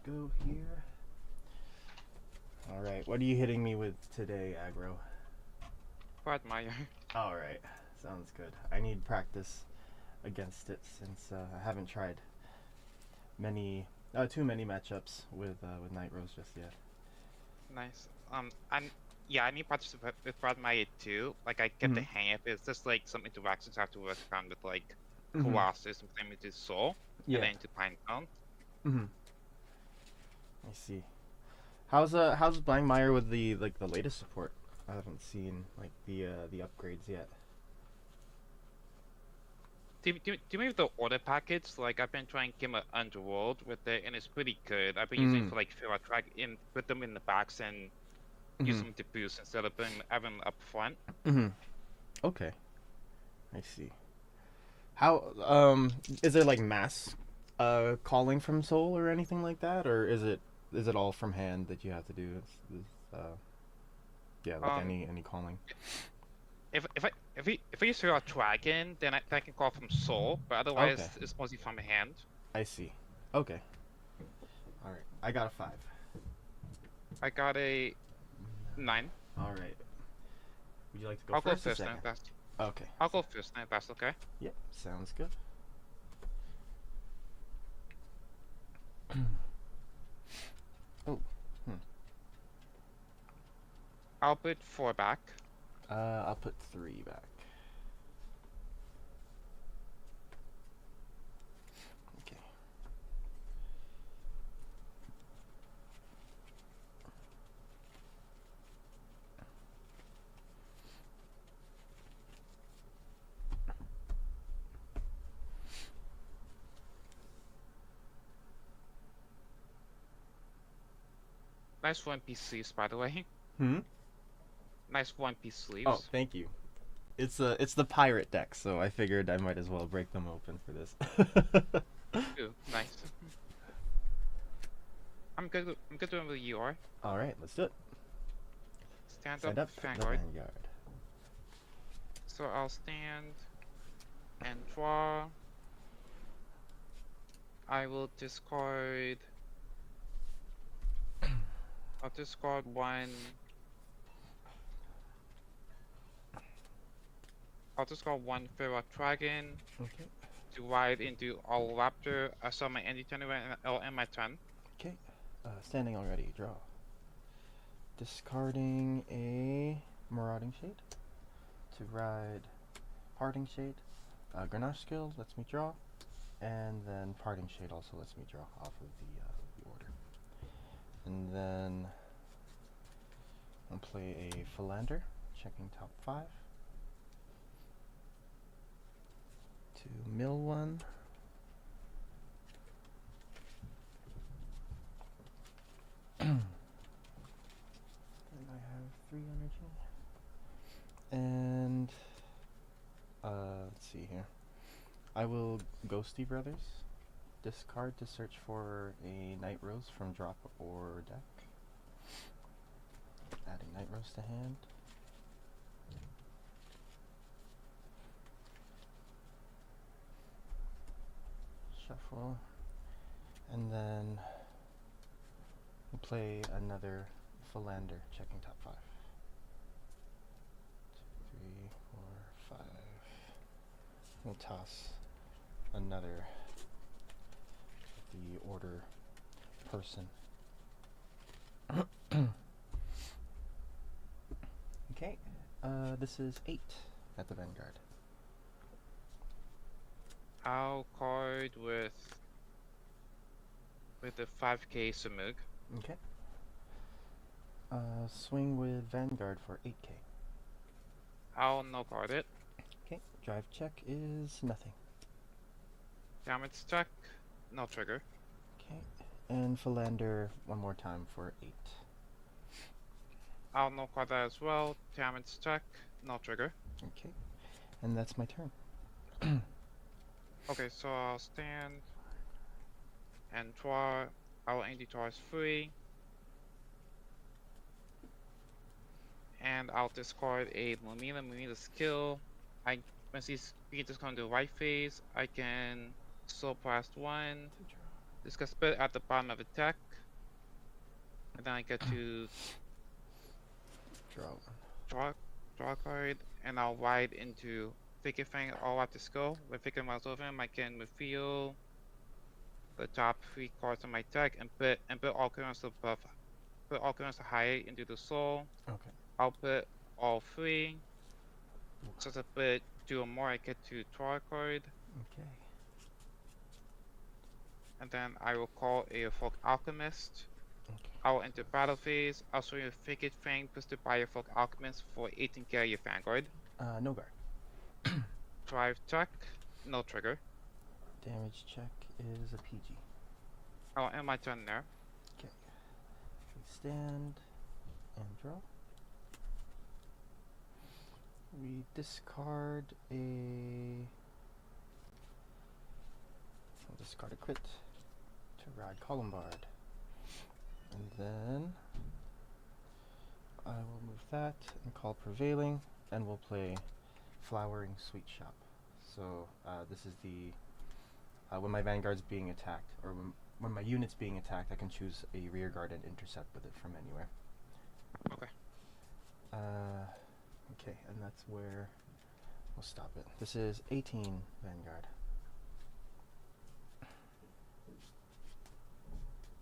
go here. Alright, what are you hitting me with today, aggro? Quagmire. Alright, sounds good. I need practice against it since I haven't tried too many matchups with Nightrose just yet. Nice. Yeah, I need practice with Quagmire too. Like, I get the Mm-hmm. hang of it. It's just like some interactions I have to work around with, like, Mm-hmm. Colossus and then into Soul, and Yeah. then into Pinecone. Mm-hmm. I see. How's Blankmeyer with the latest support? I haven't seen like the upgrades yet. Do you remember the order package? Like, I've been trying to get my Underworld with it, and it's pretty good. I've been using it Mm. for, like, Feral Track in, put them in the backs and use Mm-hmm. them to boost instead of having them up front. Mm-hmm. Okay. I see. How is there like mass calling from soul or anything like that, or is it all from hand that you have to do? Yeah, like Um, any calling. if I use Feral Dragon, then I can call from Soul, but Okay, otherwise it's mostly from hand. I see. Okay, all right. I got a 5. I got a 9. All right. Would you like to go I'll go first or first then. second? That's Okay. I'll go first then. That's okay. Yep. Sounds good. Oh. Hmm. I'll put 4 back. I'll put 3 back. Okay. Nice One Piece sleeves, by the way. Hmm. Nice One Piece Oh, sleeves. thank you. It's the pirate deck, so I figured I might as well break them open for this. Ooh, nice. I'm good whenever you are. All right, let's do it. Stand up, Set up the Vanguard. Vanguard. So I'll stand and draw. I will discard. I'll discard one. I'll discard one Feral Dragon Okay. to ride into All Raptor. I saw my Andy turn and I'll end my turn. Okay. Standing already. Draw. Discarding a Marauding Shade to ride Parting Shade. Grenache skill lets me draw, and then Parting Shade also lets me draw off of the order. And then I'll play a Philander, checking top 5. To mill one. And I have 3 energy. And let's see here. I will Ghosty Brothers. Discard to search for a Nightrose from drop or deck. Adding Nightrose to hand. Shuffle. And then we'll play another Philander, checking top 5. 2, 3, 4, 5. We'll toss another the order person. Okay, this is 8 at the Vanguard. I'll card with the 5k Samug. Okay. Swing with Vanguard for 8k. I'll no card it. Okay, drive check is nothing. Damage check, no trigger. Okay, and Philander one more time for 8. I'll no card that as well. Damage check, no trigger. Okay, and that's my turn. Okay, so I'll stand and draw. I'll Andy draw is free. And I'll discard a Lumina skill. When she's just going to the right phase, I can Soul Blast 1. This gets spit at the bottom of the deck. And then I get to Draw one. draw a card, and I'll ride into Figure Fang all at the skill. When Figure mouse over him, I can reveal the top 3 cards on my deck and put all currency above, put all currency higher into the soul. Okay. I'll put all 3. So to put 2 or more, I get to draw a card, Okay. and then I will call a Folk Alchemist. Okay. I will enter battle phase. I'll show you a Figure Fang boosted by your Folk Alchemist for 18 carry Vanguard. No guard. Drive check, no trigger. Damage check is a PG. I'll end my turn there. Okay. We stand and draw. We discard a. I'll discard a crit to ride Columbard. And then I will move that and call Prevailing, and we'll play Flowering Sweet Shop. So this is the when my Vanguard's being attacked, or when my unit's being attacked, I can choose a rear guard and intercept with it from anywhere. Okay. Okay, and that's where we'll stop it. This is 18 Vanguard.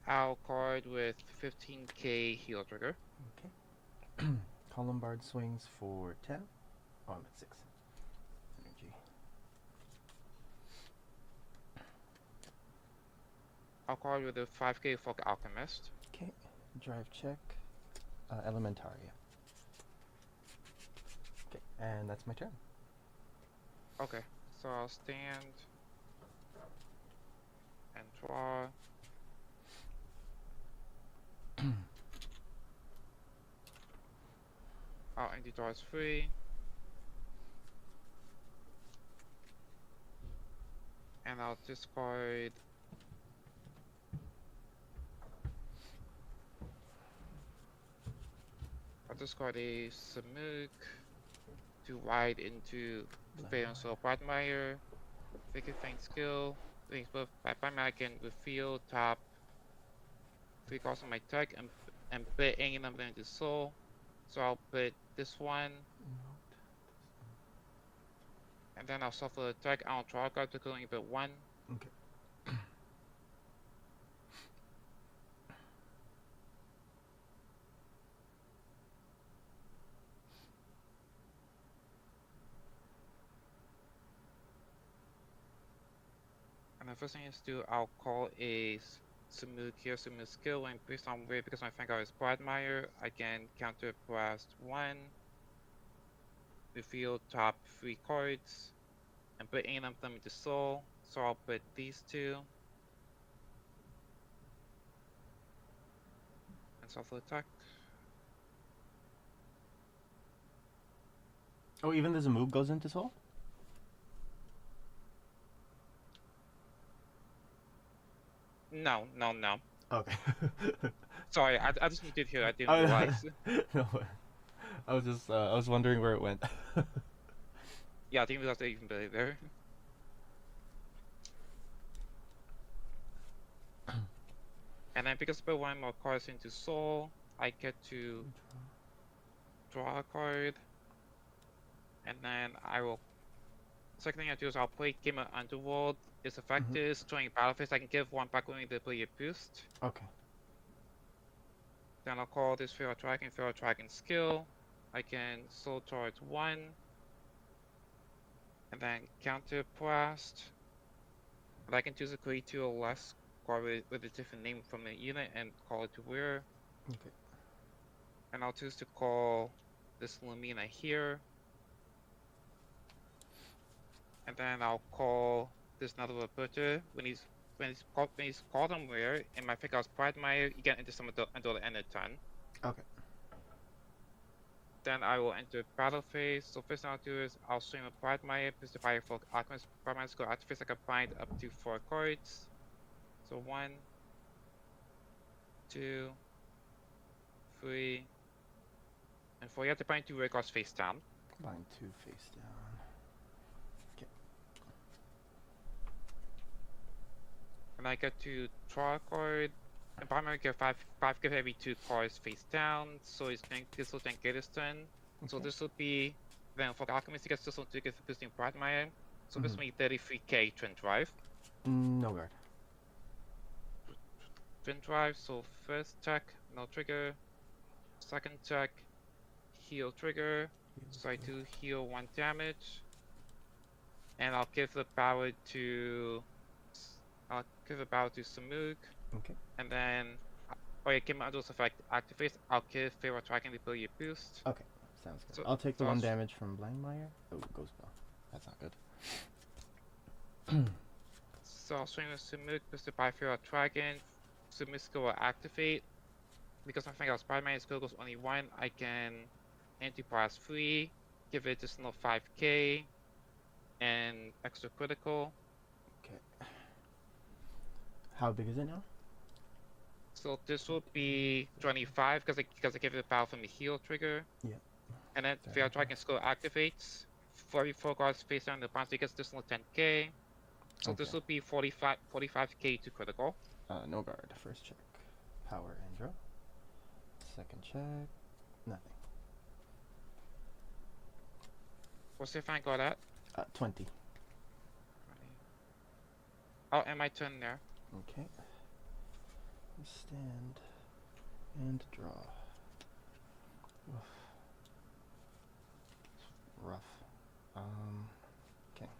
I'll card with 15k heal trigger. Okay. Columbard swings for 10. Oh, I'm at 6. Energy. I'll card with a 5k Folk Alchemist. Okay. Drive check. Elementaria. Okay, and that's my turn. Okay, so I'll stand and draw. I'll empty draws free. And I'll discard a Samuk to ride into Fayon Soul Quagmire, Figure Fang skill. Things both by I can reveal top 3 cards on my deck and put any number into soul. So I'll put this one, and then I'll shuffle the deck. I'll draw a card to only put 1. Okay. And the first thing is to I'll call a Samuk here, Samuk skill, and based on where, because my Vanguard is Quagmire, I can counter blast 1, reveal top 3 cards, and put any of them into soul. So I'll put these 2. And shuffle attack. Oh, even the Zamug goes into soul? No. Okay. Sorry, I just needed here. I didn't realize. No, I was just I was wondering where it went. Yeah, I didn't realize they even put it there. And then because I put 1 more cards into soul, I get to draw a card. And then I will. Second thing I do is I'll play Game of Underworld. Its effect is during battle phase I can give 1 back when they play a boost. Okay. Then I'll call this Feral Dragon skill. I can soul charge 1. And then counter blast. And I can choose a create 2 or less card with a different name from the unit and call it to where. Okay. And I'll choose to call this Lumina here. And then I'll call this another Butcher. When he's called on where in my Figure's Quagmire, you get into some until the end of turn. Okay. Then I will enter battle phase. So first thing I'll do is I'll swing a Quagmire, plus the Fire Folk Alchemist. Quagmire skill active phase I can bind up to 4 cards. So 1, 2, 3, and 4. You have to bind 2 red cards face down. Bind 2 face down. Okay. And I get to draw a card, And primary get 5 give every 2 cards face down, so this will then get his turn. So Okay. this will be, then for the Alchemist, he gets this one to get boosting Brightmire. So this Mhm. will be 33k Twin Drive. No guard. Twin Drive, so first check, no trigger. Second check, heal trigger. So I do heal 1 damage. And I'll give the power to Samuk. Okay. And then yeah, give my Adult's effect activates. I'll give Pharaoh Tracking the ability boost. Okay. Sounds good. So- I'll take the so 1 I'll damage from Blindmire. Oh, Ghost Bell. That's not good. So I'll swing with Samuk, boosted by Pharaoh Dragon. Samuk's skill will activate. Because my finger Spider-Man skill goes only 1, I can anti-blast 3, give it additional 5k, and extra critical. Okay. How big is it now? So this will be 25 because I give it the power from the heal trigger. Yeah. And then Sorry, Pharaoh okay. Dragon skill activates. For every 4 guards face down the bounce, it gets additional 10k. So this Okay. will be 45k to critical. No guard. First check. Power and draw. Second check. Nothing. What's the Vanguard at? 20. Oh, and my turn there. Okay. Stand and draw. Oof. Rough. Okay.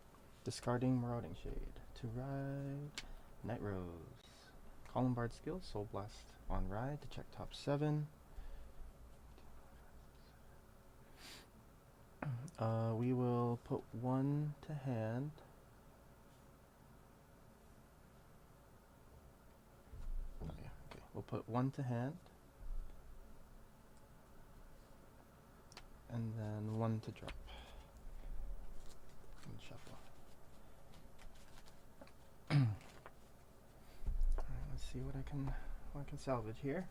Discarding Marauding Shade to ride Nightrose. Columbard skill, Soul Blast on ride to check top 7. We will put 1 to hand. Oh, yeah, okay. We'll put 1 to hand. And then 1 to drop. And shuffle. Alright, let's see what I can salvage here.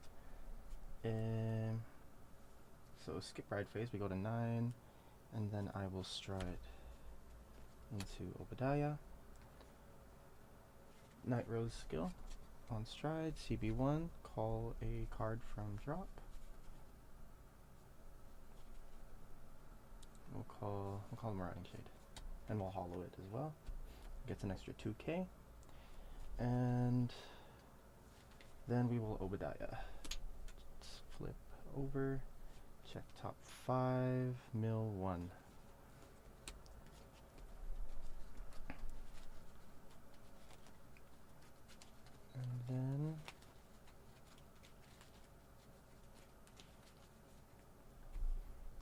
So skip ride phase, we go to 9, and then I will stride into Obadiah. Nightrose skill on stride, CB1, call a card from drop. We'll call Marauding Shade, and we'll hollow it as well. Gets an extra 2k, and then we will Obadiah. Let's flip over, check top 5, mill 1. And then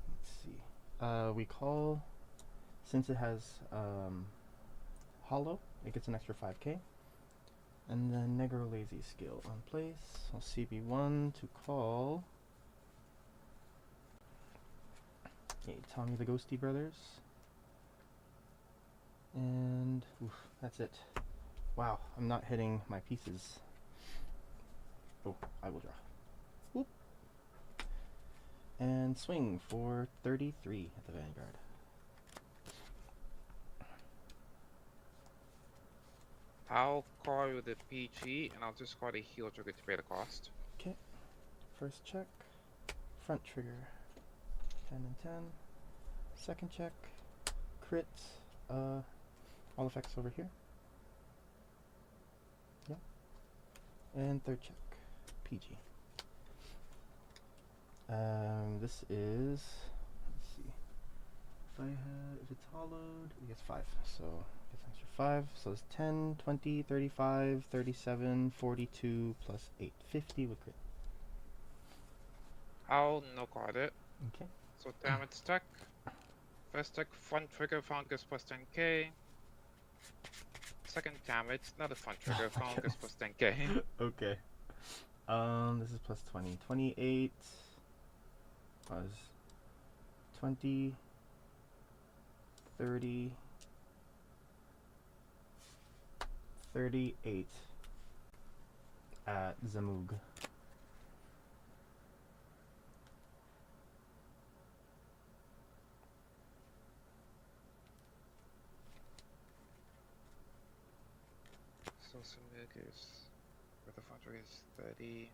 let's see. We call, since it has hollow, it gets an extra 5k. And then Negro Lazy skill on place. I'll CB1 to call. Okay, Tommy the Ghosty Brothers. And oof, that's it. Wow, I'm not hitting my pieces. Oh, I will draw. Whoop. And swing for 33 at the Vanguard. I'll call with a PG, and I'll just call a heal trigger to pay the cost. Okay. First check. Front trigger. 10 and 10. Second check. Crit. All effects over here. Yeah. And third check. PG. This is, let's see. If it's hollowed, it gets 5. So it gets an extra 5. So it's 10, 20, 35, 37, 42 plus 8. 50 with crit. I'll no card it. Okay. So damage stack. First check, front trigger, fungus plus 10k. Second damage, another front trigger, Oh my fungus plus 10k. Okay. This is plus 20. 28 plus 20, 30, 38 at Zamug. So Samuk is With the front trigger is 30.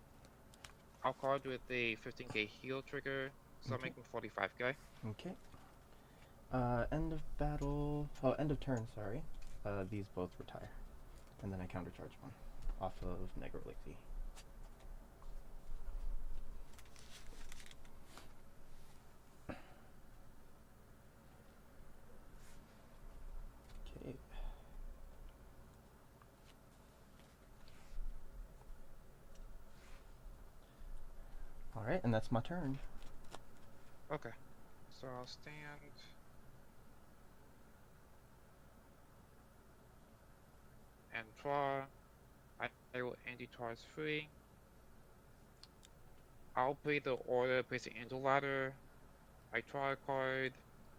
I'll card with a 15k heal trigger, so I'll Okay. make him 45k. Okay. End of battle. Oh, end of turn. Sorry. These both retire, and then I countercharge one off of Negrolixy. Okay. All right, and that's my turn. Okay. So I'll stand. And draw. I will end towards 3. I'll play the order placing into ladder. I draw a card.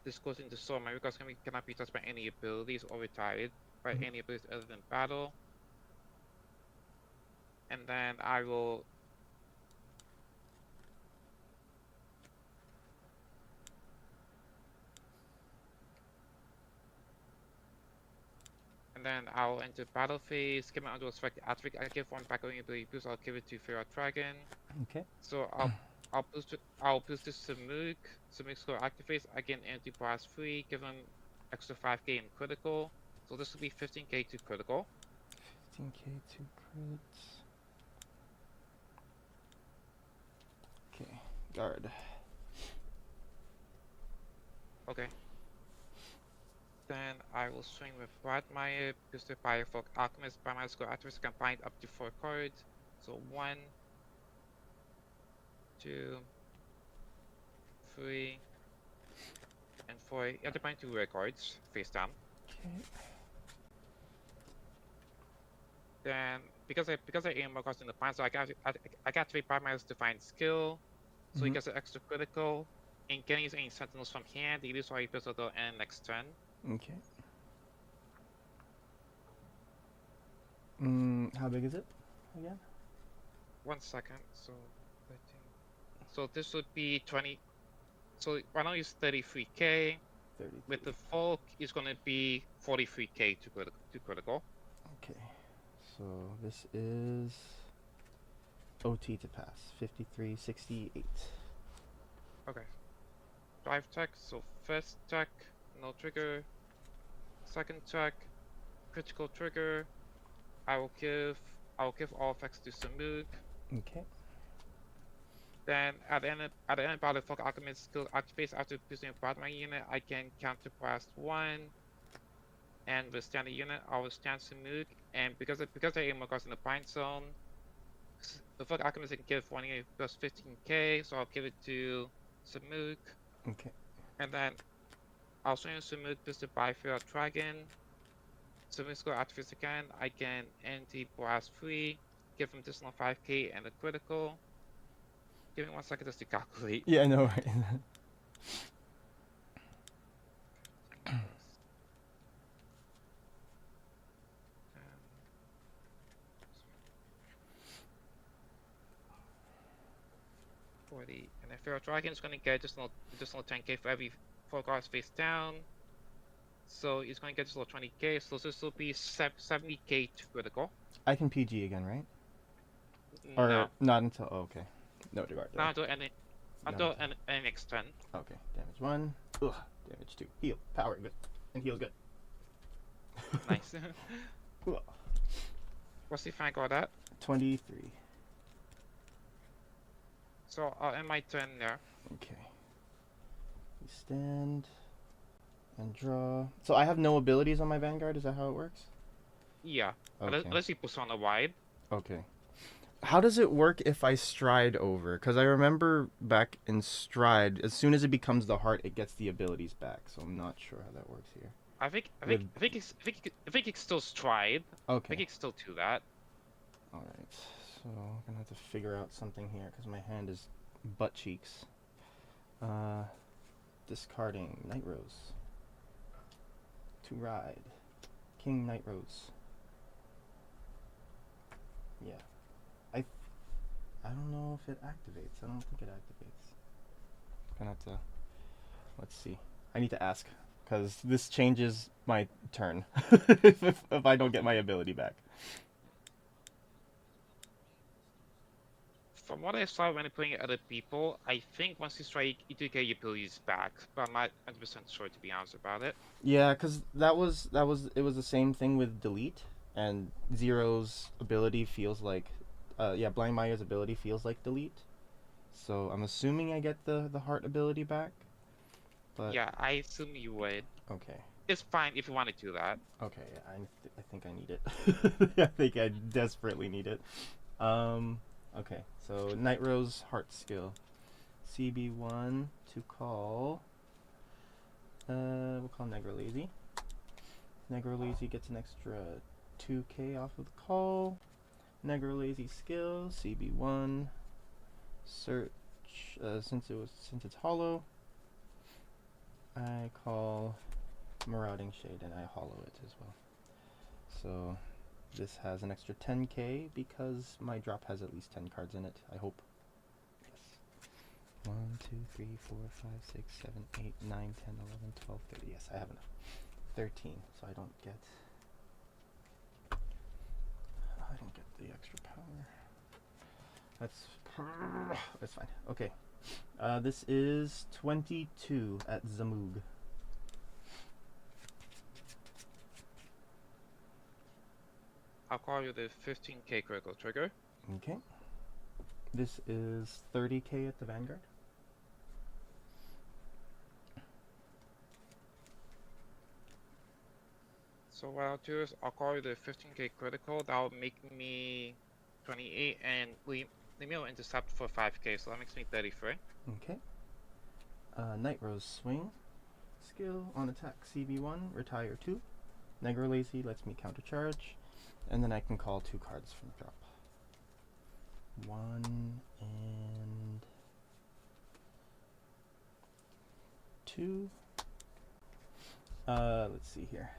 This goes into store. My records cannot be touched by any abilities or retired by any abilities other than battle. And then I will I'll enter battle phase, give my under select attribute. I give one back on ability boost. I'll give it to Feral Dragon. Okay. So I'll boost this to Mook. So Mook score activates. I get an anti blast 3, give him extra 5k in critical. So this will be 15k to critical. 15k to crits. Okay. Guard. Okay. Then I will swing with Bradmire, boosted by Folk Alchemist. Bradmire score activates combined up to 4 cards. So 1, 2, 3, and 4. You have to bind 2 rare cards face down. Okay. Then because I aim more cards in the bind, so I activate Bradmire's Divine Skill. So he gets an extra critical. And getting use any sentinels from hand, he loses all he builds until end next turn. Okay. How big is it again? 1 second. So 13. So this would be 20. So right now he's 33k. 30. With the Folk, it's going to be 43k to critical. Okay. So this is OT to pass. 5368. Okay. Drive check. So first check, no trigger. Second check, critical trigger. I will give all effects to Samuk. Okay. Then at the end of battle, Folk Alchemist skill activates after boosting a Bradmire unit. I can counter blast 1. And with standard unit, I will stand Samuk. And because I aim across in the bind zone, the Folk Alchemist can give 1 unit plus 15k, so I'll give it to Samuk. Okay. And then I'll swing Samuk boosted by Feral Dragon. Samuk skill activates again. I can anti-blast 3, give him additional 5k and a critical. Give me 1 second just to calculate. Yeah, I know, right? And then Feral Dragon is going to get additional 10k for every 4 cards face down. So he's going to get additional 20k. So this will be 70k to critical. I can PG again, right? No. Or not until. Oh, okay. No regard. Not until any next turn. Okay. Damage 1. Ugh. Damage 2. Heal. Power. Good. And heal's good. Nice. What's the Vanguard at? 23. So I'll end my turn there. Okay. We stand and draw. So I have no abilities on my Vanguard. Is that how it works? Yeah. Okay. Unless you push on a wide. Okay. How does it work if I stride over? Because I remember back in stride, as soon as it becomes the heart, it gets the abilities back. So I'm not sure how that works here. I think it's still stride. Okay. I think it's still do that. All right. So I'm gonna have to figure out something here because my hand is butt cheeks. Discarding Nightrose. To ride. King Nightrose. Yeah. I don't know if it activates. I don't think it activates. Gonna have to. Let's see. I need to ask because this changes my turn if I don't get my ability back. From what I saw when playing other people, I think once you strike, you do get your abilities back, but I'm not 100% sure to be honest about it. Yeah, because it was the same thing with delete, and Zero's ability feels like, yeah, Blind Maya's ability feels like delete. So I'm assuming I get the heart ability back. But Yeah, I assume you would. okay, It's fine if you want to do that. okay, I think I need it. I think I desperately need it. Okay, so Nightrose heart skill, CB1 to call. We'll call Negro Lazy. Negro Lazy gets an extra 2k off of the call. Negro Lazy skill, CB1. Search, since it's hollow, I call Marauding Shade and I hollow it as well. So this has an extra 10k because my drop has at least 10 cards in it, I hope. Yes. 1, 2, 3, 4, 5, 6, 7, 8, 9, 10, 11, 12, 13. Yes, I have enough. 13, so I don't get the extra power. That's fine. Okay. This is 22 at Zamoog. I'll call you the 15k critical trigger. Okay. This is 30k at the Vanguard. So what I'll do is I'll call you the 15k critical. That'll make me 28 and leave me intercept for 5k, so that makes me 33. Okay. Nightrose swing. Skill on attack CB1, retire 2. Negro Lazy lets me countercharge. And then I can call 2 cards from drop. 1 and 2. Let's see here.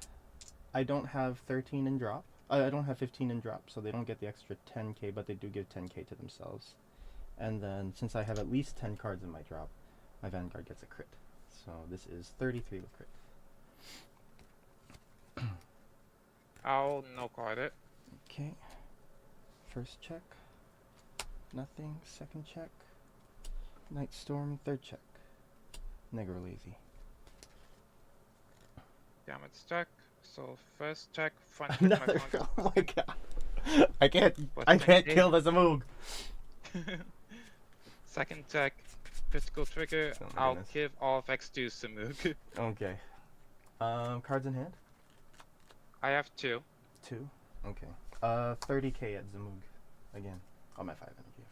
I don't have 13 in drop. I don't have 15 in drop, so they don't get the extra 10k, but they do give 10k to themselves. And then, since I have at least 10 cards in my drop, my Vanguard gets a crit. So this is 33 with crit. I'll no card it. Okay. First check. Nothing. Second check. Night Storm. Third check. Negro Lazy. Damage check. So first check, front Another. my Oh my god. I can't kill the Zamoog. Second check, physical trigger. Oh my I'll goodness. give all effects to Samuk. Okay. Cards in hand. I have 2. 2. Okay. 30k at Zamoog. Again. Oh, my 5 energy.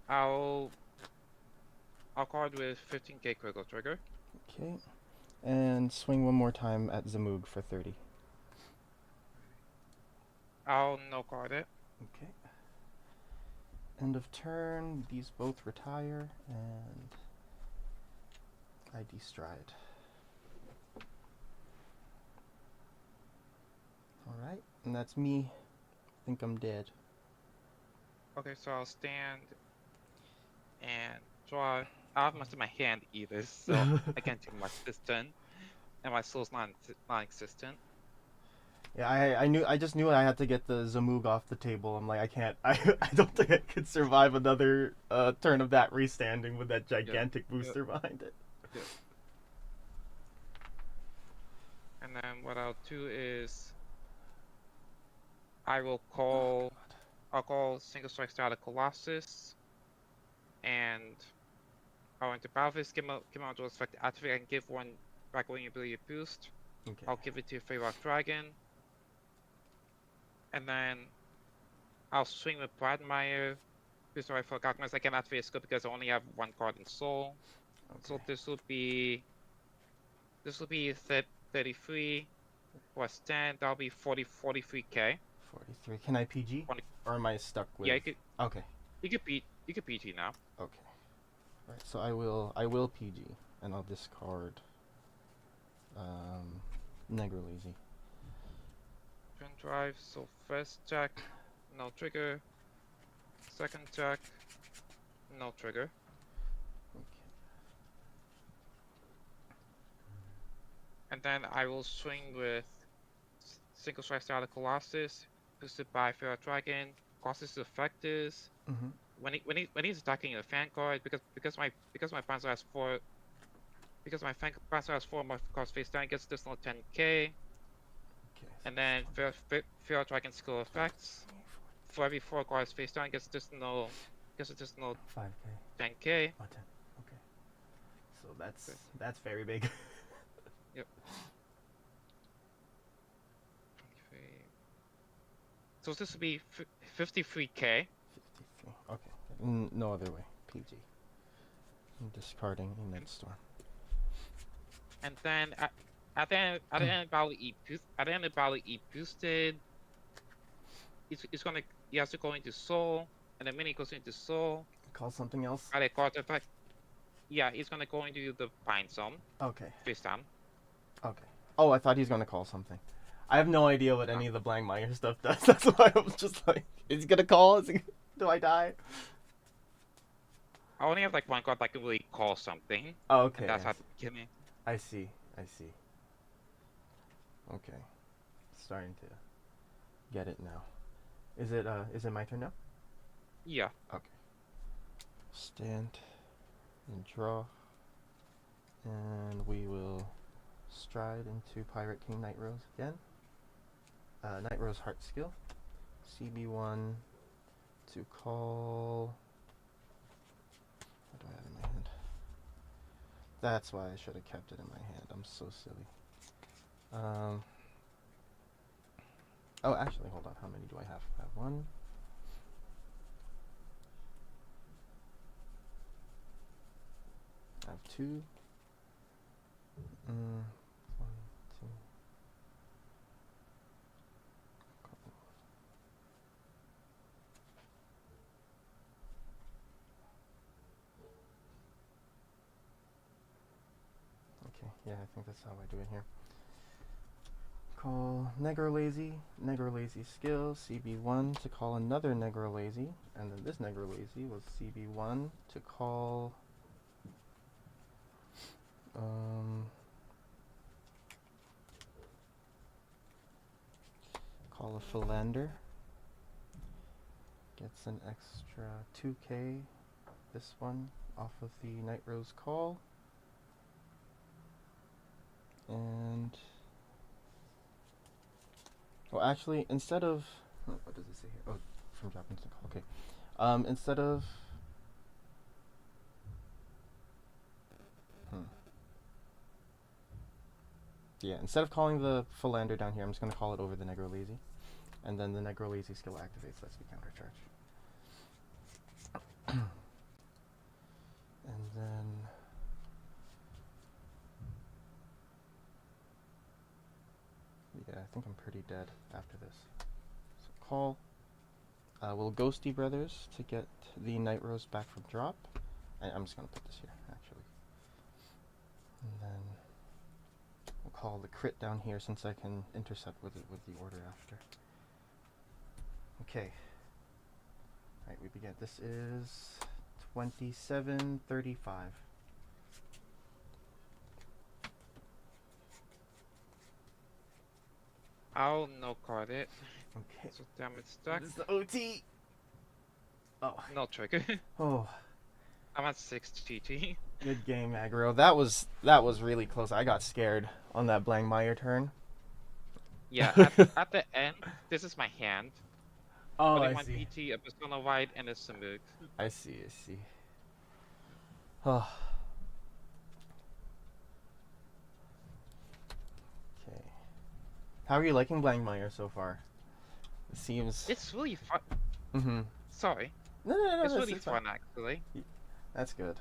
I forgot. I'll card with 15k critical trigger. Okay. And swing one more time at Zamoog for 30. I'll no card it. Okay. End of turn. These both retire, and I destride. Alright, and that's me. I think I'm dead. Okay, so I'll stand and draw. I have much in my hand either, so I can't do much this turn. And my soul's non-existent. Yeah, I just knew I had to get the Zamoog off the table. I'm like, I don't think I could survive another turn of that restanding with that gigantic booster behind it. Yeah. And then what I'll do is I'll call Single Strike Starter Colossus, and I'll enter battle phase, give out dual effect, activate, and give one back when ability boost. Okay. I'll give it to Feyrock Dragon. And then I'll swing with Bradmeyer. Boost I forgot I can activate a skill because I only have 1 card in Soul. Okay. So this will be 33 plus 10, that'll be 43k. 43. Can I PG? 20. Or am I stuck with? Yeah, you could. Okay. You could PG now. Okay. Right. So I will PG, and I'll discard Negro Lazy. Turn drive. So first check, no trigger. Second check, no trigger. Okay. And then I will swing with single strike style of Colossus, boosted by Feral Dragon. Colossus' effect is Mm-hmm. when he's attacking a Vanguard, because my Panzer has four Panzer has four more cards face down, gets additional 10k. Okay. And then Feral Dragon skill effects. For every 4 cards face down, gets additional 5k. 10k. Oh, 10. Okay. So that's very big. Yep. So this would be 53k. 53. Okay. No other way. PG. I'm discarding a Night Storm. And then at the end of battle, he boosted. He has to go into Soul, and then when he goes into Soul, Call something else. add a card effect. Yeah, he's gonna go into the Bind Zone. Okay. Face down. Okay. Oh, I thought he was gonna call something. I have no idea what any of the Blank Mire stuff does. That's why I was just like, is he gonna call? Do I die? I only have like one card that can really call something. Oh, okay. And that's at the beginning. I see. Okay. Starting to get it now. Is it my turn now? Yeah. Okay. Stand and draw. And we will stride into Pirate King Nightrose again. Nightrose Heart Skill. CB1 to call. What do I have in my hand? That's why I should have kept it in my hand. I'm so silly. Oh, actually, hold on. How many do I have? I have one. I have two. One, two. Okay, yeah, I think that's how I do it here. Call Negro Lazy skill, CB1 to call another Negro Lazy, and then this Negro Lazy was CB1 to call call a Philander. Gets an extra 2k, this one, off of the Nightrose call. And well, actually, instead of what does it say here? Oh, from drop instant call. Okay. Instead of yeah, instead of calling the Philander down here, I'm just gonna call it over the Negro Lazy, and then the Negro Lazy skill activates, lets me countercharge. And then yeah, I think I'm pretty dead after this. So call. We'll Ghosty Brothers to get the Nightrose back from drop. And I'm just gonna put this here, actually. And then we'll call the crit down here since I can intercept with it with the order after. Okay. Alright, we begin. This is 2735. I'll no card it. Okay. So damage stack. This is the OT. Oh. No trigger. Oh. I'm at 6 GT. Good game, aggro. That was really close. I got scared on that Blank Mire turn. Yeah, at the end, this is my hand. Oh, Only I one see. PT, a Persona White, and a Samuk. I see. Oh. Okay. How are you liking Blank Mire so far? It seems. It's really fun. Mm-hmm. Sorry. No. It's really fun, actually. That's good.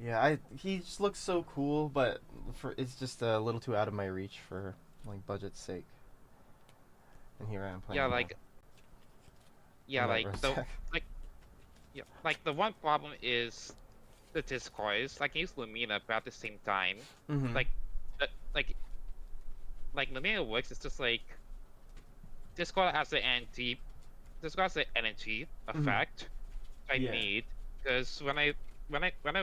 Yeah, he just looks so cool, but it's just a little too out of my reach for like budget's sake. And here I am playing. Like the one problem is the discourse. Like I use Lumina, but at the same time, Mm-hmm. like Lumina works. It's just like Discord has the energy effect I need, because when I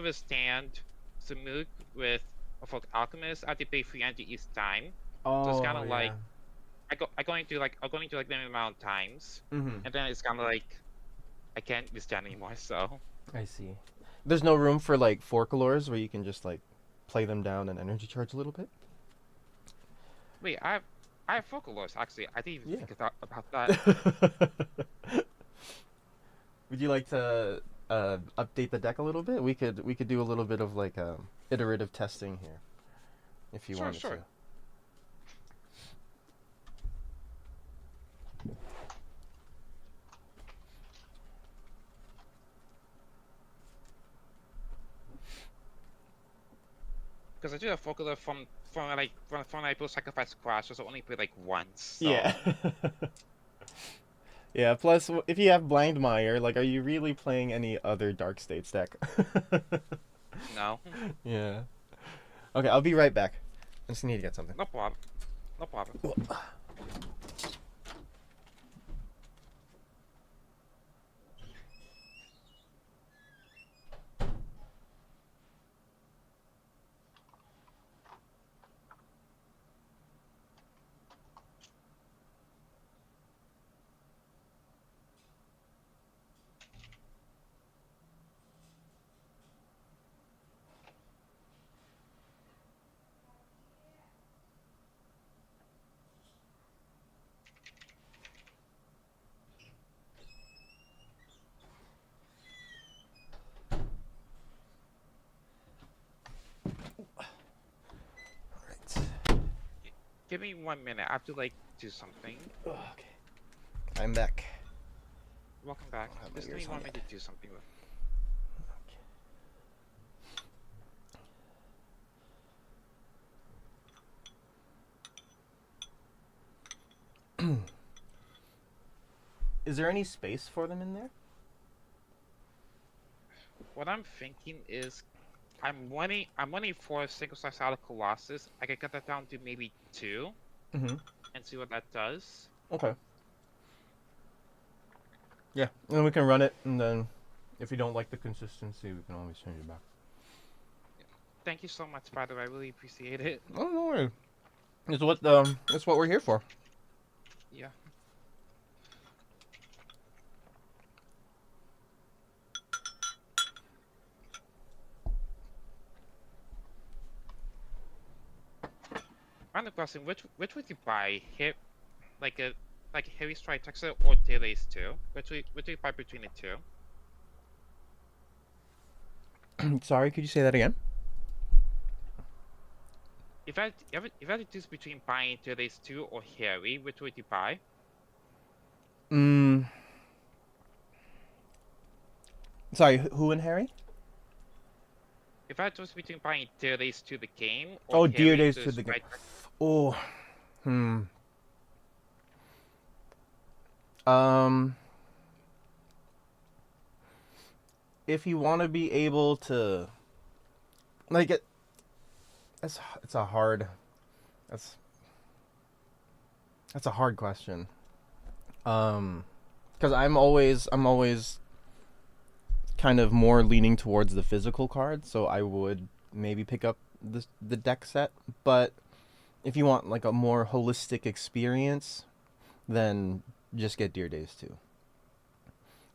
withstand Samuk with a Folk Alchemist, I have to pay 3 energy each time. Oh, So it's kind of like I go into like limited amount of times, Mm-hmm. and then it's kind of like I can't withstand anymore. So I see. There's no room for like Forkalores where you can just like play them down and energy charge a little bit. wait, I have focal loss actually. I didn't even Yeah. think about that. Would you like to update the deck a little bit? We could do a little bit of like iterative testing here, if you Sure, wanted to. sure. Because I do have focal loss from I put sacrifice crash, so I only played like once. So Yeah. Yeah. Plus, if you have Blind Mire, like, are you really playing any other Dark States deck? no, Yeah. Okay, I'll be right back. I just need to get something. no problem, no problem. Alright. Give me 1 minute. I have to like do something. Okay. I'm back. Welcome back. I'll have my Just give me ears on 1 minute yet. to do something. Is there any space for them in there? What I'm thinking is, I'm running for a single size out of Colossus. I can cut that down to maybe 2 Mm-hmm. and see what that does. Okay. Yeah, and then we can run it, and then if you don't like the consistency, we can always change it back. Thank you so much, by the way. I really appreciate it. Oh, no worries. It's what we're here for. Yeah. Random question: which would you buy? Hit like a Heavy Strike Texas or Delays 2? Which would you buy between the two? Sorry, could you say that again? If I had to choose between buying Delays 2 or Harry, which would you buy? Mm. Sorry, who and Harry? If I had to choose between buying Delays to the game or Oh, Dear Harry Days to to the game. Strike. Oh, hmm. Um, if you want to be able to, like, it's a hard, that's that's a hard question. Because I'm always kind of more leaning towards the physical card, so I would maybe pick up the deck set. But if you want like a more holistic experience, then just get Dear Days too.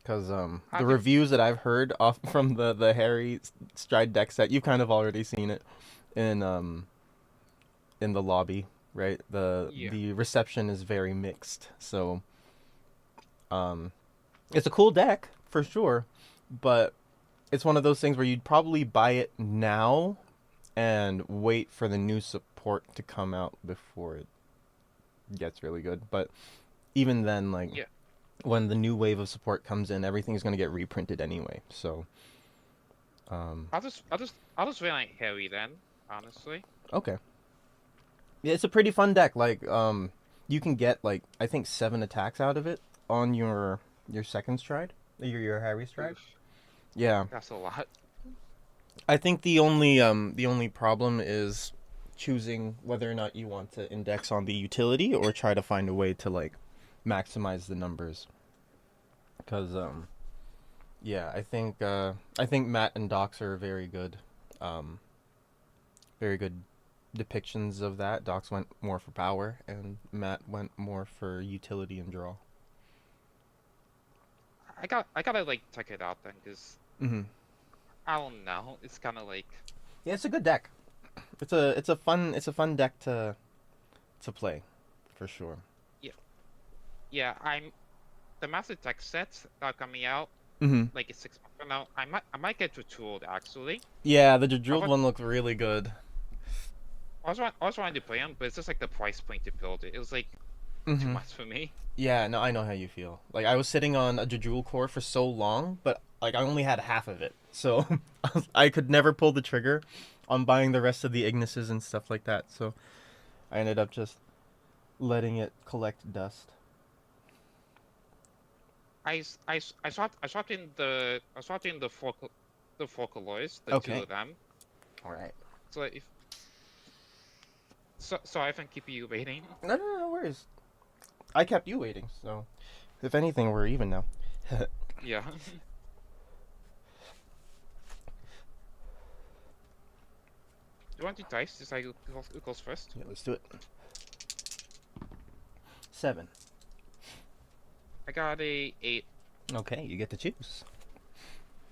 Because How the do you, reviews that I've heard off from the Harry Stride deck set, you've kind of already seen it in the lobby, right? The yeah. the reception is very mixed. So it's a cool deck for sure, but it's one of those things where you'd probably buy it now and wait for the new support to come out before it gets really good. But even then, like, Yeah. when the new wave of support comes in, everything's going to get reprinted anyway. So um I'll just rely on Harry then, honestly. okay. Yeah, it's a pretty fun deck. Like, you can get like I think 7 attacks out of it on your second stride, your Harry stride. Oof, Yeah, that's a lot. I think the only problem is choosing whether or not you want to index on the utility or try to find a way to like maximize the numbers. Because yeah, I think Matt and Docs are very good depictions of that. Docs went more for power, and Matt went more for utility and draw. I gotta like check it out then, cause Mm-hmm. I don't know. It's kind of like Yeah, it's a good deck. It's a fun deck to play, for sure. yeah. The master tech sets that are coming out Mm-hmm. like 6 months from now. I might get to Tooled actually. Yeah, the I drilled was one looked really good. I was trying to play them, but it's just like the price point to build it. It was like too Mm-hmm. much for me. Yeah, no, I know how you feel. Like I was sitting on a Jejul core for so long, but like I only had half of it, so I could never pull the trigger on buying the rest of the Ignises and stuff like that. So I ended up just letting it collect dust. I swapped in the four colors, the two Okay. of them. All right. So if so I can keep you waiting. No worries. I kept you waiting, so if anything, we're even now. Yeah. Do you want to dice? Decide who goes first. Yeah, let's do it. 7. I got a 8. Okay, you get to choose.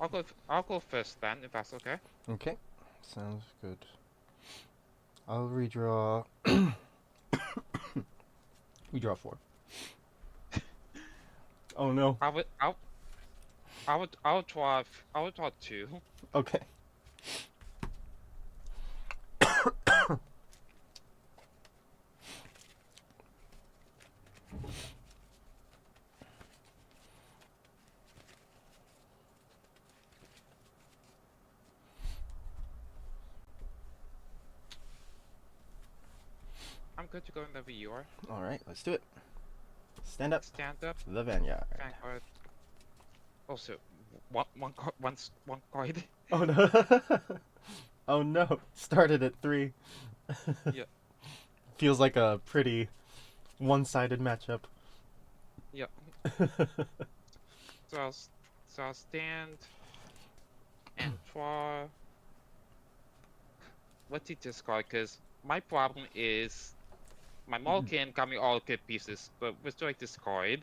I'll go first then, if that's okay. Okay, sounds good. I'll redraw. We draw 4. Oh no. I'll draw 2. Okay. I'm good to go whenever you are. All right, let's do it. Stand up. Stand up. The Vanguard. Vanguard. Also, one card. Oh no. Oh no. Started at 3. Yeah. Feels like a pretty one-sided matchup. Yeah. So I'll stand and draw. Let's see discard, because my problem is my Mulligan got me all good pieces, but we're still like discard.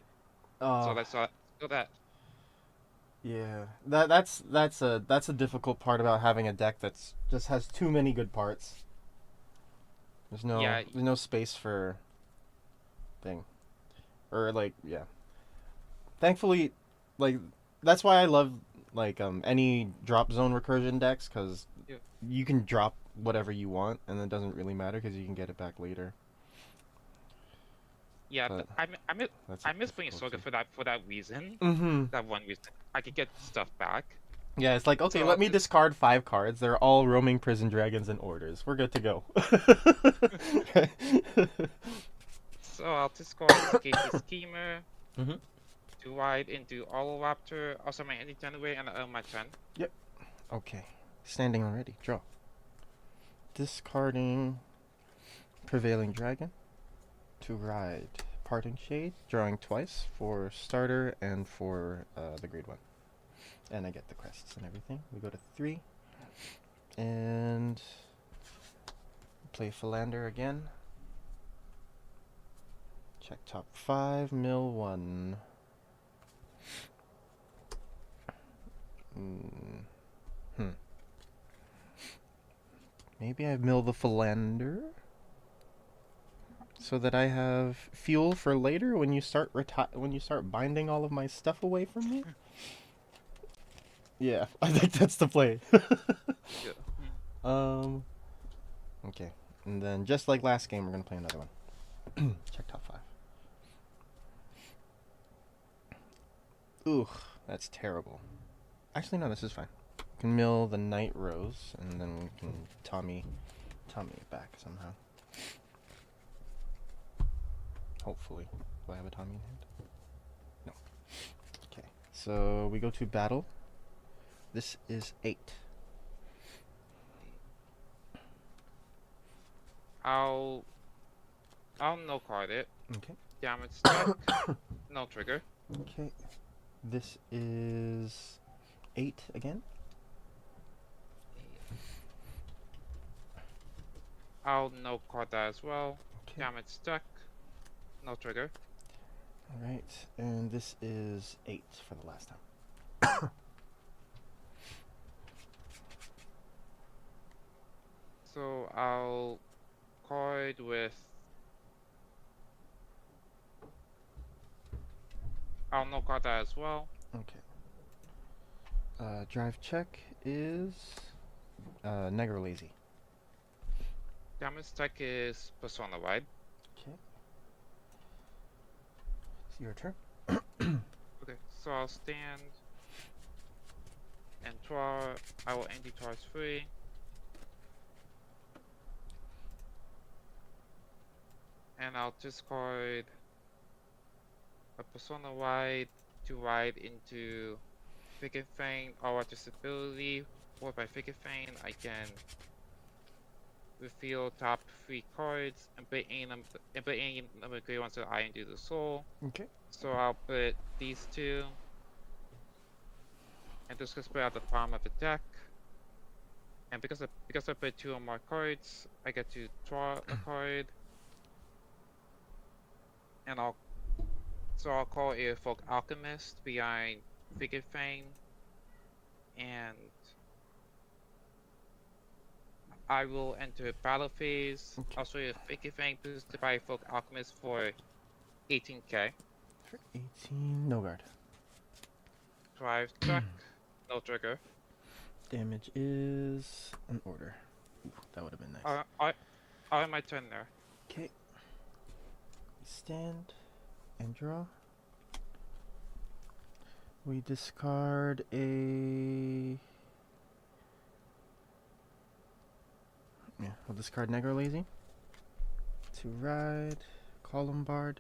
So that's so that Yeah, that's a difficult part about having a deck that's just has too many good parts. There's no space for thing, or like yeah. Thankfully, like that's why I love like any drop zone recursion decks because Yeah. you can drop whatever you want and it doesn't really matter because you can get it back later. yeah. But I miss playing Soga for that reason. Mm-hmm. That one reason I could get stuff back. Yeah, it's like, okay, So let me discard 5 cards. They're all roaming prison dragons and orders. We're good to go. So I'll discard the Schemer. Mm-hmm. To ride into Raptor, also my any turn away, and I own my turn. Yep. Okay. Standing already. Draw. Discarding Prevailing Dragon to ride Parting Shade, drawing twice for starter and for the grade 1. And I get the crests and everything. We go to 3. And play Philander again. Check top 5, mill 1. Maybe I mill the Philander so that I have fuel for later when you start binding all of my stuff away from me. Yeah, I think that's the play. Yeah. Okay, and then just like last game, we're gonna play another one. Check top 5. Ooh, that's terrible. Actually, no, this is fine. We can mill the Nightrose, and then we can Tommy it back somehow. Hopefully. Do I have a Tommy in hand? No. Okay, so we go to battle. This is 8. I'll no card it. Okay. Damage stack. No trigger. Okay. This is 8 again. I'll no card that as well. Okay. Damage stuck. No trigger. Alright, and this is 8 for the last time. So I'll card with. I'll no card that as well. Okay. Drive check is Negro Lazy. Damage stuck is Persona wide. Okay. It's your turn. Okay, so I'll stand and draw. I will end the charge free. And I'll discard a Persona wide to ride into Figure Fang or disability. Or by Figure Fang, I can reveal top 3 cards and put any number grade ones that I into the soul. Okay. So I'll put these two. And this gets put at the bottom of the deck. And because I put 2 or more cards, I get to draw a card. And I'll call a Folk Alchemist behind Figure Fang. And I will enter battle phase. Okay. I'll show you a Figure Fang boosted by Folk Alchemist for 18k. For 18, no guard. Drive check, no trigger. Damage is an order. Ooh, that would have been nice. I have my turn there. Okay. Stand and draw. We discard a. Yeah, we'll discard Negro Lazy to ride, call Lombard,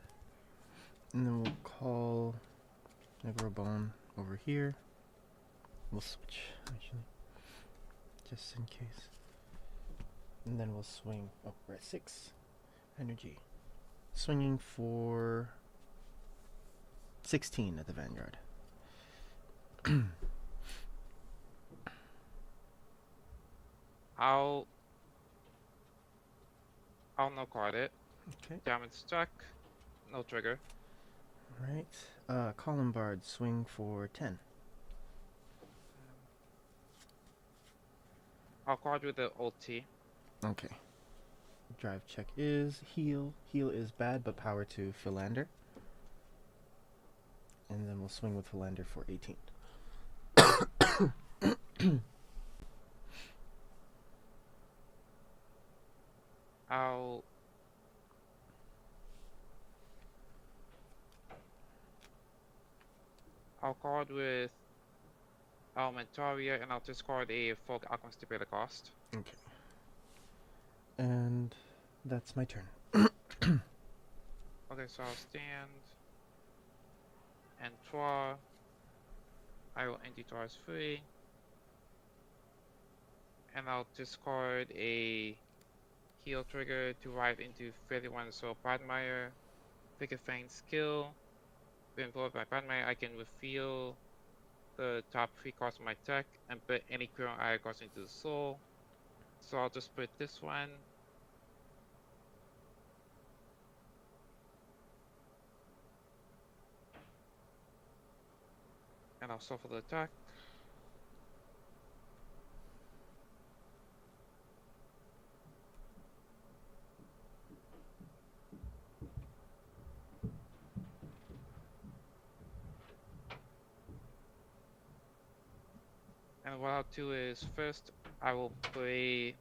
and then we'll call Negro Bone over here. We'll switch, actually, just in case. And then we'll swing. Oh, we're at 6 energy. Swinging for 16 at the Vanguard. I'll no card it. Okay. Damage stuck, no trigger. Alright. Call Lombard, swing for 10. I'll card with the ulti. Okay. Drive check is heal. Heal is bad, but power to Philander. And then we'll swing with Philander for 18. I'll card with Elementaria and I'll discard a Folk Alchemist to pay the cost. Okay. And that's my turn. Okay, so I'll stand and draw. I will end the draws free. And I'll discard a heal trigger to ride into 31 so Badmire. Pick a Fang skill. When employed by Badmire, I can reveal the top 3 cards of my deck and put any current eye cards into the soul. So I'll just put this one. And I'll shuffle the attack. And what I'll do is first I will play.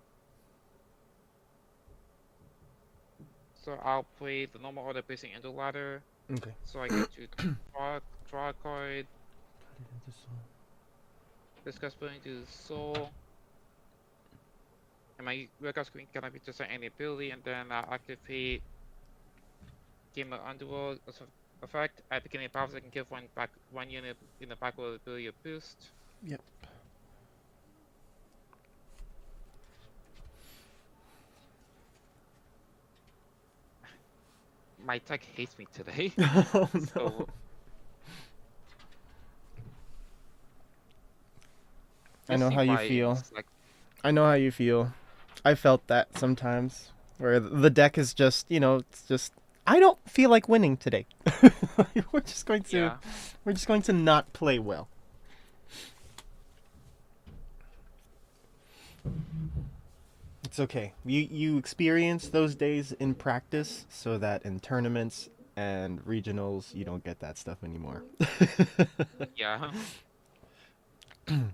So I'll play the normal order placing into ladder. Okay. So I get to draw a card. Cut it into soul. Discuss putting into soul. And my workout screen cannot be just any ability, and then I'll activate Game of Underworld as effect. At the beginning of powers, I can give one unit in the backward ability a boost. Yep. My tech hates me today. Oh no. So, I know how you feel. Like, I know how you feel. I felt that sometimes, where the deck is just, it's just I don't feel like winning today. we're just going to Yeah. we're just going to not play well. It's okay. You experience those days in practice so that in tournaments and regionals you don't get that stuff anymore. Yeah. Without-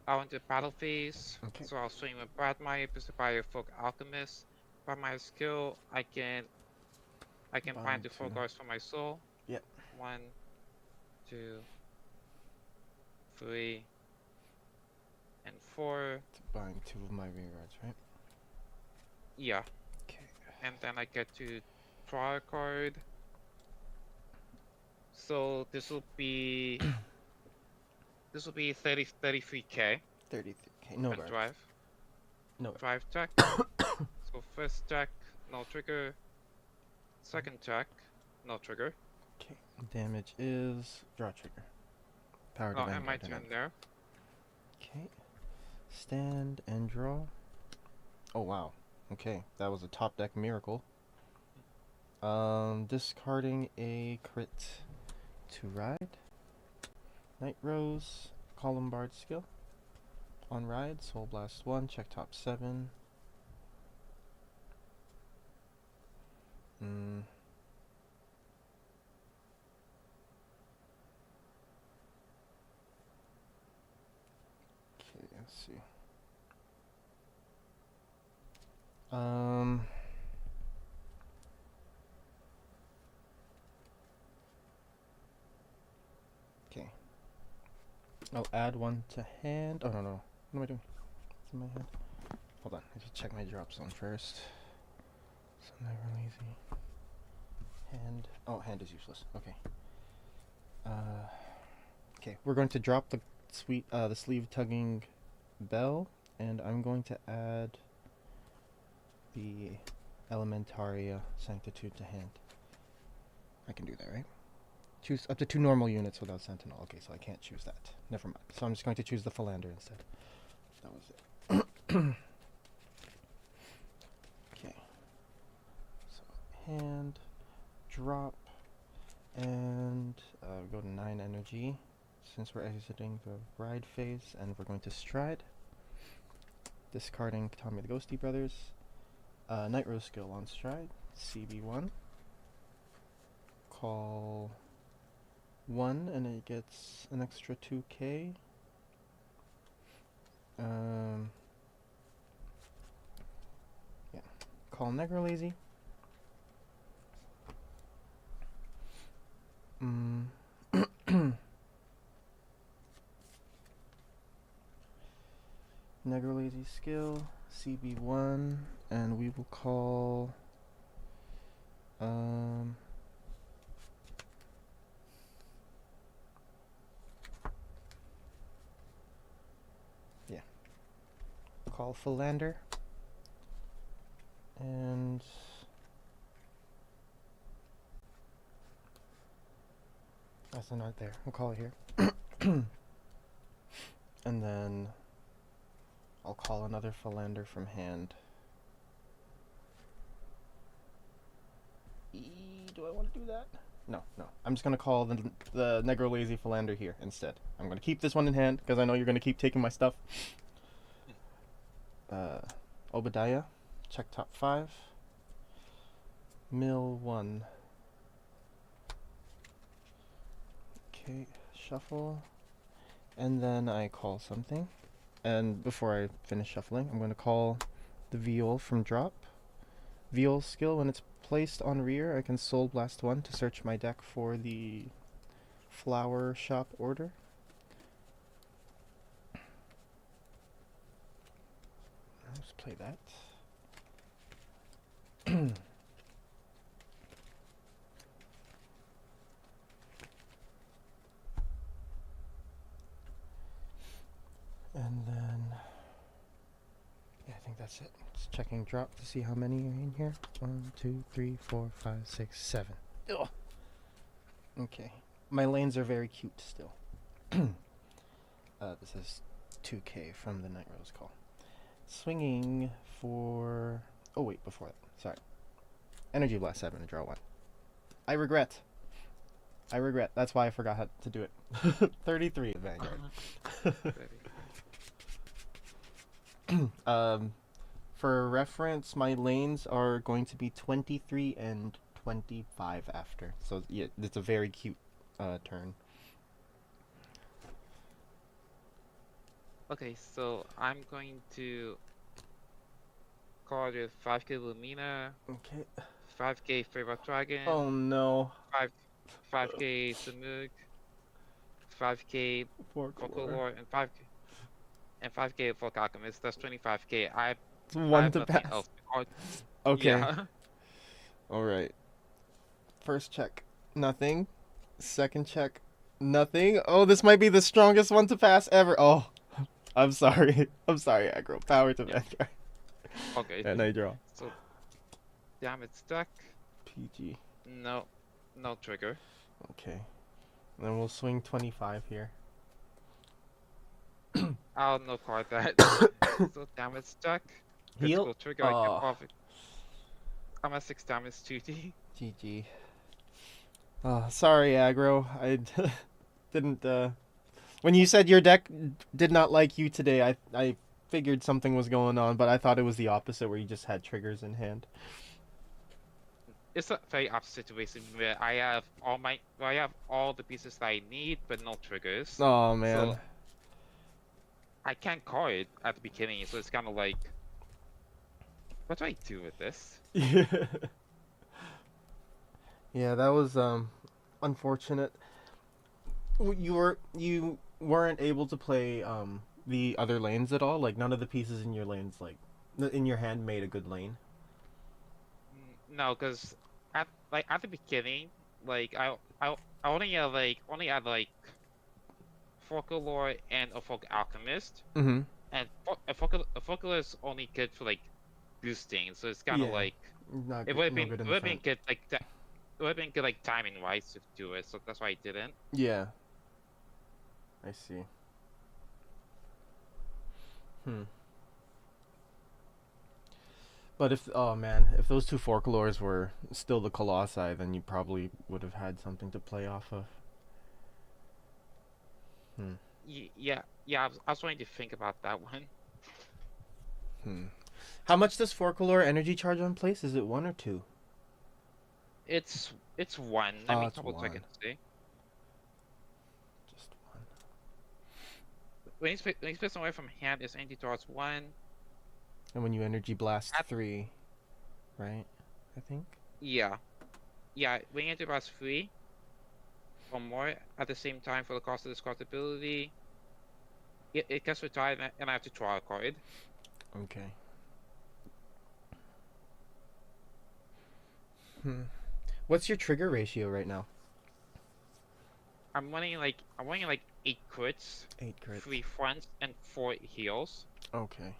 I went to battle phase, Okay. so I'll swing with Bradmire, Pistol Folk Alchemist. By my skill, I can bind Bind the to. four guards for my soul. Yep. 1, 2, 3, and 4. To bind 2 of my rear guards, right? Yeah. Okay. And then I get to draw a card. So this will be 33k 33. Okay. No and guard. drive. No guard. Drive check. So first check, no trigger. Second check, no trigger. Okay. Damage is draw trigger. Power to Oh, and my Vanguard. turn there. Okay. Stand and draw. Oh wow. Okay, that was a top deck miracle. Discarding a crit to ride. Nightrose, Columbard skill. On ride, Soul Blast 1, check top 7. Okay, let's see. Okay. I'll add 1 to hand. Oh, no. What am I doing? It's in my hand. Hold on. I should check my drop zone first. So never lazy. Hand. Oh, hand is useless. Okay. Okay, we're going to drop the the sleeve tugging bell, and I'm going to add the Elementaria Sanctitude to hand. I can do that, right? Choose up to 2 normal units without Sentinel. Okay, so I can't choose that. Never mind. So I'm just going to choose the Philander instead. That was it. Okay. So hand, drop, and go to 9 energy since we're exiting the ride phase, and we're going to stride. Discarding Tommy the Ghosty Brothers. Nightrose skill on stride. CB1. Call 1 and it gets an extra 2k. Yeah. Call Negro Lazy. Negro Lazy skill, CB1, and we will call yeah. Call Philander. And that's not there. We'll call it here. And then I'll call another Philander from hand. Do I want to do that? No. I'm just going to call the Negro Lazy Philander here instead. I'm going to keep this one in hand because I know you're going to keep taking my stuff. Obadiah, check top 5. Mill 1. Okay, shuffle. And then I call something. And before I finish shuffling, I'm going to call the Viol from drop. Viol skill, when it's placed on rear, I can Soul Blast 1 to search my deck for the flower shop order. Let's play that. And then, yeah, I think that's it. Just checking drop to see how many are in here. 1, 2, 3, 4, 5, 6, 7. Ugh. Okay. My lanes are very cute still. This is 2K from the Nightrose call. Swinging for... Oh, wait, before that. Sorry. Energy Blast 7 to draw 1. I regret. That's why I forgot how to do it. 33 Vanguard. For reference, my lanes are going to be 23 and 25 after. So, yeah, it's a very cute turn. Okay, so I'm going to call it 5k Lumina, Okay. 5k Favorite Dragon, Oh, no. 5k Samuk, 5k Folklore, and 5k Folk Alchemist. That's 25k. I One have to nothing pass. else. Oh, Okay. yeah. All right. First check. Nothing. Second check. Nothing. Oh, this might be the strongest one to pass ever. Oh, I'm sorry. I'm sorry, aggro. Power to Vanguard. Okay. And I draw. So, damn it, stuck. PG. No trigger. Okay. Then we'll swing 25 here. I'll no card that. So damage stuck. Heal. Critical trigger. I can off it. I'm at 6 damage 2D. GG. Oh, sorry, aggro. I didn't. When you said your deck did not like you today, I figured something was going on, but I thought it was the opposite, where you just had triggers in hand. It's a very opposite situation where I have all the pieces that I need, but no triggers. Oh man. So I can't call it at the beginning, so it's kind of like, what do I do with this? Yeah, that was unfortunate. You weren't able to play the other lanes at all. Like none of the pieces in your lanes, like in your hand, made a good lane. No, because at the beginning, like I only had like Folklore and a Folk Alchemist, Mm-hmm. and a Folklore is only good for like boosting, so it's kind of Yeah. like Not it good, would have no been good it in would the have been front. good like that. It would have been good like timing wise to do it, so that's why I didn't. Yeah. I see. But if if those two Folklores were still the Colossi, then you probably would have had something to play off of. Yeah. I was trying to think about that one. How much does Folklore energy charge on place? Is it 1 or 2? It's 1. Let me It's double check 1. and see. Just 1. When you split away from hand, it's energy towards 1. And when you energy blast 3, right? I think. Yeah. When you energy blast 3 or more at the same time for the cost of this card's ability, it gets retired, and I have to draw a card. Okay. What's your trigger ratio right now? I'm running like 8 crits, 8 crits. 3 fronts, and 4 heals. Okay.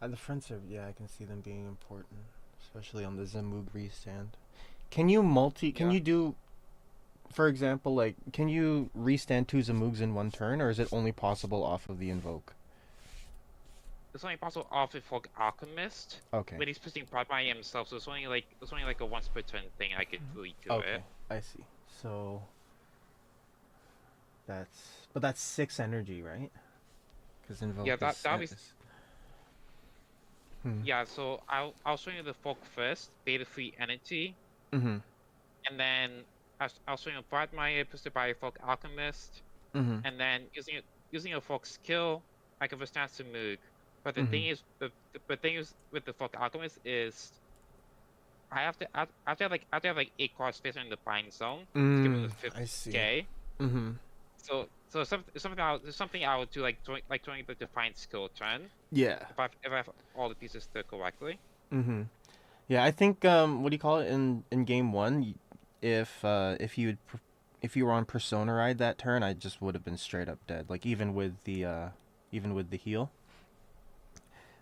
The fronts are, yeah, I can see them being important, especially on the Zamoog restand. Can you can you do, for example, like, can you restand 2 Zamoogs in one turn, or is it only possible off of the Invoke? It's only possible off with Folk Alchemist. Okay. When he's pushing Prod by himself, so it's only like a once per turn thing I could really do Okay, it. I see. So that's 6 energy, right? Because Invoke that was. Yeah, so I'll show you the Folk first, beta 3 energy. Mm-hmm. And then I'll show you Bradmeyer, boosted by Folk Alchemist. Mm-hmm. And then using a Folk skill, I can withstand Samug. But the thing is, the thing is with the Folk Alchemist is, I have to have like 8 cards facing in the bind zone to give him the 5th I see. K. Mm-hmm. So something I would do like doing the defined skill turn. Yeah. If I have all the pieces there correctly. Mm-hmm. Yeah, I think what do you call it in game 1? If you were on Persona Ride that turn, I just would have been straight up dead. Like even with the even with the heal.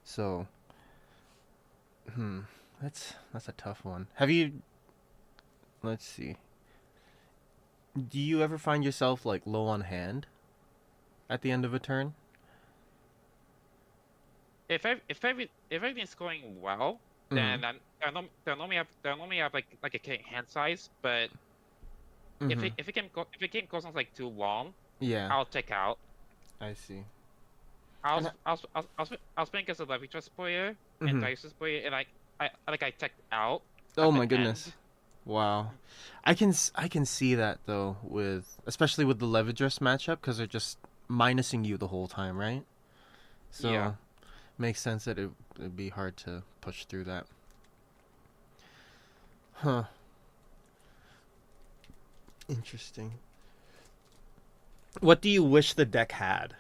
So, that's a tough one. Have you? Let's see. Do you ever find yourself like low on hand at the end of a turn? If everything's going well, Mm-hmm. then they'll normally have like a hand size. But Mm-hmm. if the game goes on like too long, Yeah, I'll check out. I see. I And was I was I was, I was, I was playing against a Levitress player and mm-hmm. Dice's player, and I checked out Oh at the my goodness. end. Wow. I can see that though with especially with the Levidress matchup because they're just minusing you the whole time, right? Yeah. So makes sense that it'd be hard to push through that. Huh. Interesting. What do you wish the deck had?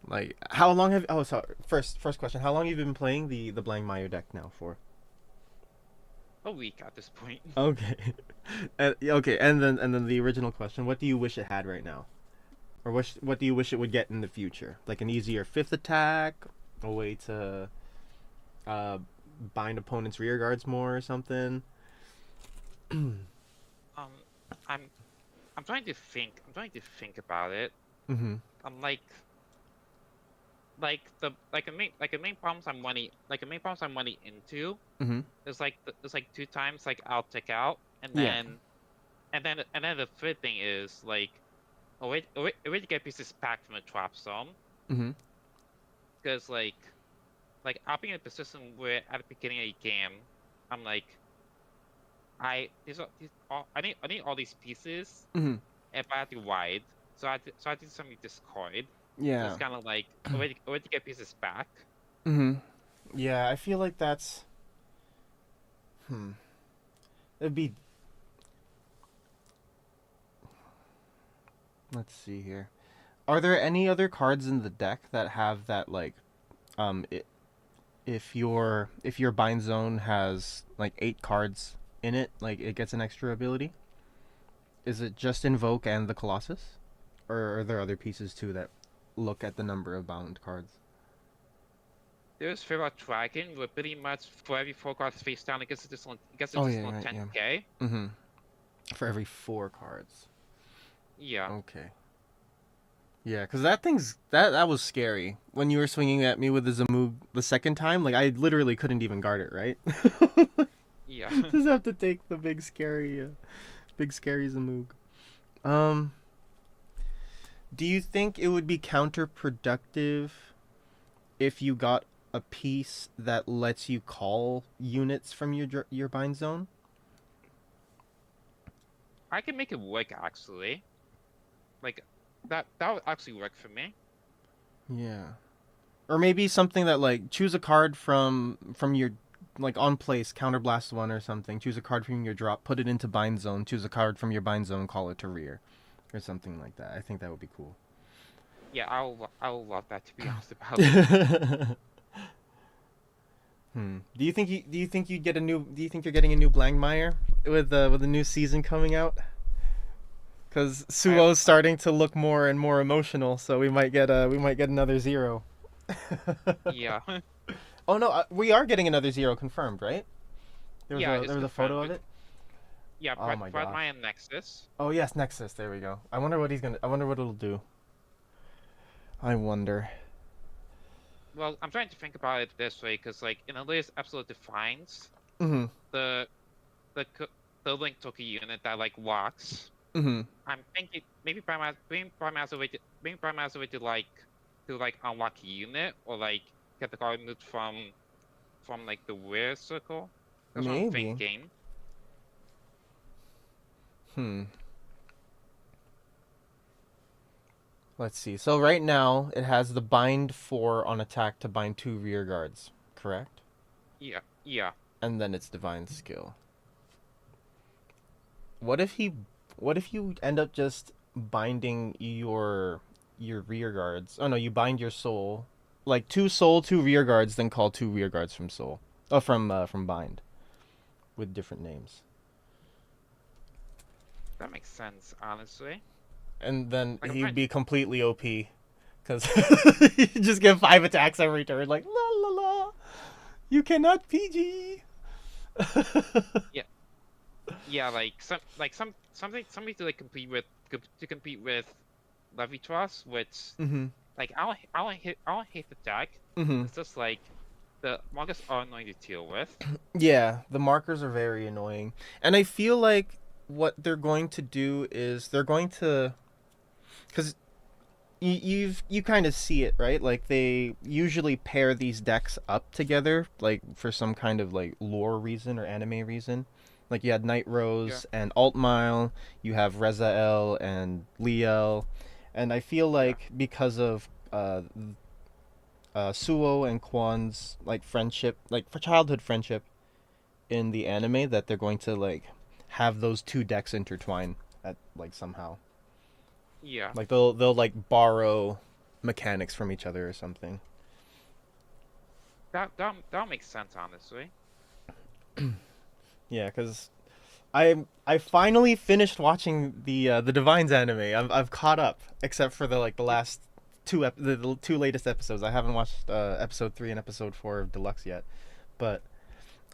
Like how long have oh sorry first question. How long have you been playing the Blank Meyer deck now for? A week at this point. Okay. Okay, and then the original question, what do you wish it had right now? Or what do you wish it would get in the future? Like an easier fifth attack, a way to uh, bind opponents' rear guards more or something. Um, I'm I'm trying to think. I'm trying to think about it. Mm-hmm. I'm the main problems I'm running into Mm-hmm. is there's like two times like I'll tick out, Yeah. and then the third thing is like a way to get pieces back from a trap zone, Mm-hmm. because I'll be in a position where at the beginning of the game I'm like I need all these pieces Mm-hmm. if I have to wide, so I do something discard. So Yeah. it's kind of like a way to get pieces back. Mm-hmm. Yeah, I feel like that's hmm. It'd be let's see here. Are there any other cards in the deck that have that like it, if your bind zone has like 8 cards in it, like it gets an extra ability? Is it just Invoke and the Colossus? Or are there other pieces too that look at the number of bound cards? There's Feral Dragon, where pretty much for every 4 cards face down, it gets Oh yeah, additional right, yeah. 10k. Mm-hmm. For every 4 cards. Yeah. Okay. Yeah, because that thing's that was scary when you were swinging at me with the Zamoog the second time. Like I literally couldn't even guard it, right? Yeah. Just have to take the big scary Zamoog. Um, do you think it would be counterproductive if you got a piece that lets you call units from your bind zone? I can make it work actually. Like that would actually work for me. Yeah. Or maybe something that like choose a card from your like on place counterblast one or something. Choose a card from your drop, put it into bind zone. Choose a card from your bind zone, call it to rear, or something like that. I think that would be cool. Yeah, I'll love that, to be honest about it. Do you think you'd get a new? Do you think you're getting a new Blankmeyer with the new season coming out? Because I Suo's starting to look more and more emotional, so we might get another zero. Yeah. Oh no, we are getting another zero confirmed, right? Yeah, There it's was a photo confirmed of with it. yeah, Oh my Brad gosh. Maya Nexus. Oh yes, Nexus. There we go. I wonder what he's gonna. I wonder what it'll do. I wonder. Well, I'm trying to think about it this way, because like in the latest episode of Defiance, Mhm. the the co- the Link took a unit that like walks. Mhm. I'm thinking maybe Prime has a way to like unlock a unit, or like get the card moved from like the weird circle. That's what I'm Maybe. thinking. Hmm. Let's see. So right now it has the bind 4 on attack to bind 2 rear guards, correct? Yeah, yeah. And then it's divine skill. What if he what if you end up just binding your rear guards? Oh no, you bind your soul. Like 2 soul, 2 rear guards, then call 2 rear guards from soul. Oh, from bind with different names. That makes sense, honestly. And then Like I'm he'd trying. be completely OP Because you just get 5 attacks every turn, like, la la la. You cannot PG. Yeah, yeah, something to like compete with Leviatras, which Mm-hmm. like I don't hate the deck. Mm-hmm. It's just like the markers are annoying to deal with. Yeah, the markers are very annoying. And I feel like what they're going to do is they're going to, because you kind of see it, right? Like they usually pair these decks up together, like for some kind of like lore reason or anime reason. Like you had Yeah, Nightrose and Altmile, you have Rezael and Liel, and I feel yeah, like because of Suo and Kwan's like friendship, like for childhood friendship in the anime, that they're going to like have those two decks intertwine at like somehow. yeah. Like they'll like borrow mechanics from each other or something. That makes sense, honestly. Yeah, because I finally finished watching the Divines anime. I've caught up, except for the Y- last the two latest episodes. I haven't watched episode 3 and episode 4 of Deluxe yet, but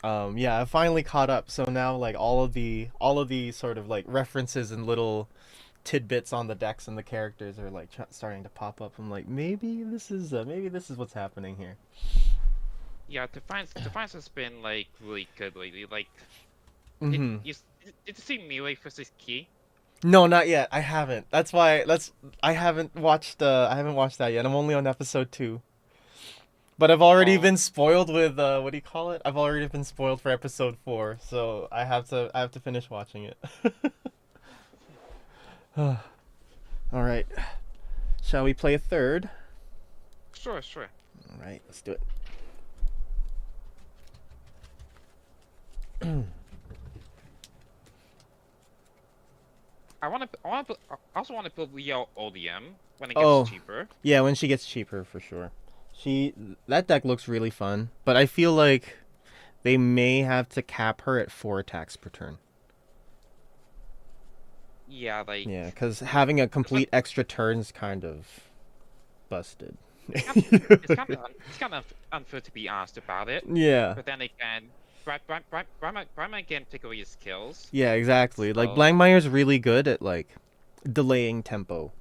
yeah, I finally caught up. So now like all of the sort of like references and little tidbits on the decks and the characters are like starting to pop up. I'm like, maybe this is what's happening here. Yeah, Defiance has been like really good lately. Like, Mm-hmm. did you see Melee versus Key? No, not yet. I haven't. That's why. I haven't watched. I haven't watched that yet. I'm only on episode 2. But I've already Oh, been spoiled with what do you call it? I've already been spoiled for episode 4, so I have to finish watching it. All right. Shall we play a third? sure, sure. All right, let's do it. I also want to build Leo ODM when it gets Oh, cheaper. yeah, when she gets cheaper for sure. She that deck looks really fun, but I feel like they may have to cap her at 4 attacks per turn. Yeah, like Yeah, because having a it's like complete extra turn is kind of busted. it's kind of unfair to be honest about it. Yeah. But then again, Brahma can take away his skills. Yeah, exactly. Like So Blankmeyer's really good at like delaying tempo.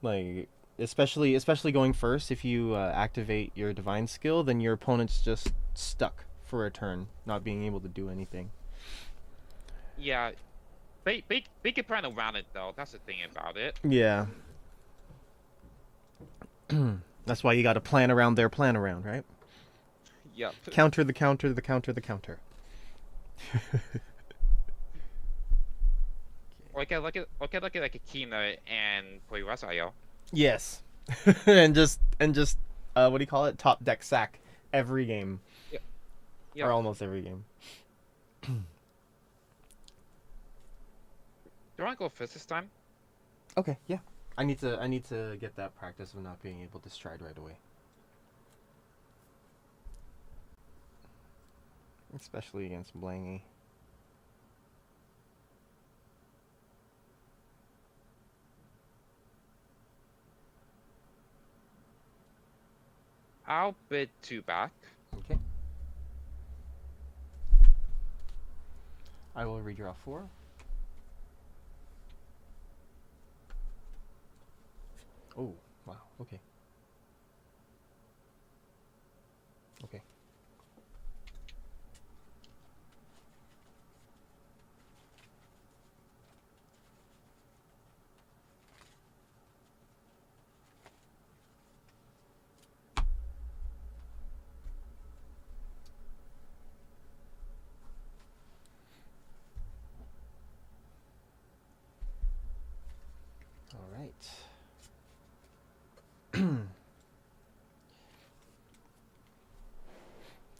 Like especially going first, if you activate your divine skill, then your opponent's just stuck for a turn, not being able to do anything. yeah, they can plan around it though. That's the thing about it. Yeah. That's why you got to plan around their plan around, right? Yep. Counter the counter the counter the counter. Look at like Akina and Poirasayo. Yes. and just what do you call it? Top deck sack every game Yeah, or yeah. almost every game. Do you want to go first this time? Okay, yeah. I need to get that practice of not being able to stride right away. Especially against Blangy. I'll bid 2 back. Okay. I will redraw 4. Oh, wow. Okay. Okay. All right.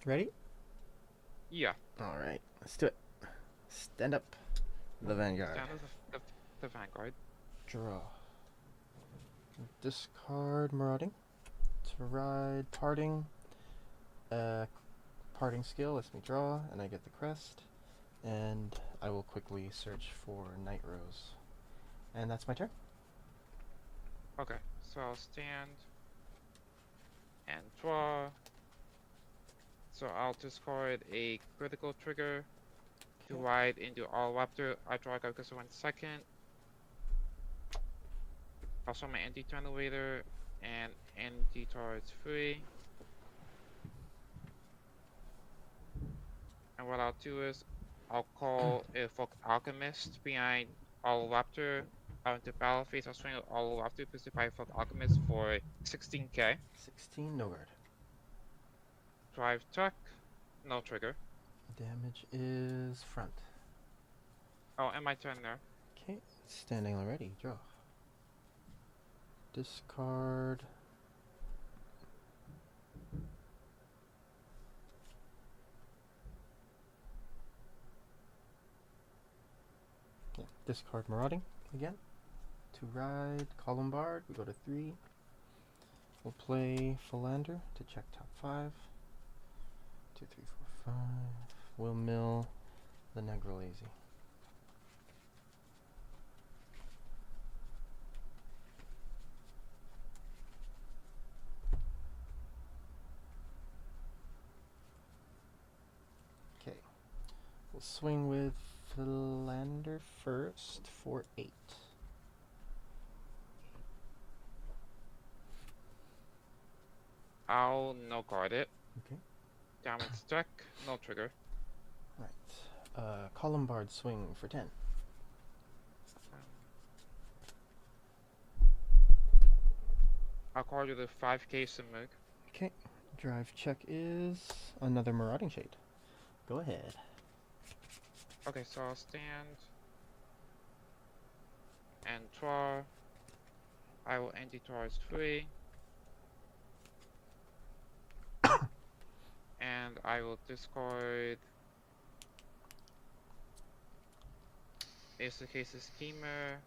Ready? Yeah. All right. Let's do it. Stand up. The Vanguard. Down to the Vanguard. Draw. Discard Marauding. To ride Parting. Parting skill lets me draw, and I get the crest. And I will quickly search for Nightrose. And that's my turn. Okay, so I'll stand and draw. So I'll discard a critical trigger to Okay. ride into all Raptor. I draw a card because 1 second. I'll show my anti-turn later and anti-target's free. And what I'll do is I'll call a Folk Alchemist behind all Raptor out into battle phase. I'll swing all Raptor boosted by Folk Alchemist for 16k. 16, no guard. Drive check, no trigger. Damage is front. Oh, and my turn there. Okay, standing already. Draw. Discard. Yeah, discard Marauding again. To ride Columbard, we go to 3. We'll play Philander to check top 5. 2, 3, 4, 5. We'll mill the Negrolazy. Okay. We'll swing with Philander first for 8. I'll no guard it. Okay. Damage check, no trigger. Right. Columbard swing for 10. I'll call you the 5k Simug. Okay. Drive check is another Marauding Shade. Go ahead. Okay, so I'll stand and draw. I will anti-target free. And I will discard Ace of Cases Schemer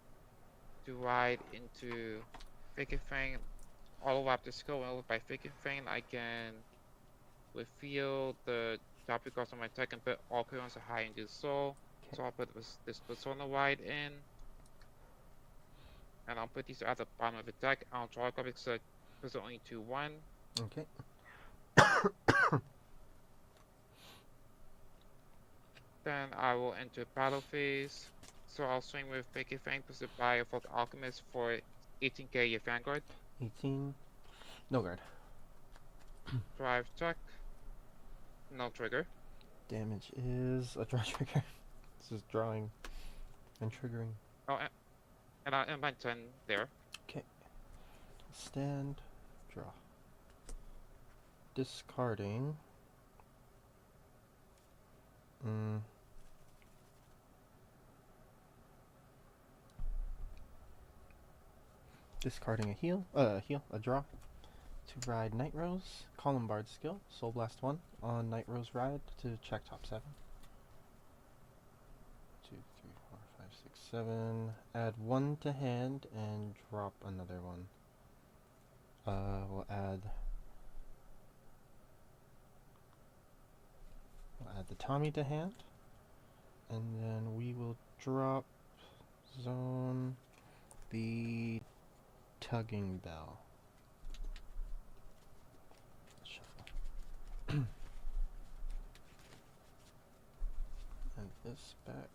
to ride into Fake Fang. All of the skill over by Fake Fang, I can reveal the top cards on my deck and put all cards high into soul. Okay. So I'll put this Persona Ride in. And I'll put these at the bottom of the deck. I'll draw a card because there's only 2-1. Okay. Then I will enter battle phase. So I'll swing with Fake Fang boosted by a Folk Alchemist for 18k Vanguard. 18. No guard. Drive check. No trigger. Damage is a draw trigger. This is drawing and triggering. Oh, and I my turn there. Okay. Stand. Draw. Discarding. Discarding a draw. To ride Nightrose, Columbard skill, Soul Blast 1 on Nightrose ride to check top 7. 2, 3, 4, 5, 6, 7. Add 1 to hand and drop another one. We'll add the Tommy to hand, and then we will drop zone the Tugging Bell. Shuffle. And this back.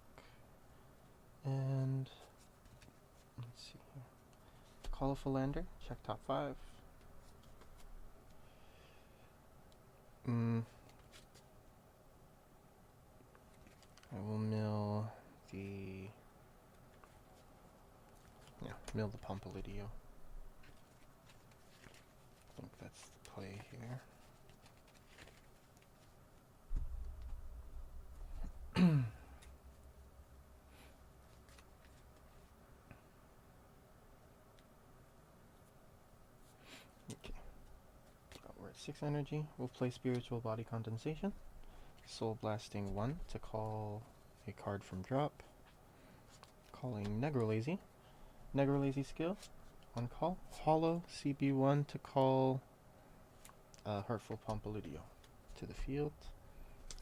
And let's see here. Call a Philander, check top 5. I will mill the Pompilidio. I think that's the play here. Okay. We're at 6 energy. We'll play Spiritual Body Condensation. Soul Blasting 1 to call a card from drop. Calling Negrolazy. Negrolazy skill. On call. Hollow CB1 to call Hurtful Pompilidio to the field.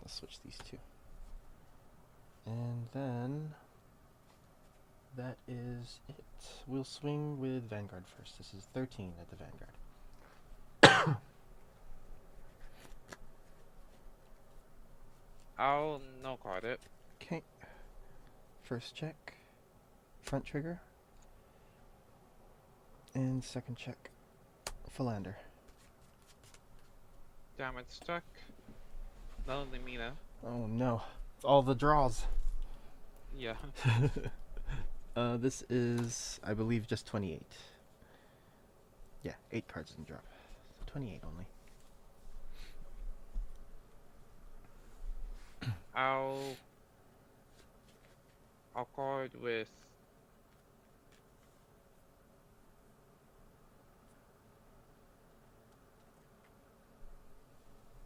Let's switch these two. And then that is it. We'll swing with Vanguard first. This is 13 at the Vanguard. I'll no card it. Okay. First check. Front trigger. And second check. Philander. Damage stuck. Lonely Mina. Oh no. All the draws. Yeah. This is, I believe, just 28. Yeah, 8 cards in drop. So 28 only. I'll card with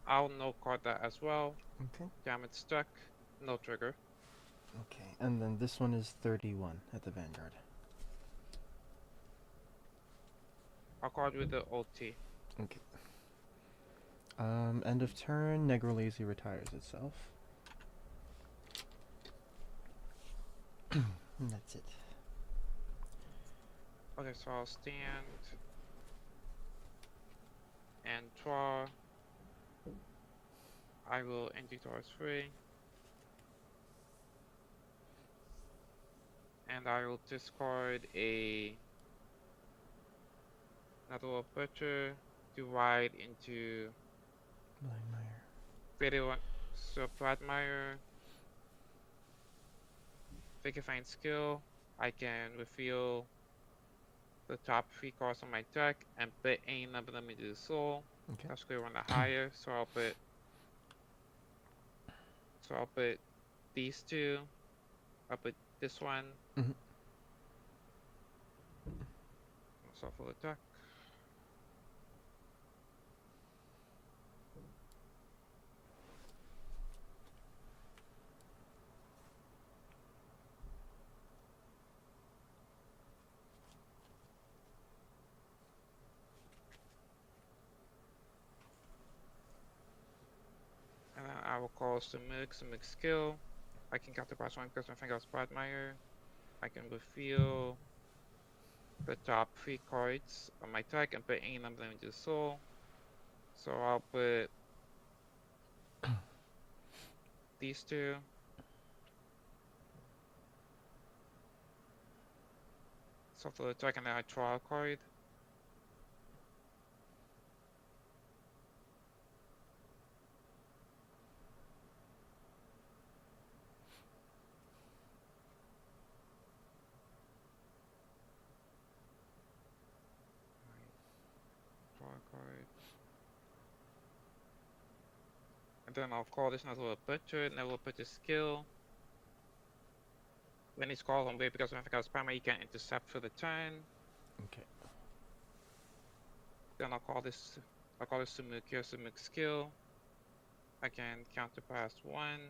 I'll no card that as well. Okay. Damage stuck. No trigger. Okay, and then this one is 31 at the Vanguard. I'll card with the OT. Okay. End of turn, Negrolazy retires itself. And that's it. Okay, so I'll stand and draw. I will empty towards 3. And I will discard another butcher to ride into Blindmire. video Admire. Figure find skill. I can reveal the top 3 cards on my deck and put any number of them into the soul. Okay. That's clear on the higher, so I'll put these 2. I'll put this one. Mhm. Shuffle the deck. And then I will call some mix skill. I can counterpass 1 because my finger's Admire. I can reveal the top 3 cards on my deck and put any number into the soul. So I'll put these 2. Shuffle the deck and then I draw a card. Draw a card. And then I'll call this another butcher, and then we'll put the skill. When it's called on way because when I got spammer, you can intercept for the turn. Okay. Then I'll call this Sumuk skill. I can counterpass 1.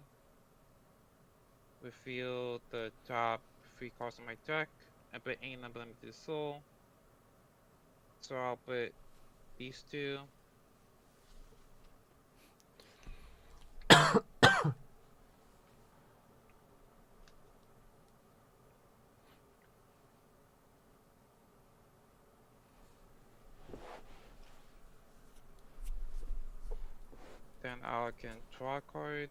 Reveal the top 3 cards on my deck and put any number of them into the soul. So I'll put these 2. Then I can draw a card.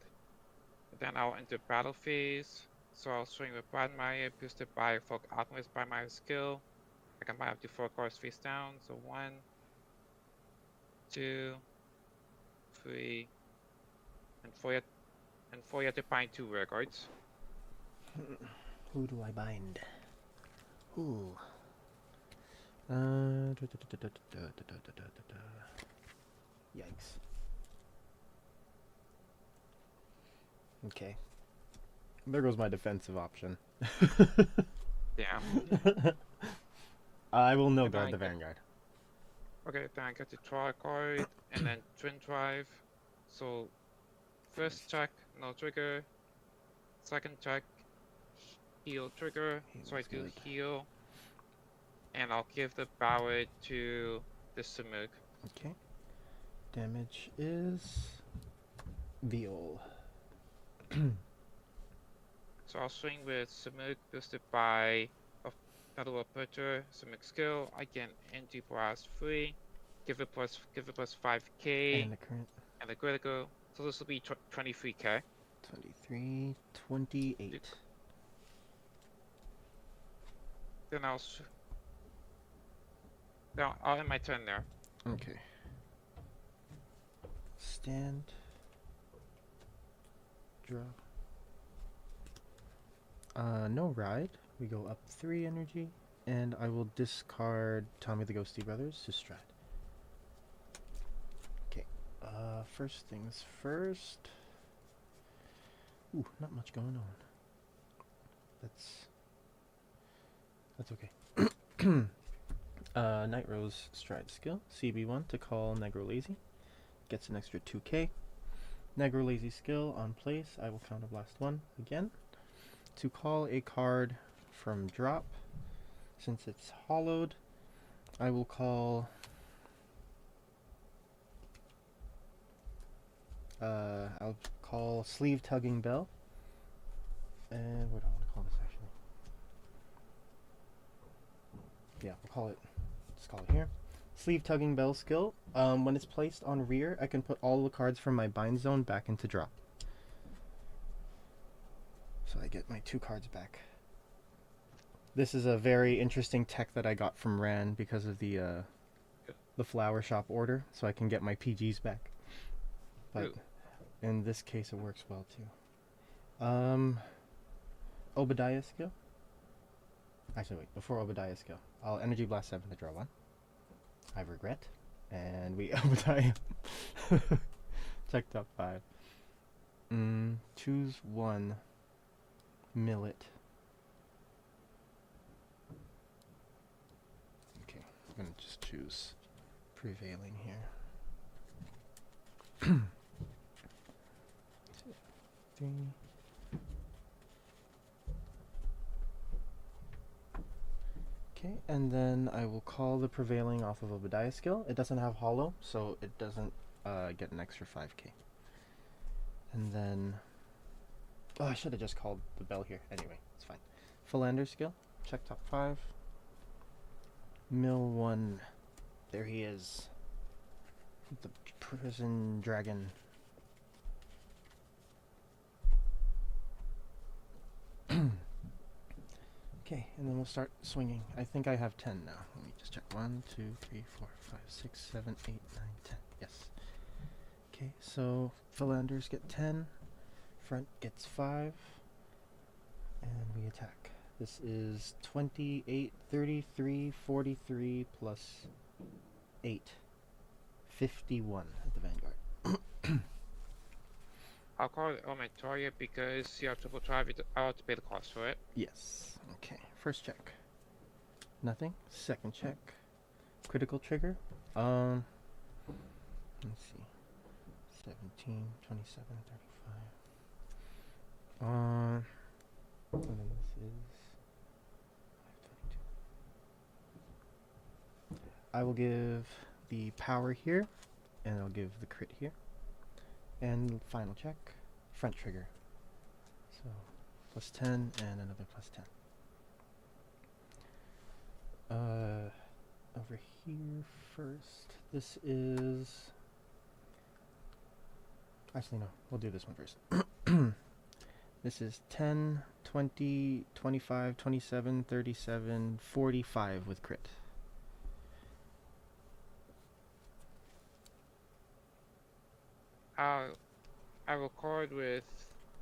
Then I'll enter battle phase. So I'll swing with Bradmire, boosted by Folk Alchemist by my skill. I can buy up to 4 cards face down. So 1, 2, 3, and 4 yet, to bind 2 rare cards. Who do I bind? Who? Yikes. Okay. There goes my defensive option. Yeah. I will no And then guard I the get- Vanguard. Okay, then I get to draw a card and then twin drive. So first check, no trigger. Second check, heal trigger. So I Heal's do good. heal. And I'll give the power to the Sumuk. Okay. Damage is Viol. So I'll swing with Sumuk boosted by Another Butcher, Simic skill. I get NG blast 3. Give it plus 5k. And the current And the critical. So this will be 23k. 23, 28. Then I'll end my turn there. Okay. Stand. Draw. No ride. We go up 3 energy. And I will discard Tommy the Ghosty Brothers to Strat. Okay. First things first. Ooh, not much going on. That's okay. Nightrose Stride skill, CB1 to call Negro Lazy. Gets an extra 2k. Negro Lazy skill on place, I will counterblast 1 again. To call a card from drop, since it's hollowed, I will call I'll call Sleeve Tugging Bell. And what do I want to call this actually? Yeah, we'll call it, let's call it here. Sleeve Tugging Bell skill. When it's placed on rear, I can put all the cards from my bind zone back into drop. So I get my 2 cards back. This is a very interesting tech that I got from Ran because of the flower shop order, so I can get my PGs back. But in this case, it works well too. Obadiah skill. Actually, wait. Before Obadiah skill, I'll Energy Blast 7 to draw 1. I regret, and we Obadiah. Check top 5. Choose 1. Millet. Okay, I'm gonna just choose Prevailing here. 2, 3. Okay, and then I will call the Prevailing off of Obadiah skill. It doesn't have hollow, so it doesn't get an extra 5k. And then... oh, I should have just called the bell here. Anyway, it's fine. Philander skill. Check top 5. Mill 1. There he is. The prison dragon. Okay, and then we'll start swinging. I think I have 10 now. Let me just check. 1, 2, 3, 4, 5, 6, 7, 8, 9, 10. Yes. Okay, so Philanders get 10. Front gets 5. And we attack. This is 28, 33, 43 plus 8. 51 at the Vanguard. I'll call it Omatoria because you have triple drive. I'll have to pay the cost for it. Yes. Okay. First check. Nothing. Second check. Critical trigger. Let's see. 17, 27, 35. And then this is 522. I will give the power here, and I'll give the crit here. And final check, front trigger. So plus 10 and another plus 10. Over here first. This is... actually no, we'll do this one first. This is 10, 20, 25, 27, 37, 45 with crit. I will card with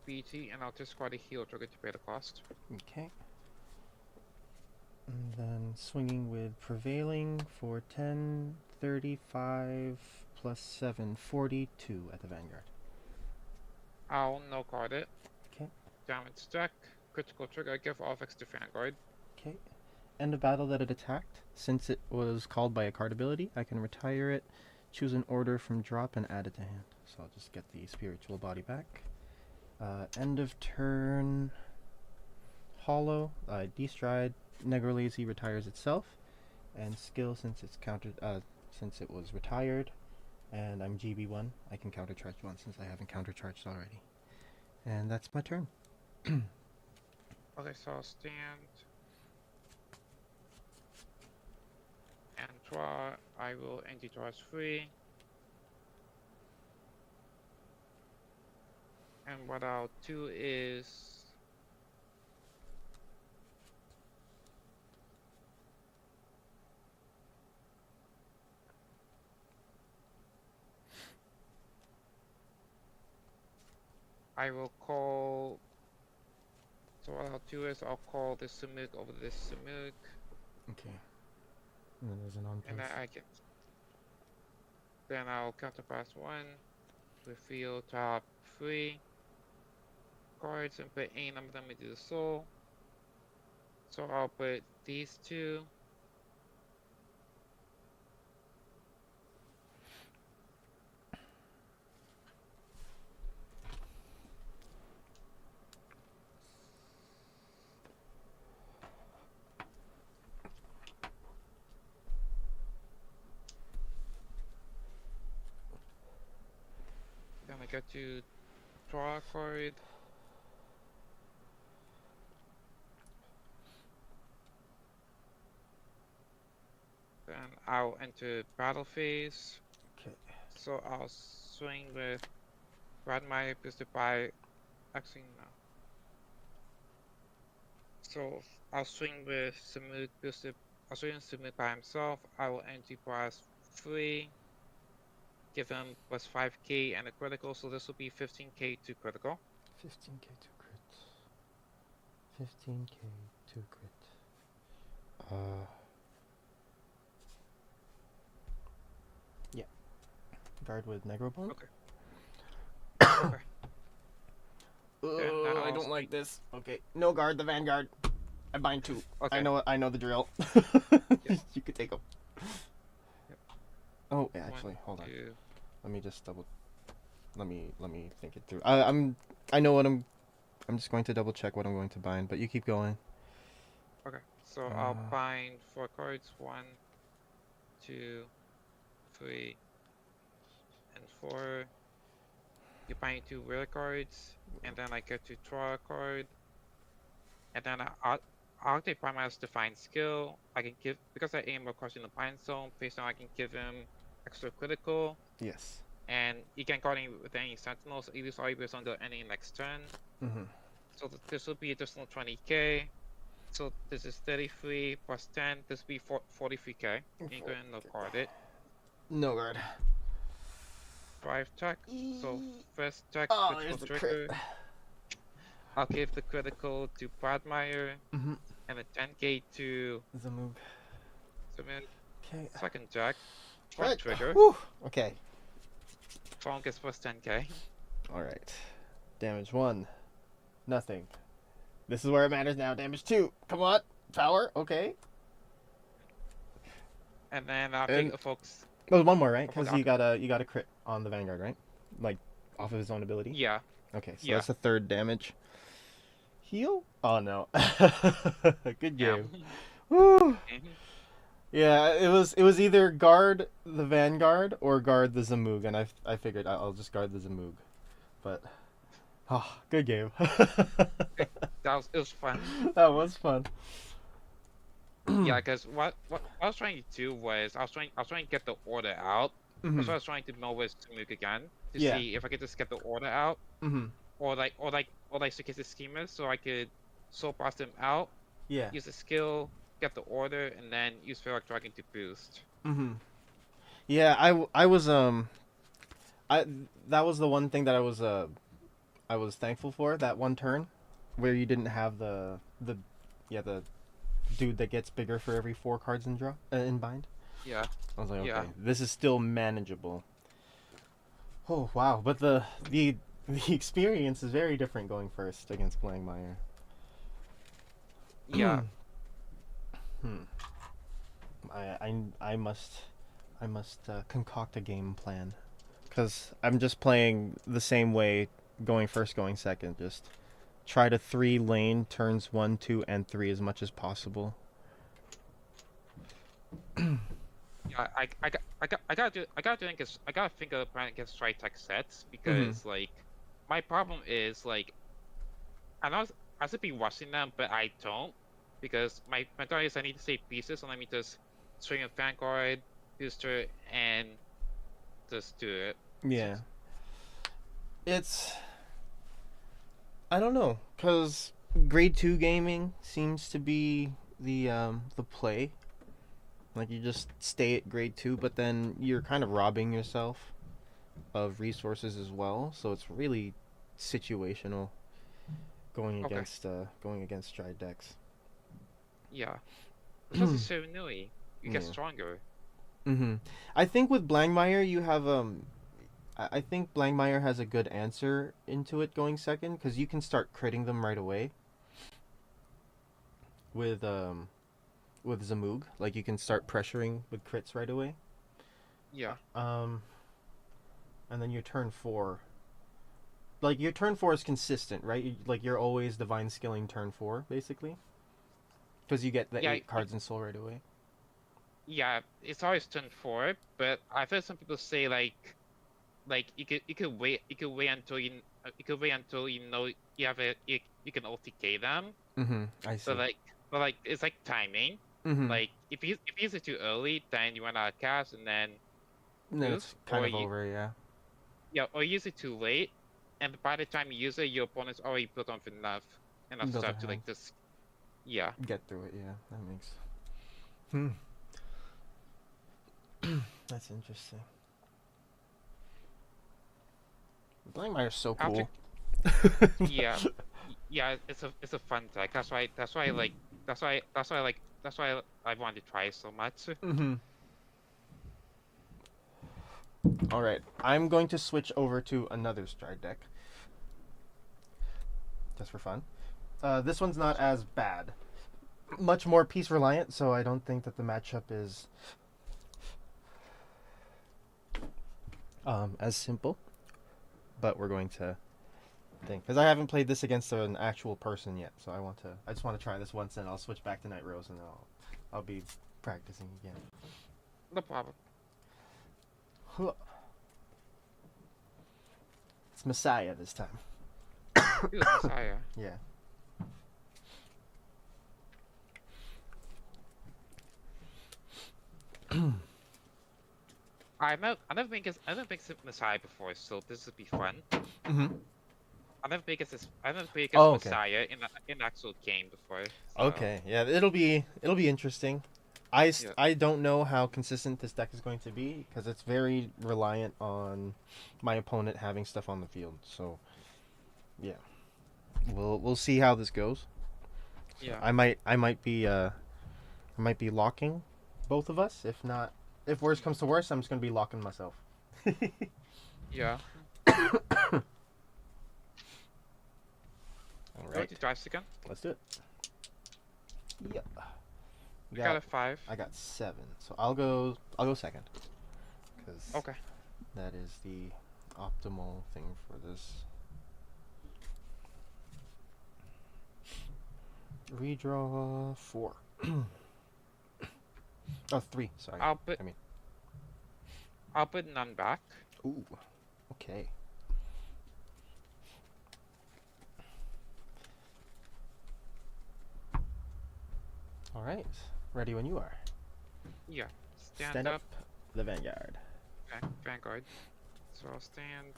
BT and I'll discard a heal trigger to pay the cost. Okay. And then swinging with Prevailing for 10, 35 plus 7, 42 at the Vanguard. I'll no card it. Okay. Damage stack, critical trigger, give all effects to Vanguard. Okay. End of battle that it attacked. Since it was called by a card ability, I can retire it, choose an order from drop, and add it to hand. So I'll just get the spiritual body back. End of turn. Hollow. Destride. Negro Lazy retires itself. And skill, since it's countered, since it was retired, and I'm GB1, I can countercharge 1 since I haven't countercharged already. And that's my turn. Okay, so I'll stand. draw, I will empty draw as 3. And what I'll do is I will call. So what I'll do is I'll call this Samuk over this Samuk, Okay. And then there's an on and place. I can. Then I'll counterpass 1, reveal top 3 cards, and put any number of them into the soul. So I'll put these 2. Then I get to draw a card. Then I'll enter battle phase. Okay. So I'll swing with Radmire boosted by. Actually, no. So I'll swing with Samuk boosted. I'll swing with Samuk by himself. I will empty plus 3. Give him plus 5k and a critical. So this will be 15k to critical. 15k to crit. 15k to crit. Yeah. Guard with Negrobone. Okay. Okay. Oh, I don't like this. Okay. No guard, the Vanguard. I bind 2. Okay. I know the drill. Yep. You could take them. Yep. Oh, actually, 1, hold on. 2. Let me just double. Let me think it through. I know what I'm just going to double check what I'm going to bind, but you keep going. Okay. So I'll bind 4 cards. 1, 2, 3, and 4. You bind 2 rare cards, and then I get to draw a card. And then I'll take Primaris Define skill. I can give, because I aim across in the bind zone, based on I can give him extra critical. Yes. And he can guard any with any sentinels, either sorry based on the any next turn. Mm-hmm. So this will be additional 20k. So this is 33 plus 10. This will be 43k. You can go ahead and no card it. No guard. 5 check. So first check, Oh, critical there's the trigger. crit. I'll give the critical to Bradmire, Mm-hmm. and a 10k to Zamug. Submit. Okay. Second check. One Right. trigger. Whew. Okay. Phone gets plus 10k. All right. Damage 1. Nothing. This is where it matters now. Damage 2. Come on. Power. Okay. And then I And- think folks. There's one more, right? Because Okay. you got a crit on the Vanguard, right? Like off of his own ability. Yeah. Okay, so Yeah. that's the 3rd damage. Heal? Oh no. Good Yeah. game. Woo. Yeah, it was either guard the Vanguard or guard the Zamug, and I figured I'll just guard the Zamug. But good game. It was fun. That was fun. Yeah, because what I was trying to do was I was trying to get the order out. Mhm. That's why I was trying to know where to move again to Yeah. see if I could just get the order out, Mhm. or showcase the schemas so I could soul pass them out, Yeah. use the skill, get the order, and then use Ferox Dragon to boost. Mhm. Yeah, I was that was the one thing that I was thankful for, that one turn where you didn't have the dude that gets bigger for every 4 cards in draw in bind. Yeah. I was like, okay, Yeah. this is still manageable. Oh wow, but the experience is very different going first against Blankmeyer. Yeah. I must concoct a game plan, because I'm just playing the same way, going first, going second. Just try to 3 lane turns 1, 2, and 3 as much as possible. Yeah, I gotta think of a plan against Tri-Tech sets because like my problem is like I should be rushing them, but I don't, because my mentality is I need to save pieces, so let me just swing a Vanguard, booster, and just do it. Yeah. It's... I don't know, because grade 2 gaming seems to be the play. Like, you just stay at grade 2, but then you're kind of robbing yourself of resources as well, so it's really situational going Okay. against stride decks. Yeah. Because it's so annoying. You get Yeah. stronger. I think with Blangmeyer you have I think Blangmeyer has a good answer into it going second, because you can start critting them right away with Zamoog. Like, you can start pressuring with crits right away. Yeah. And then your turn 4, like, your turn 4 is consistent, right? Like, you're always divine skilling turn 4 basically, because you get the Yeah. 8 cards in soul right away. Yeah. It's always turn 4, but I've heard some people say like you could wait until you know you have you can OTK them. I see. But like it's like timing. Like if you use it too early, then you run out of cast and then And then lose. it's kind Or of over, yeah. or use it too late, and by the time you use it, your opponent's already built up enough Built a stuff to hand. like this. Yeah. Get through it, yeah. That makes... That's interesting. Blangmeyer's so cool. Yeah. Yeah, it's a fun deck. That's why I like I wanted to try it so much. Alright, I'm going to switch over to another stride deck. Just for fun. This one's not as bad. Much more piece reliant, so I don't think that the matchup is as simple. But we're going to think, because I haven't played this against an actual person yet, so I just want to try this once, and I'll switch back to Nightrose, and I'll be practicing again. No problem. It's Messiah this time. It was Messiah. Yeah. I never been against Messiah before, so this would be fun. I never played against Messiah in actual game before. So. Okay, yeah, it'll be interesting. I don't know how consistent this deck is going to be, because it's very reliant on my opponent having stuff on the field. So, yeah, we'll see how this goes. Yeah. I might be locking both of us. If not, if worse comes to worse, I'm just gonna be locking myself. Yeah. All Go right. to dice again. Let's do it. Yep. You got a 5. I got 7, so I'll go second, because okay, that is the optimal thing for this. Redraw 4. Oh, 3. Sorry. I'll put none back. Ooh. Okay. All right. Ready when you are. Yeah. Stand up the Vanguard. Vanguard. So I'll stand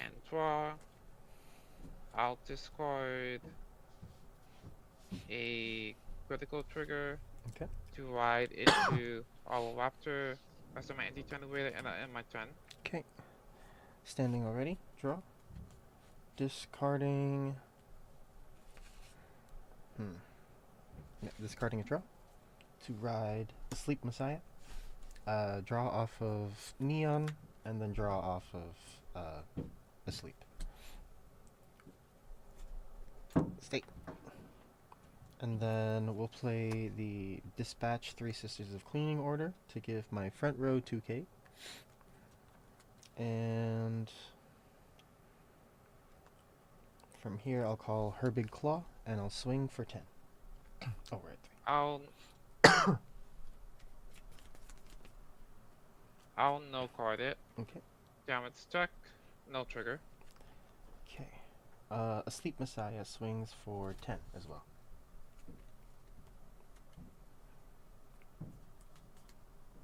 and draw. I'll discard a critical trigger. Okay. To ride into our Raptor. Rest of my anti-turn away and my turn. Okay. Standing already. Draw. Discarding. Yeah, discarding a draw to ride the Sleep Messiah. Draw off of Neon, and then draw off of Asleep. Stay. And then we'll play the Dispatch 3 Sisters of Cleaning Order to give my front row 2k. And from here I'll call her Big Claw, and I'll swing for 10. Oh, we're at 3. I'll no card it. Okay. Damage stuck. No trigger. Okay. Asleep Messiah swings for 10 as well.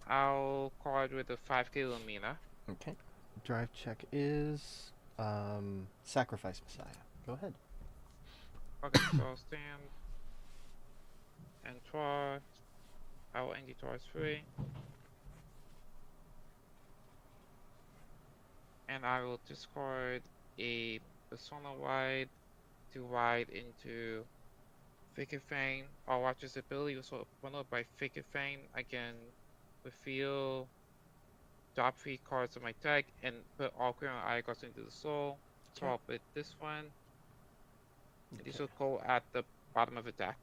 I'll card with a 5k Lumina. Okay. Drive check is Sacrifice Messiah. Go ahead. Okay, so I'll stand and draw. I'll end it towards 3. And I will discard a Persona Wide to ride into Figure Fang. I'll watch his ability was followed by Figure Fang. I can reveal drop 3 cards of my deck and put all current icons into the soul. So Okay. I'll put this one. This Okay. will go at the bottom of the deck.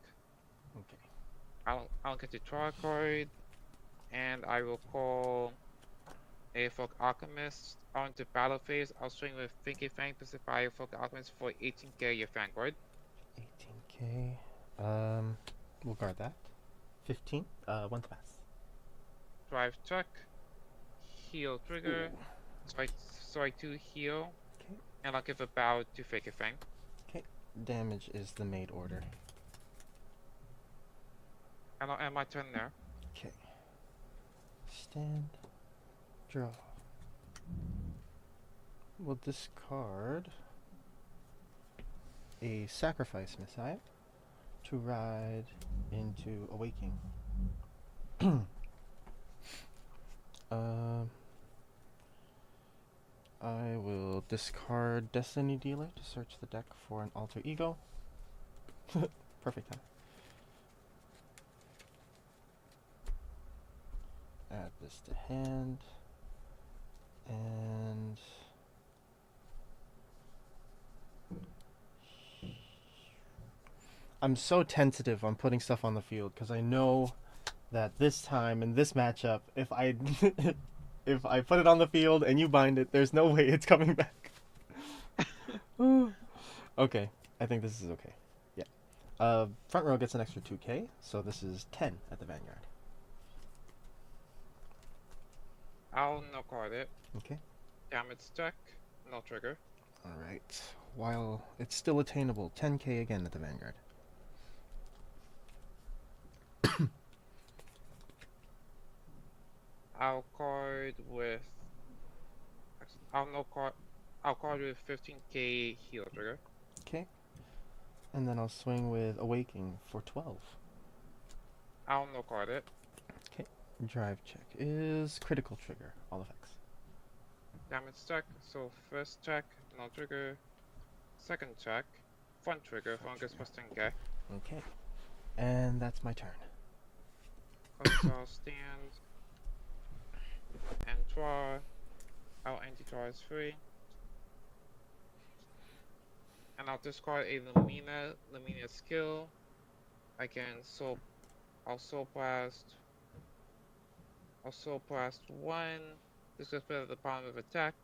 Okay. I'll get to draw a card, and I will call a Folk Alchemist onto battle phase. I'll swing with Finky Fang Pacifier Folk Alchemist for 18k your Vanguard. 18k. We'll guard that. 15. One to pass. Drive check. Heal trigger. Ooh. Strike 2 heal. Okay. And I'll give a bow to Finky Fang. Okay. Damage is the made order. And I'll end my turn there. Okay. Stand. Draw. We'll discard a Sacrifice Messiah to ride into Awakening. I will discard Destiny Dealer to search the deck for an alter ego. Perfect time. Add this to hand. And I'm so tentative on putting stuff on the field because I know that this time in this matchup, if I if I put it on the field and you bind it, there's no way it's coming back. Okay, I think this is okay. Yeah. Front row gets an extra 2k, so this is 10 at the Vanguard. I'll no card it. Okay. Damage check. No trigger. Alright. While it's still attainable, 10k again at the Vanguard. I'll card with. I'll card with 15k heal trigger. Okay. And then I'll swing with Awakening for 12. I'll no card it. Okay. Drive check is critical trigger, all effects. Damage check. So first check, no trigger. Second check, front trigger. Fungus plus 10k. Okay. And that's my turn. Okay, so I'll stand and draw. I'll anti-draw as 3. And I'll discard a Lumina skill. I can I'll Soul Blast 1. This is at the bottom of attack.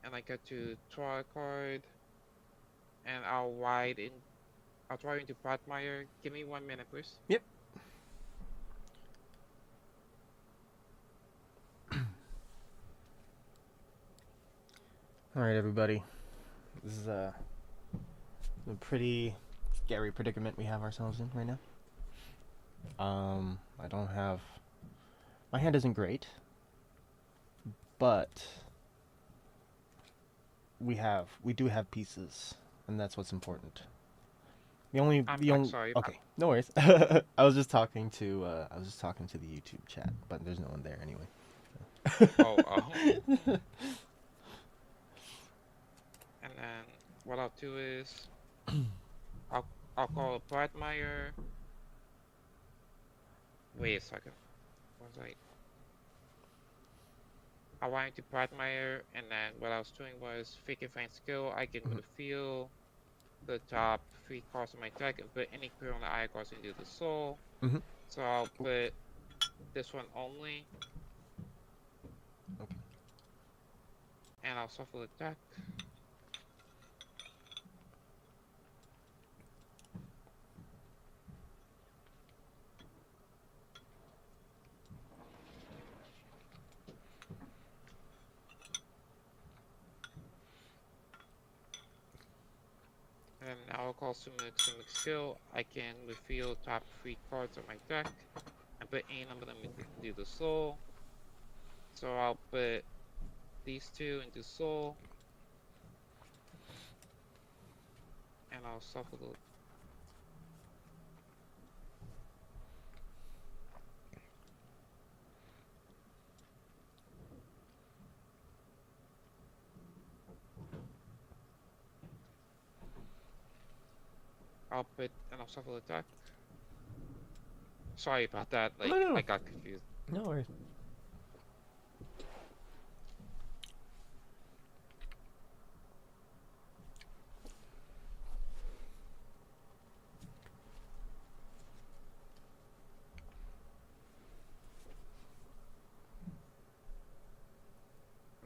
And I get to draw a card. And I'll ride into Bradmeyer. Give me 1 minute, please. Yep. Alright, everybody. This is a pretty scary predicament we have ourselves in right now. I don't have... My hand isn't great, but we do have pieces, and that's what's important. I'm sorry. Okay, no worries. I was just talking to the YouTube chat, but there's no one there anyway. Oh. And then what I'll do is I'll call Bradmeyer. Wait a second. What was I went to Bradmeyer, and then what I was doing was Figure Fang skill. I can reveal the top 3 cards of my deck and put any current icons into the soul. So I'll put this one only. Okay. And I'll shuffle the deck. And now I'll call Summon skill. I can reveal top 3 cards of my deck and put A number, let me do the soul. So I'll put these two into soul. And I'll shuffle the... I'll shuffle the deck. Sorry about that, like, No. I got confused. No worries.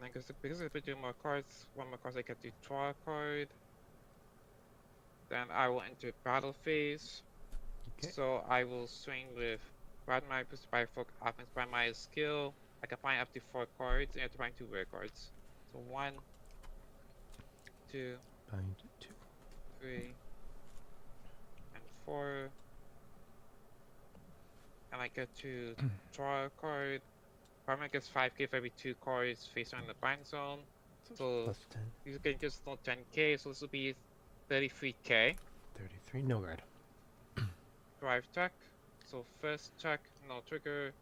And because if I do more cards, one more cards, I get to draw a card. Then I will enter battle phase. Okay. So I will swing with Radmai plus by offense by my skill. I can find up to 4 cards and I have to find 2 rare cards. So 1, 2, Find 2. 3, and 4. And I get to draw a card. Radmai gets 5k for every 2 cards faced on the bind zone. So Plus 10. you can just know 10k, so this will be 33k. 33. No guard. Drive check. So first check, no trigger.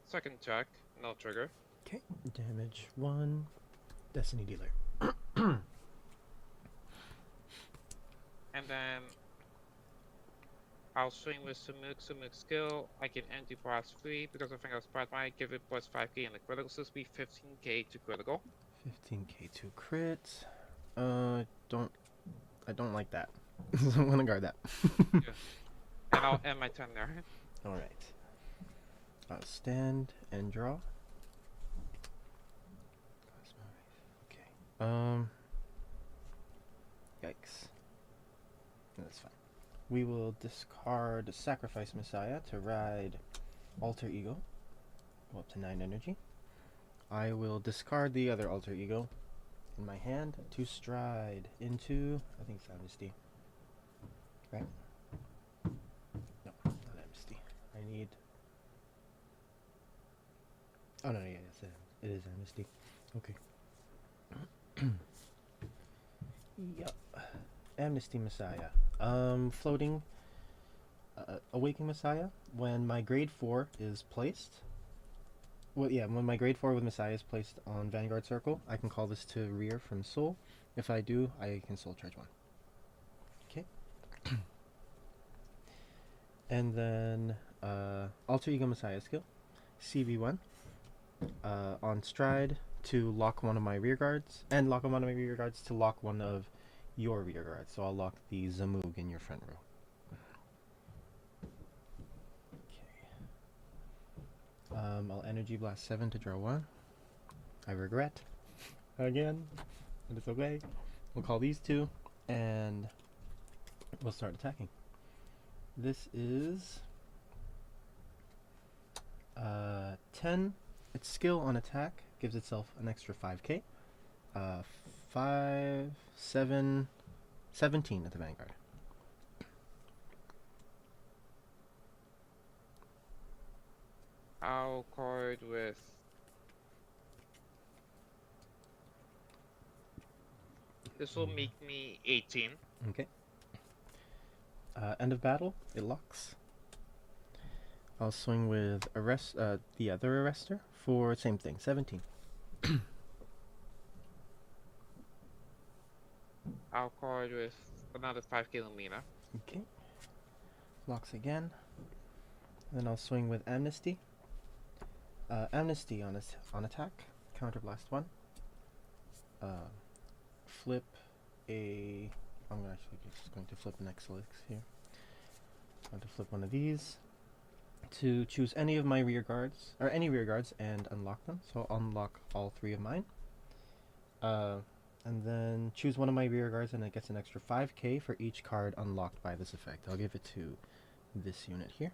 Second check, no trigger. Okay. Damage 1. Destiny Dealer. And then I'll swing with Sumuk skill. I can empty blast 3 because I think I'll spread my give it plus 5k in the critical, so this will be 15k to critical. 15k to crit. I don't like that. So I'm gonna guard that. Yeah. And I'll end my turn there. Alright. I'll stand and draw. Okay. Yikes. That's fine. We will discard Sacrifice Messiah to ride Alter Ego. Go up to 9 energy. I will discard the other Alter Ego in my hand to stride into, I think it's Amnesty. Right? No, not Amnesty. I need... Oh, no, yeah, it is Amnesty. Okay. Yup. Amnesty Messiah. Floating Awakening Messiah. When my grade 4 is placed... Well, yeah, when my grade 4 with Messiah is placed on Vanguard Circle, I can call this to rear from Soul. If I do, I can Soul Charge 1. Okay. And then, Alter Ego Messiah skill. CV1. On stride to lock one of my rear guards, and lock one of my rear guards to lock one of your rear guards. So I'll lock the Zamoog in your front row. I'll Energy Blast 7 to draw 1. I regret. Again. But it's okay. We'll call these 2. And we'll start attacking. This is 10. Its skill on attack gives itself an extra 5k. 5, 7, 17 at the Vanguard. I'll card with... This will make me 18. Okay. End of battle, it locks. I'll swing with the other arrestor for same thing, 17. I'll card with another 5k Lumina. Okay. Locks again. Then I'll swing with Amnesty. Amnesty on attack. Counterblast 1. Flip a... I'm actually just going to flip an Exilix here. I'm going to flip one of these to choose any of my rear guards, or any rear guards, and unlock them. So I'll unlock all 3 of mine. And then choose one of my rear guards and it gets an extra 5k for each card unlocked by this effect. I'll give it to this unit here.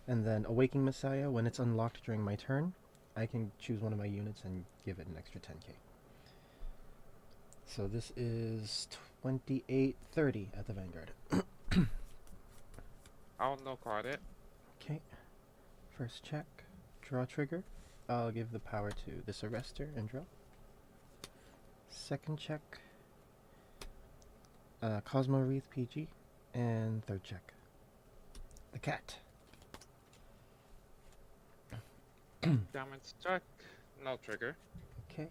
And then Awakening Messiah, when it's unlocked during my turn, I can choose one of my units and give it an extra 10k. So this is 2830 at the Vanguard. I'll no card it. Okay. First check, draw trigger. I'll give the power to this arrestor and draw. Second check, Cosmo Wreath PG. And third check, the cat. Damage check, no trigger. Okay.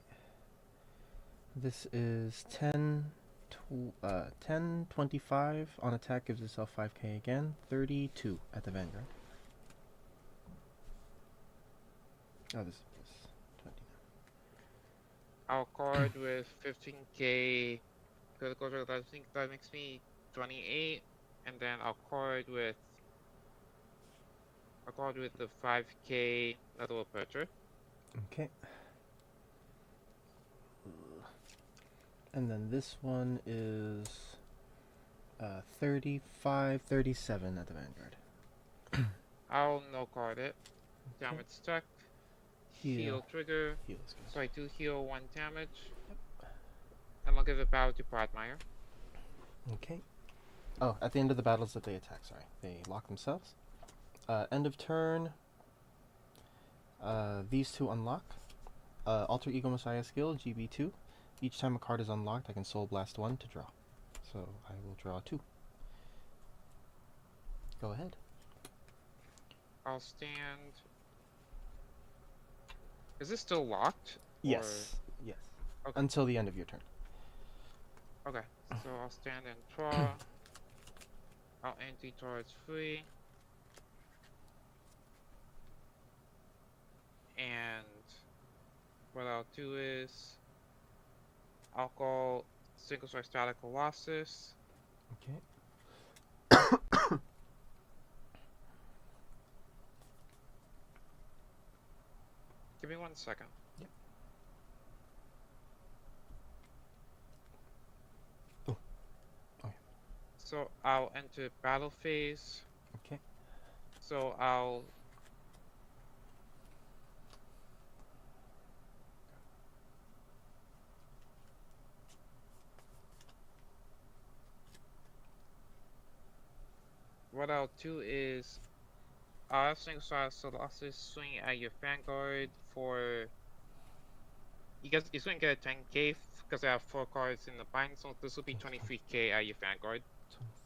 This is 1025 on attack, gives itself 5k again. 32 at the Vanguard. Oh, this is 20 now. I'll card with 15k critical trigger. I think that makes me 28, and then I'll card with the 5k level aperture. Okay. And then this one is 35, 37 at the Vanguard. I'll no card it. Damage check. Heal trigger. Heal is good. So I do heal 1 damage. And I'll give it power to Prodmire. Okay. Oh, at the end of the battles that they attack, sorry. They lock themselves. End of turn. These two unlock. Alter Ego Messiah skill, GB2. Each time a card is unlocked, I can Soul Blast 1 to draw. So I will draw 2. Go ahead. I'll stand. Is this still locked? Yes. Yes. Okay. Until the end of your turn. Okay. So I'll stand and draw. I'll empty towards free. And what I'll do is I'll call single strike static Colossus. Okay. Give me 1 second. Yep. Oh. Okay. So I'll enter battle phase. Okay. So I'll what I'll do is I'll have single strike Colossus swing at your Vanguard for you guys. It's going to get a 10k because I have 4 cards in the bind, so this will be 23k at your Vanguard.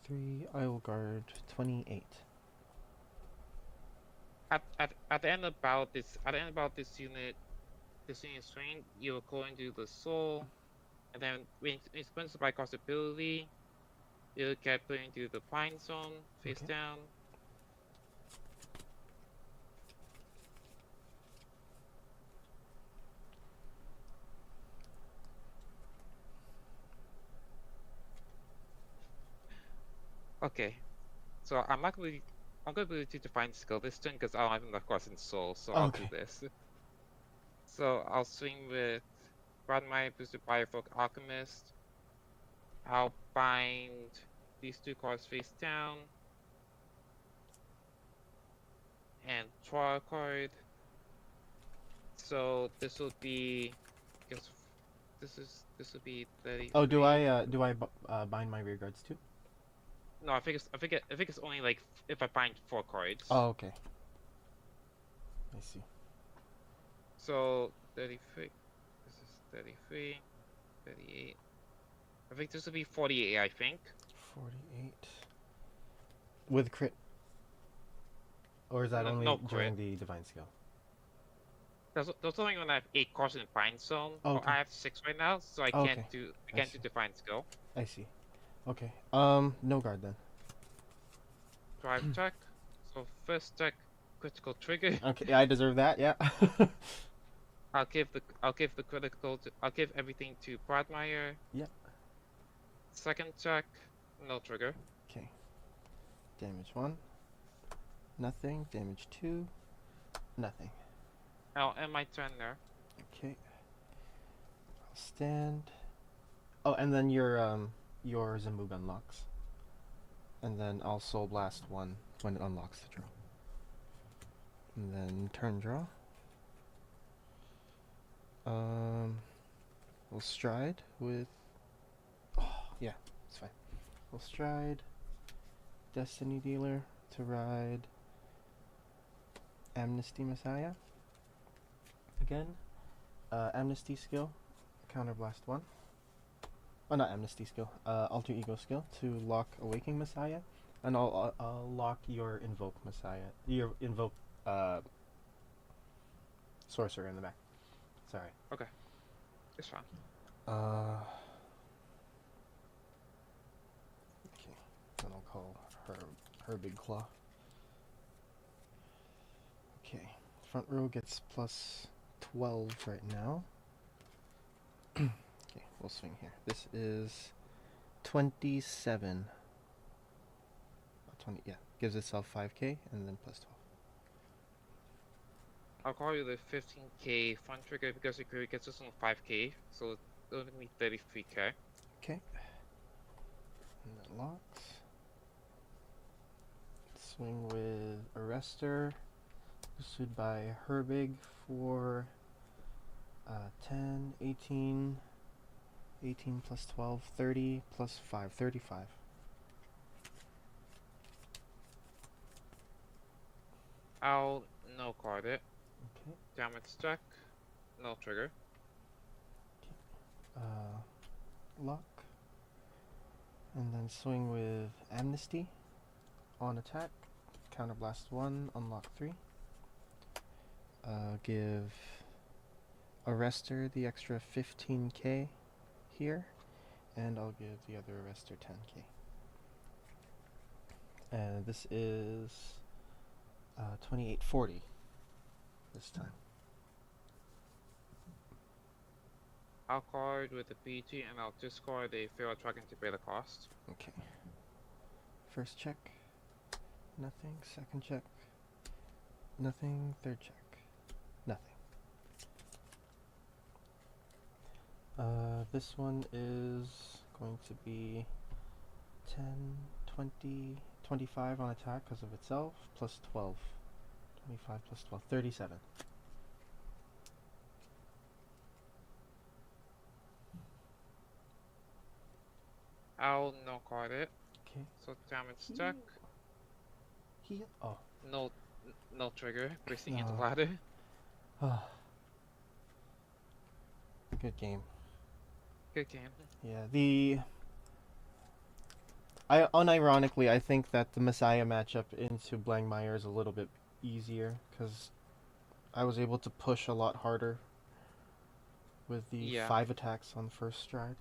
23. I will guard 28. At the end about this unit swing, you will go into the soul, and then when it spends by cost ability, you'll get put into the bind zone face down. Okay, so I'm gonna be to define skill this turn because I don't have enough cards in soul, so I'll do this. So I'll swing with Broadmire boosted by Folk Alchemist. I'll bind these 2 cards face down and draw a card. So this will be, this will be 30. Oh, do I bind my rear guards too? No, I think it's only like if I bind 4 cards. Oh, okay. I see. So 33. This is 33, 38. I think this will be 48. I think. 48 with crit, or is that only during the divine skill? That's only when I have 8 cards in bind zone. Okay. I have 6 right now, so I can't do divine skill. I see. Okay. No guard then. Drive check. So first check, critical trigger. Okay, yeah, I deserve that. Yeah. I'll give everything to Prodmire. Yep. Second check, no trigger. Okay. Damage 1. Nothing. Damage 2. Nothing. I'll end my turn there. Okay. I'll stand. Oh, and then your Zamboog unlocks. And then I'll Soul Blast 1 when it unlocks the draw. And then turn draw. We'll stride with. Oh, yeah, it's fine. We'll stride. Destiny Dealer to ride. Amnesty Messiah. Again, Amnesty skill, Counterblast 1. Oh, not Amnesty skill, Alter Ego skill to lock Awakening Messiah, and I'll lock your Invoke Messiah, your Invoke Sorcerer in the back. Sorry. Okay. It's fine. Okay. Then I'll call her Big Claw. Okay. Front row gets plus 12 right now. Okay, we'll swing here. This is 27. 20, yeah. Gives itself 5k and then plus 12. I'll call you the 15k front trigger because it gets us on 5k, so it'll be 33k. Okay. And that locks. Swing with Arrestor, boosted by Herbig for 10, 18, 18 plus 12, 30 plus 5, 35. I'll no card it. Okay. Damage check. No trigger. Lock. And then swing with Amnesty on attack. Counterblast 1, unlock 3. Give Arrestor the extra 15k here, and I'll give the other Arrestor 10k. And this is 2840 this time. I'll card with the PG and I'll discard a failed tracking to pay the cost. Okay. First check. Nothing. Second check. Nothing. Third check. Nothing. This one is going to be 10, 20, 25 on attack because of itself, plus 12. 25 plus 12, 37. I'll no card it. Okay. So damage check. Oh. No trigger. Bracing into No. ladder. Good game. Good game. Yeah, unironically, I think that the Messiah matchup into Blangmeyer is a little bit easier because I was able to push a lot harder with the 5 attacks on first stride.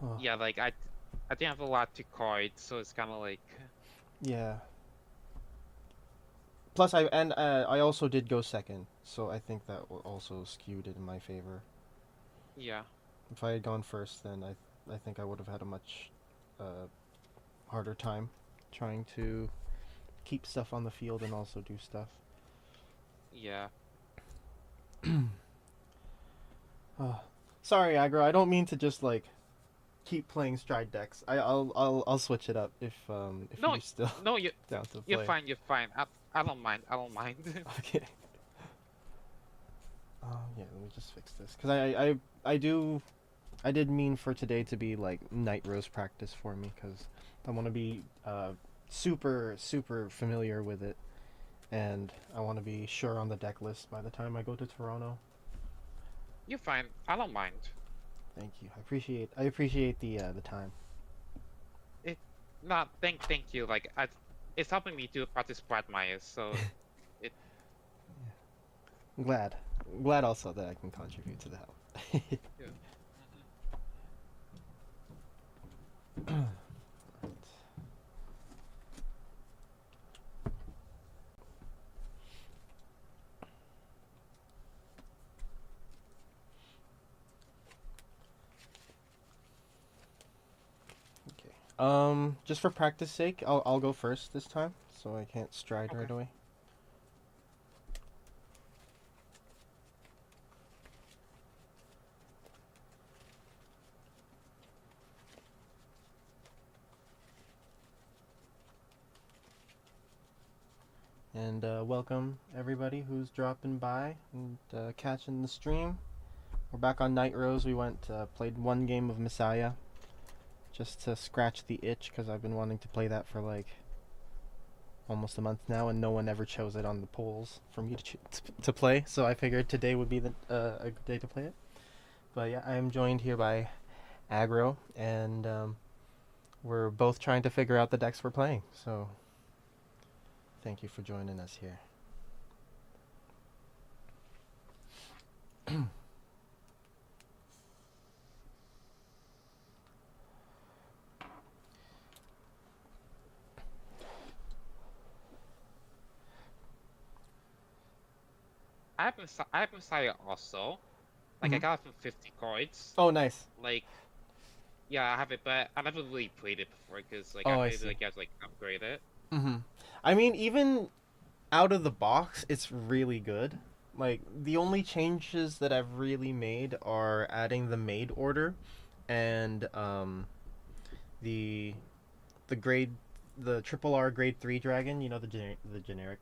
Oh. Yeah, like I didn't have a lot to card, so it's kind of like. Yeah. Plus, I also did go second, so I think that also skewed it in my favor. Yeah. If I had gone first, then I think I would have had a much harder time trying to keep stuff on the field and also do stuff. Yeah. Sorry, Aggro. I don't mean to just like keep playing stride decks. I'll switch it up if you're still down to play. You're fine. You're fine. I don't mind. I don't mind. Okay. Yeah, let me just fix this because I did mean for today to be like Nightrose practice for me because I want to be super familiar with it, and I want to be sure on the deck list by the time I go to Toronto. You're fine. I don't mind. Thank you. I appreciate the time. Thank you. Like it's helping me to practice Bradmeyer, so it. I'm glad also that I can contribute to the help. Yeah. Just for practice sake, I'll go first this time, so I can't stride right away. And welcome everybody who's dropping by and catching the stream. We're back on Nightrose. We played one game of Messiah just to scratch the itch because I've been wanting to play that for like almost a month now, and no one ever chose it on the polls for me to play. So I figured today would be a good day to play it. But yeah, I am joined here by Aggro, and we're both trying to figure out the decks we're playing. So thank you for joining us here. I have Messiah also. Like I got it from 50 cards. Oh, nice. Like, yeah, I have it, but I never really played it before because like Oh, I I feel see. like you have to like upgrade it. I mean, even out of the box, it's really good. Like, the only changes that I've really made are adding the maid order and the the grade the triple R grade 3 dragon, you know, the generic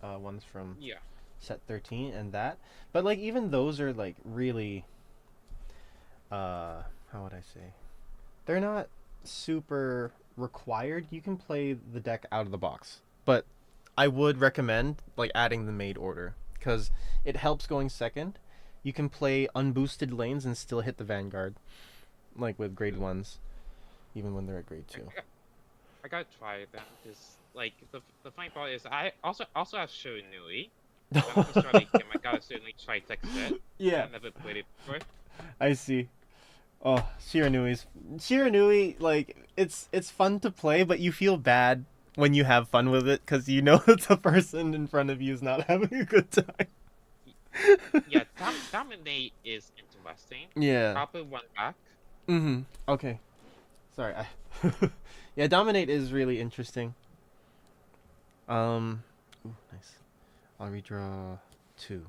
ones from Yeah. set 13 and that. But like even those are like really how would I say? They're not super required. You can play the deck out of the box. But I would recommend like adding the maid order cuz it helps going second. You can play unboosted lanes and still hit the Vanguard like with grade 1s even when they're at grade 2. I gotta try it then because like the funny part is I also have Shiranui. I never started game. I gotta certainly try text it. Yeah, I never played it before. I see. Oh, Shiranui, like it's fun to play, but you feel bad when you have fun with it because you know that the person in front of you is not having a good time. Yeah, Dominate is interesting. Yeah. I'll put one back. Okay. Sorry. Yeah, Dominate is really interesting. Ooh, nice. I'll redraw 2.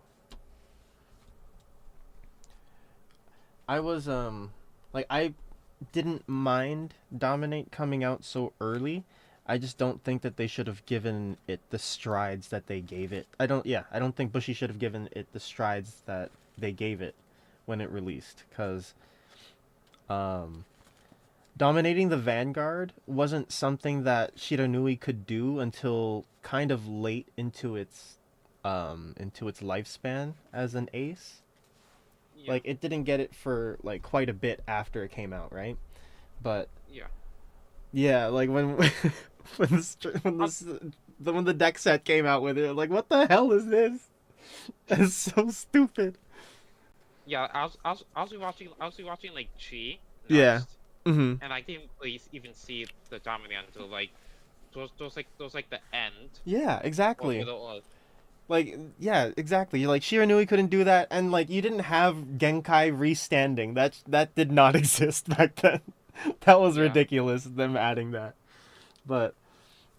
I was like I didn't mind Dominate coming out so early. I just don't think that they should have given it the strides that they gave it. I don't think Bushy should have given it the strides that they gave it when it released cuz um dominating the Vanguard wasn't something that Shiranui could do until kind of late into its lifespan as an ace. Yeah. Like it didn't get it for like quite a bit after it came out, right? But Yeah. yeah, like when when this when I'll, this when the deck set came out with it, like what the hell is this? It's so stupid. yeah. I was watching like Chi Yeah. next, Mhm. and I didn't really even see the Dominate until like those like the end Yeah, or exactly. middle of. Like yeah, exactly. Like Shiranui couldn't do that, and like you didn't have Genkai restanding. That did not exist back then. That was Yeah. ridiculous. Them adding that, but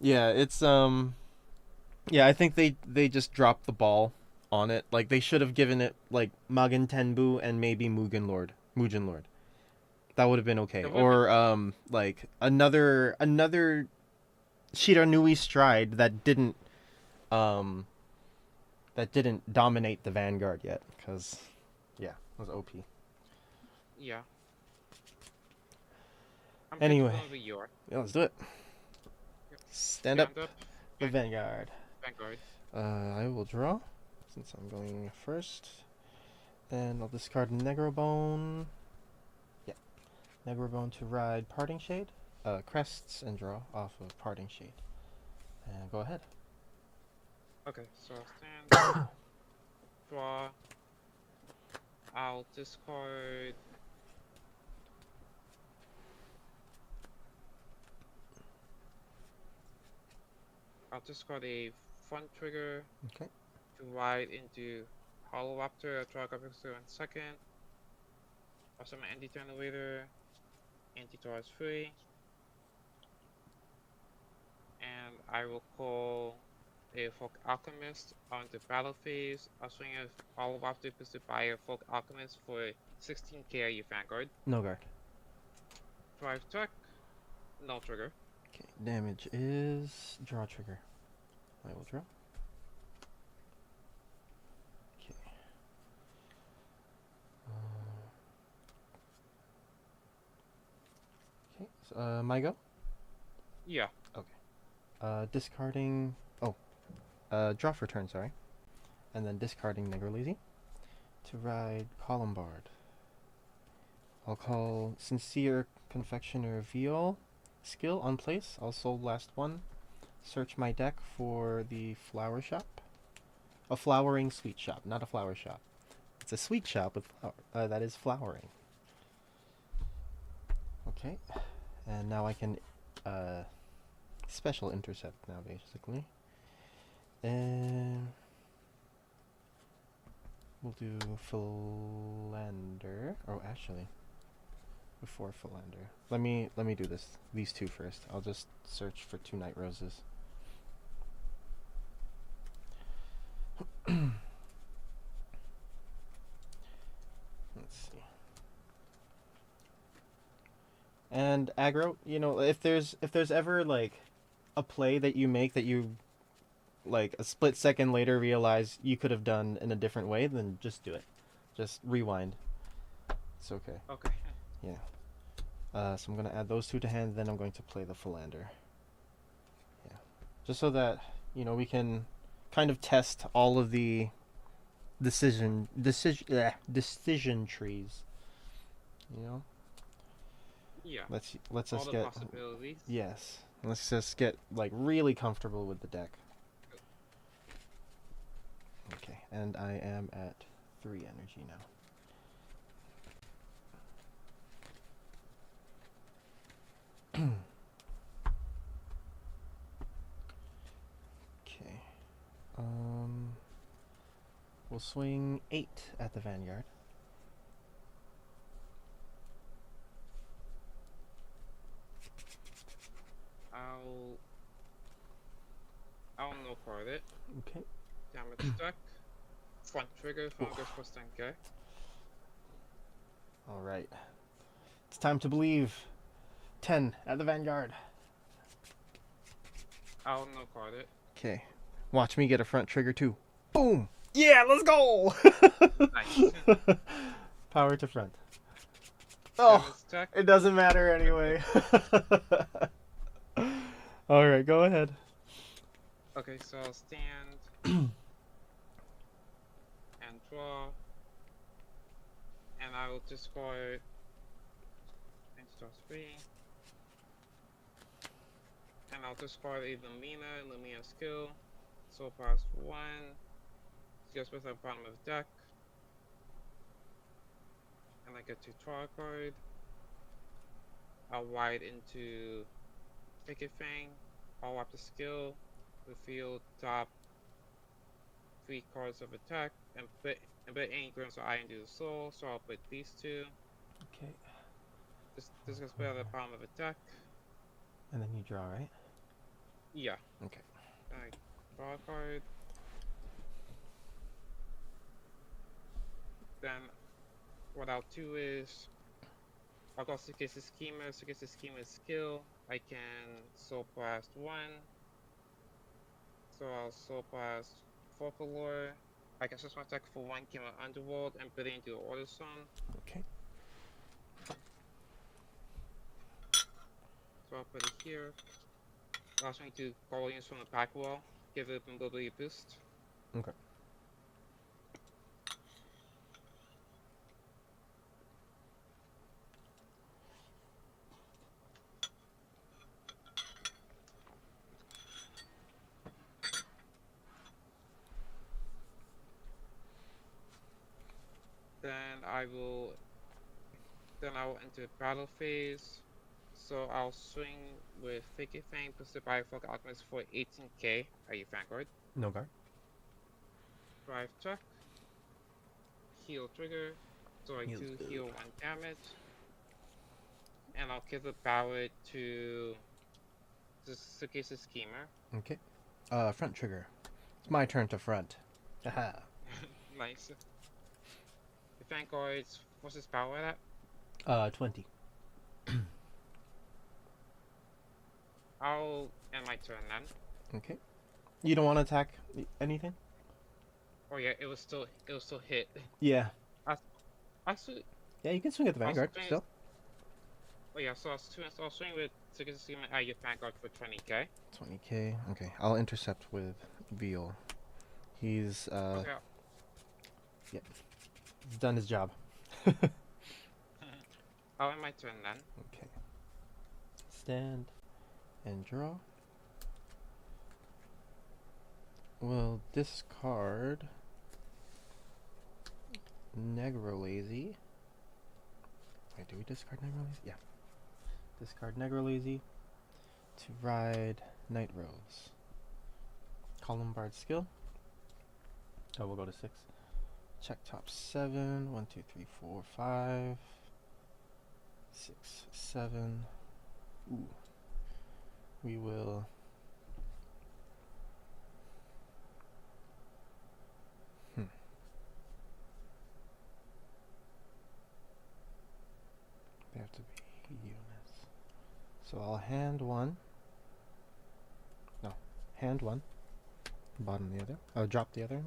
yeah, it's yeah. I think they just dropped the ball on it. Like they should have given it like Magen Tenbu and maybe Mugen Lord. That would have been okay. It would have been Or like another Shiranui stride um that didn't dominate the Vanguard yet, because yeah, it was OP. yeah. I'm good to go Anyway, over your. yeah, let's do it. Yep. Stand up Stand up. the Vanguard. Vanguard. I will draw since I'm going first. Then I'll discard Negrobone. Yeah, Negrobone to ride Parting Shade, Crests, and draw off of Parting Shade. And go ahead. Okay, so I'll stand. Draw. I'll discard. I'll discard a front trigger Okay. to ride into Holoraptor. I'll draw a graphics in second. I'll summon Anti-Generator. Anti-Draw is free. And I will call a Folk Alchemist on the battle phase. I'll swing a Holoraptor boosted by a Folk Alchemist for 16k at your Vanguard. No guard. Drive check. No trigger. Okay. Damage is draw trigger. I will draw. Okay. Okay. So, my go. Yeah. Okay. Discarding. Oh, draw for turn, sorry. And then discarding Negrolazy to ride Columbard. I'll call Sincere Confectioner Viol skill on place. I'll soul last one. Search my deck for the flower shop. A flowering sweet shop, not a flower shop. It's a sweet shop with that is flowering. Okay, and now I can special intercept now, basically. And we'll do Philander. Oh, actually, before Philander, let me do these two first. I'll just search for 2 Nightroses. Let's see. And aggro, you know, if there's ever like a play that you make that you like a split second later realize you could have done in a different way, then just do it. Just rewind. It's okay. Okay. Yeah. So I'm gonna add those 2 to hand, then I'm going to play the Philander. Yeah. Just so that, you know, we can kind of test all of the decision trees. You know? Yeah. Let's All just the get possibilities. yes. Let's just get like really comfortable with the deck. Okay, and I am at 3 energy now. Okay. We'll swing 8 at the Vanguard. I'll no card it. Okay. Damage deck. Front trigger, phone goes plus 10k. All right. It's time to believe. 10 at the Vanguard. I'll no card it. Okay. Watch me get a front trigger too. Boom! Yeah, let's go! Nice. Power to front. Oh, Damage deck. it doesn't matter anyway. All right, go ahead. Okay, so I'll stand and draw, and I will discard and start 3. And I'll discard a Lumina skill, so past 1, just with the bottom of the deck, and I get to draw a card. I'll ride into Picket Fang, I'll up the skill, reveal top 3 cards of attack, and put any grounds so I can do the soul, so I'll put these 2. Okay. This gets put at the bottom of the deck. And then you draw, right? Yeah. Okay. I draw a card. Then what I'll do is I'll go Suggest the Schema, Suggest the Schema skill. I can Soul Blast 1. So I'll Soul Blast Folklore. I can switch my attack for 1 Game of Underworld and put it into the Order Zone. Okay. So I'll put it here. Allows me to call units from the pack wall, give it a mobility boost. Okay. Then I will enter battle phase. So I'll swing with Fake Fang, Pursuit by Folk Alchemist for 18k. Are you Vanguard? No guard. Drive check. Heal trigger. So I do heal 1 damage. And I'll give the power to the Suggest the Schemer. Okay. Front trigger. It's my turn to front. Haha. Nice. The Vanguard's what's his power at? 20. I'll end my turn then. Okay. You don't want to attack anything? Oh yeah, it was still hit. Yeah. Actually, Yeah, you can swing at the Vanguard swing still. Oh yeah, so I'll swing with 60 your Vanguard for 20k. 20k. Okay, I'll intercept with Veal. He's Okay. yeah, he's done his job. I'll end my turn then. Okay. Stand and draw. We'll discard Negrolazy. Wait, do we discard Negrolazy? Yeah. Discard Negrolazy to ride Nightrose. Columbard skill. Oh, we'll go to 6. Check top 7. 1, 2, 3, 4, 5. 6, 7. Ooh. We will. They have to be units. So I'll hand one. No, hand one. Bottom the other. Oh, drop the other.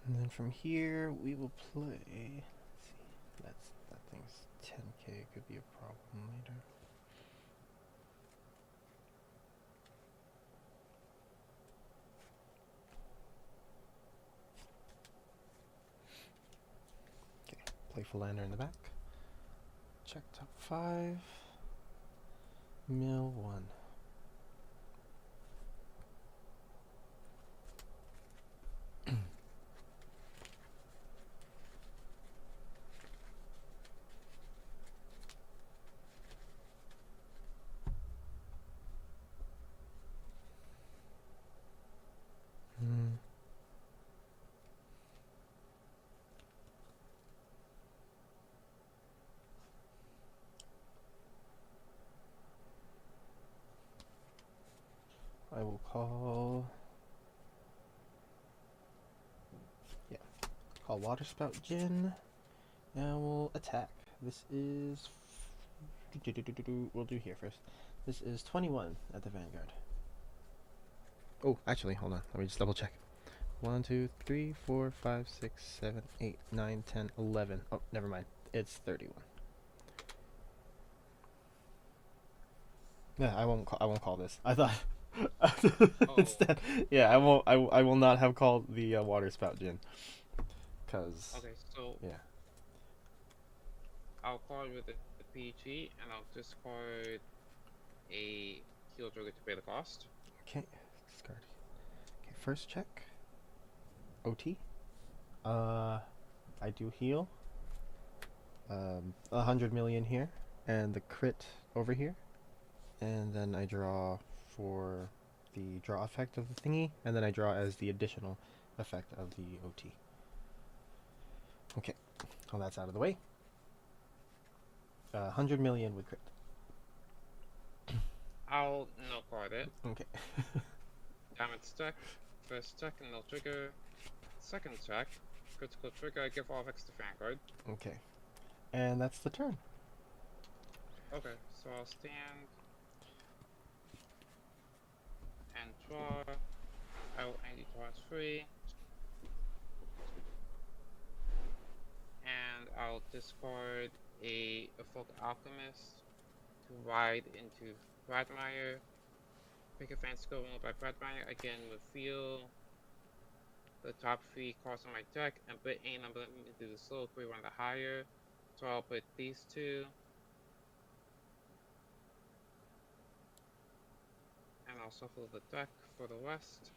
And then from here we will play. Let's see, that thing's 10k. Could be a problem later. Okay, playful lander in the back. Check top 5. Mill 1. I will call. Yeah, call Water Spout Gin, and we'll attack. This is. We'll do here first. This is 21 at the Vanguard. Oh, actually, hold on. Let me just double check. 1, 2, 3, 4, 5, 6, 7, 8, 9, 10, 11. Oh, never mind. It's 31. Yeah, I won't call this. I thought. Instead, yeah, I won't. I will not have called the Water Spout Gin. Cause. Okay, so yeah. I'll call with the PG and I'll discard a heal trigger to pay the cost. Okay, discard. Okay, first check. OT. I do heal. 100 million here, and the crit over here, and then I draw for the draw effect of the thingy, and then I draw as the additional effect of the OT. Okay, well that's out of the way. 100 million with crit. I'll no card it. Okay. Damage stack. First check and no trigger. Second check. Critical trigger, give all effects to Vanguard. Okay. And that's the turn. Okay, so I'll stand and draw. I will end draws free. And I'll discard a Folk Alchemist to ride into Bradmire. Pick a fancy skill by Bradmire again with feel. The top 3 cards on my deck and put a number into the slow 3 on the higher. So I'll put these 2. And I'll shuffle the deck for the rest.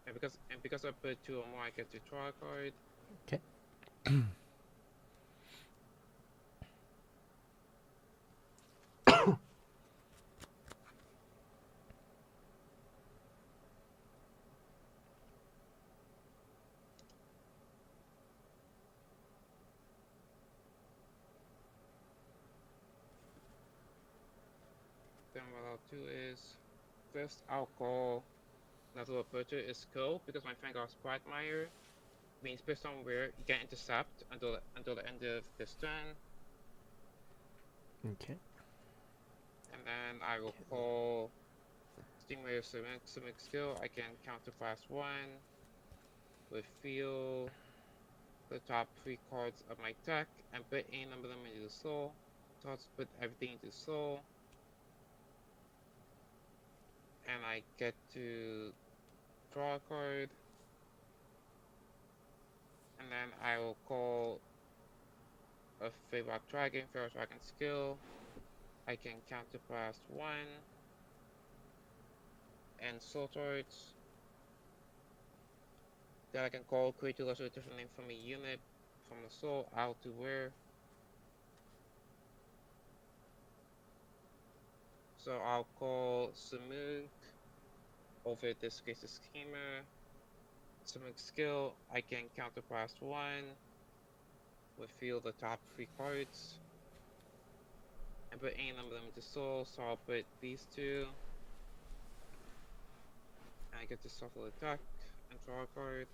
And because I put 2 or more, I get to draw a card. Okay. Then what I'll do is, first I'll call Natural Aperture is kill because my Vanguard's Bradmire means based on where you can intercept until the end of this turn. Okay. And then I will call Stingray Simic skill. I can counter class 1 with feel the top 3 cards of my deck and put any number of them into the soul. So let's put everything into soul. And I get to draw a card. And then I will call a Feywild Dragon, Feral Dragon skill. I can counterblast 1 and Soul Torch. Then I can call create a lesser different name from a unit from the soul out to where. So I'll call Samuk over this case the schemer. Samuk skill, I can counterblast 1 with feel the top 3 cards. And put any number of them into soul, so I'll put these 2. And I get to shuffle the deck and draw a card.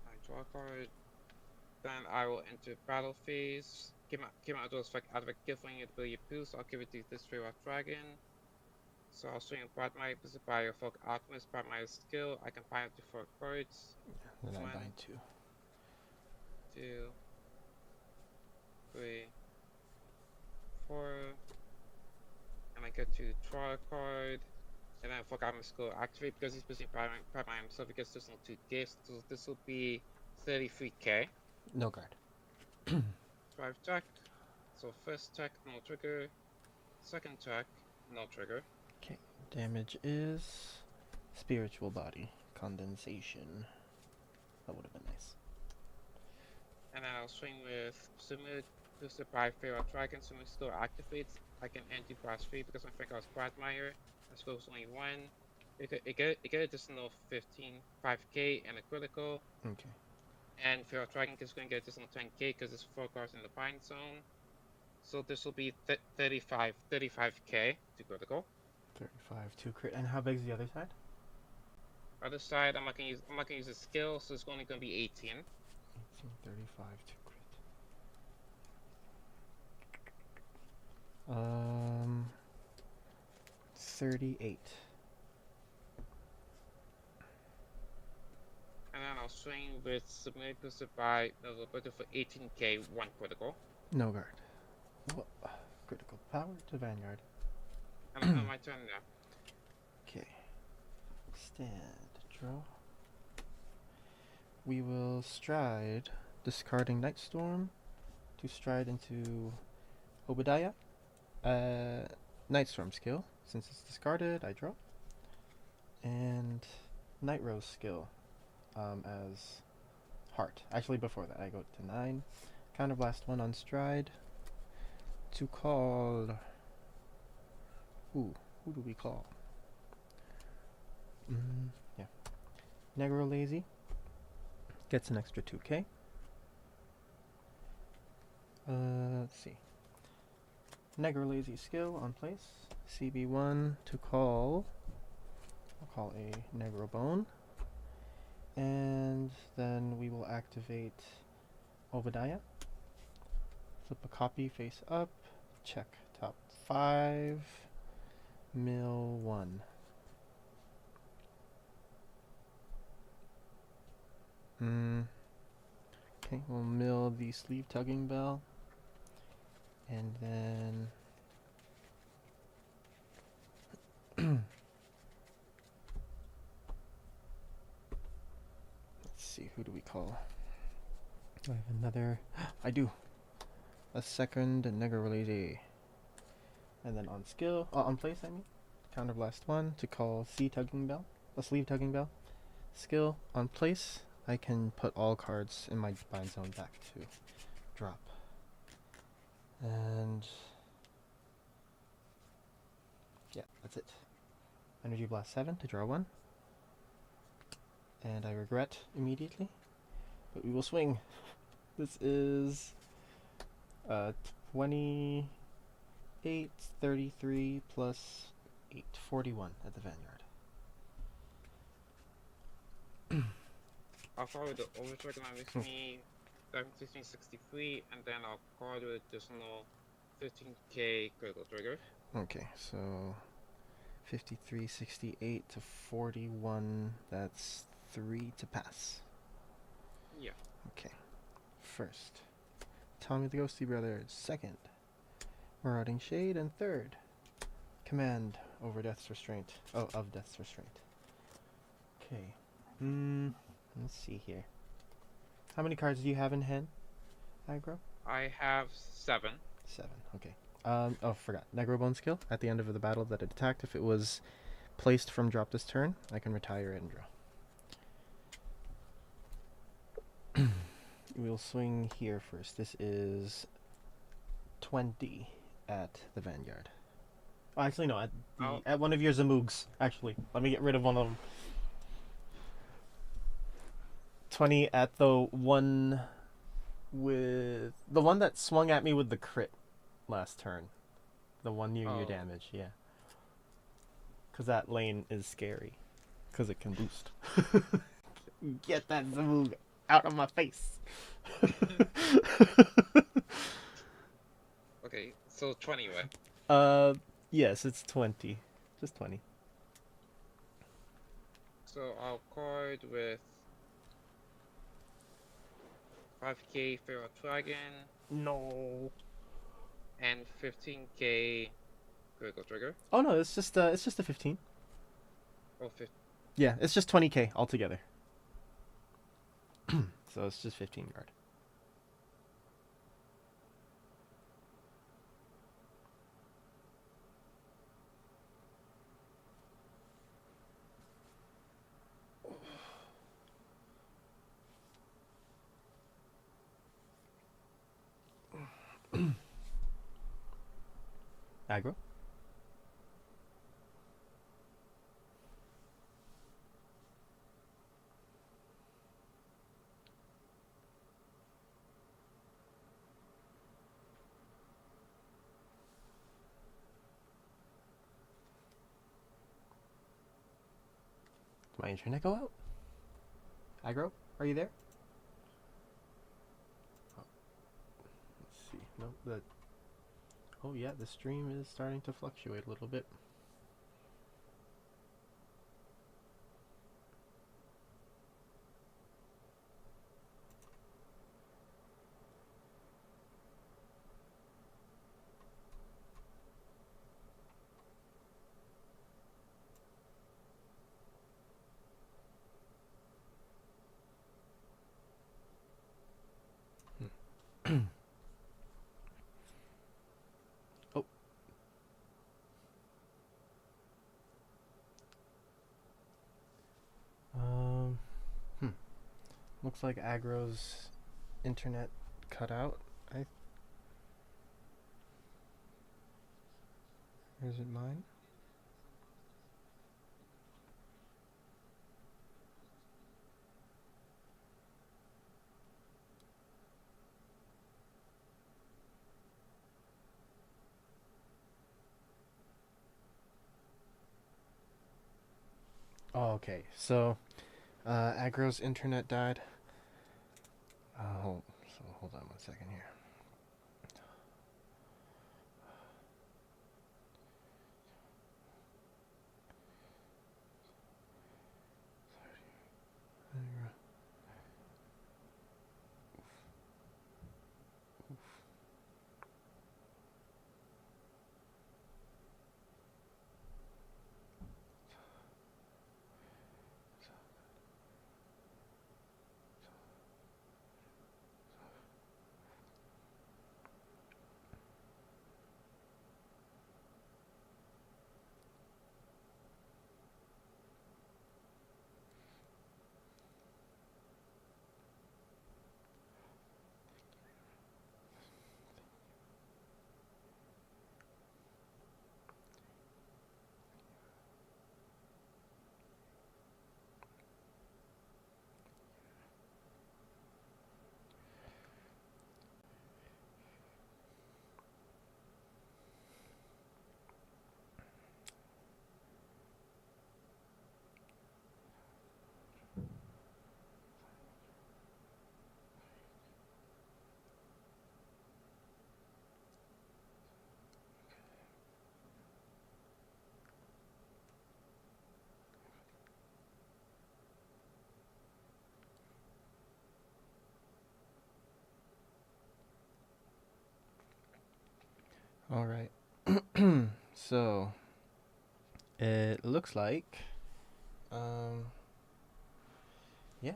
I draw a card. Then I will enter battle phase. Came out of effect out of a gifting it ability boost. I'll give it to this Feywild Dragon. So I'll swing a Bradmire boosted by a Folk Alchemist Bradmire skill. I can bind up to 4 cards. Then I 1, bind 2. 2, 3, 4. And I get to draw a card. And then Folk Alchemist skill activate because he's boosting Bradmire himself. He gets this on 2 gifts. So this will be 33k. No guard. Drive check. So first check, no trigger. Second check, no trigger. Okay. Damage is spiritual body condensation. That would have been nice. And then I'll swing with Sumud, boosted by Feywild Dragon. Sumud skill activates. I can anti-blast 3 because my finger was Bradmire. That skill is only 1. It get additional 5k and a critical. Okay. And Feywild Dragon is going to get additional 10k because there's 4 cards in the bind zone. So this will be 35k to critical. 35 to crit. And how big is the other side? Other side, I'm not gonna use a skill, so it's only gonna be 18. 18, 35 to crit. 38. And then I'll swing with Submit boosted by a little bit for 18k, 1 critical. No guard. Well, critical power to Vanguard. And I'm on my turn now. Okay. Stand. Draw. We will stride, discarding Nightstorm to stride into Obadiah. Nightstorm skill. Since it's discarded, I draw. And Nightrose skill as heart. Actually, before that, I go to 9. Counterblast 1 on stride to call. Who do we call? Yeah. Negro Lazy gets an extra 2k. Let's see. Negro Lazy skill on place. CB1 to call. I'll call a Negro Bone. And then we will activate Obadiah. Flip a copy face up. Check top 5. Mill 1. Okay, we'll mill the sleeve tugging bell. And then let's see, who do we call? Do I have another? I do. A second Negro Lazy. And then on skill, on place I mean, counterblast 1 to call C tugging bell, a sleeve tugging bell. Skill on place, I can put all cards in my bind zone back to drop. And yeah, that's it. Energy blast 7 to draw 1. And I regret immediately, but we will swing. This is Uh, 28, 33 plus 8, 41 at the Vanguard. I'll card with the overstrike that makes me 63, and then I'll card with additional 15k critical trigger. Okay, so 53, 68 to 41. That's 3 to pass. Yeah. Okay. First, Tommy the Ghosty Brothers. Second, Marauding Shade. And third, Command over Death's Restraint. Oh, of Death's Restraint. Okay. Let's see here. How many cards do you have in hand, Aggro? I have 7. 7, okay. Oh, forgot. Negro Bone skill. At the end of the battle that it attacked, if it was placed from drop this turn, I can retire it and draw. We'll swing here first. This is 20 at the Vanguard. Oh, actually, no, at one of your Zamoogs. Actually, let me get rid of one of them. 20 at the one with... The one that swung at me with the crit last turn. The one near your damage, yeah. Because that lane is scary. Because it can boost. Get that Zamoog out of my face. Okay, so 20, right? Yes, it's 20. Just 20. So I'll card with 5k Feral Dragon. No. And 15k critical trigger. Oh no, it's just a 15. Oh, 15. Yeah, it's just 20k altogether. So it's just 15 guard. Aggro? Did my internet go out? Aggro? Are you there? Oh. Let's see. Nope, that... Oh yeah, the stream is starting to fluctuate a little bit. Oh. Looks like Aggro's internet cut out. Or is it mine? Oh, okay. So, Aggro's internet died. Hold on 1 second here. All right. So it looks like, yeah,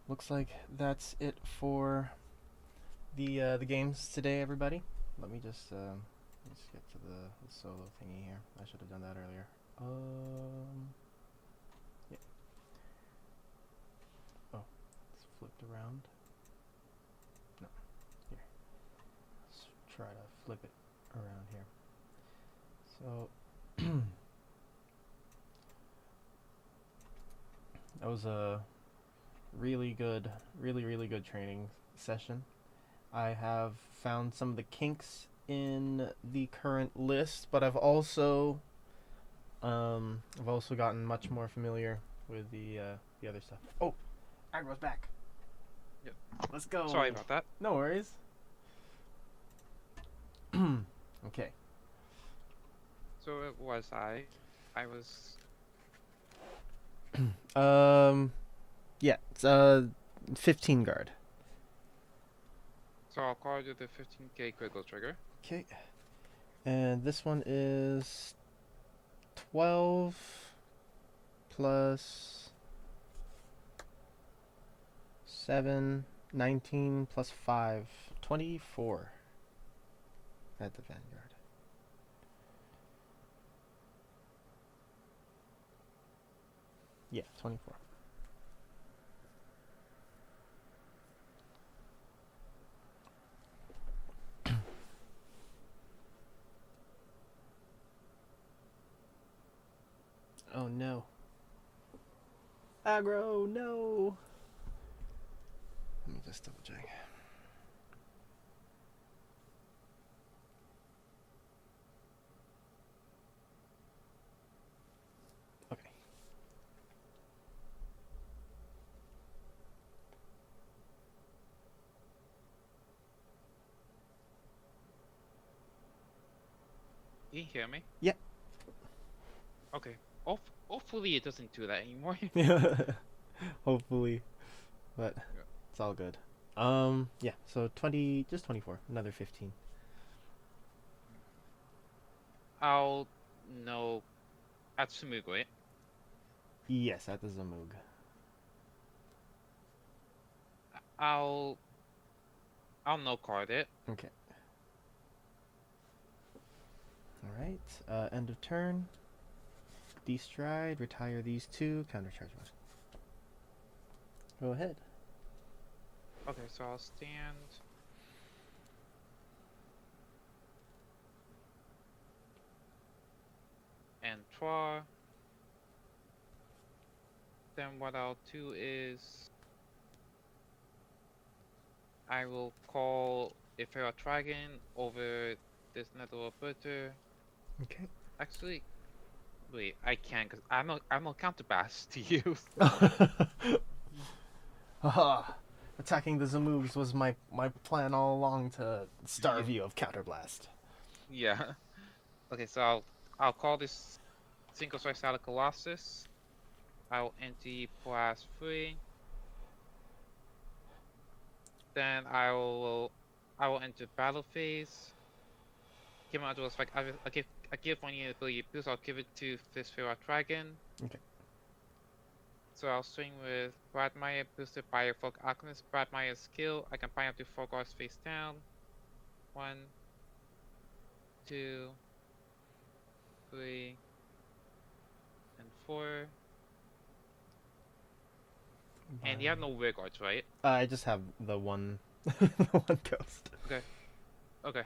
looks like that's it for the games today, everybody. Let me just let's get to the solo thingy here. I should have done that earlier. Yeah. Oh, it's flipped around. No, here. Let's try to flip it around here. So that was a really good, really good training session. I have found some of the kinks in the current list, but I've also gotten much more familiar with the other stuff. Oh, Agro's back. Yep. Let's go. Sorry about that. No worries. Okay. So it was I was Yeah, it's 15 guard. so I'll call you the 15k critical trigger. Okay. And this one is 12 plus 7, 19 plus 5, 24 at the Vanguard. Yeah, 24. Oh no. Aggro, no! Let me just double check. Okay. Can you hear me? Yeah. Okay. Hopefully it doesn't do that anymore. Hopefully. But Yeah. it's all good. Yeah, so just 24, another 15. I'll no Atsumugo, right? Yes, at the Zamug. I'll no card it. Okay. Alright, end of turn. Destride, retire these two, countercharge one. Go ahead. Okay, so I'll stand. And draw. Then what I'll do is I will call a Feral Dragon over this Nether Butter. Okay. Actually, wait, I can't because I'm a counterblast to use. Haha. Attacking the Zamugs was my plan all along to starve Yeah. you of counterblast. Yeah. Okay, so I'll call this single strike Salad Colossus. I'll empty plus 3. Then I will enter battle phase. Give my dual strike. I give one unit ability boost. I'll give it to this Feral Dragon. Okay. So I'll swing with Bradmire boosted by a Folk Alchemist. Bradmire's skill. I can bind up to 4 guards face down. 1, 2, 3, and 4. And you have no rear guards, right? I just have the one, the one ghost. Okay. Okay.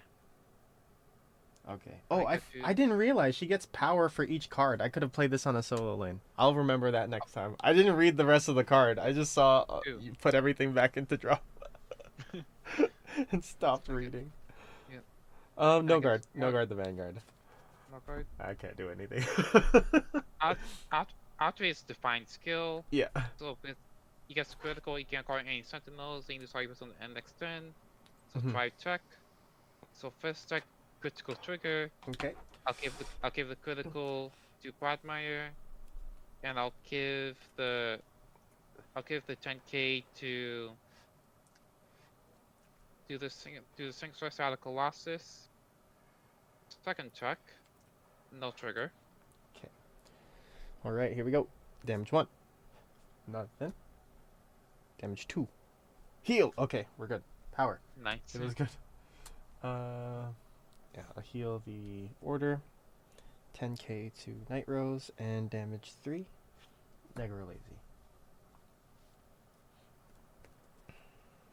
Oh, I didn't realize she gets power for each card. I could have played this on a solo lane. I'll remember that next time. I didn't read the rest of the card. I just saw you put everything back into draw and stopped reading. Yeah. No guard. No guard the Vanguard. No guard. I can't do anything. Outrage's defined skill. Yeah. So with you get critical, you can't call any sentinels, then you decide on the end next turn. So Mhm. try check. So first check critical trigger. Okay. I'll give the critical to Bradmire, and I'll give the 10k to do the single strike out of Colossus. second check. No trigger. Okay. Alright, here we go. Damage 1. Nothing. Damage 2. Heal! Okay, we're good. Power. Nice. It was good. Yeah, I'll heal the order. 10k to Nightrose, and damage 3. Negro Lazy.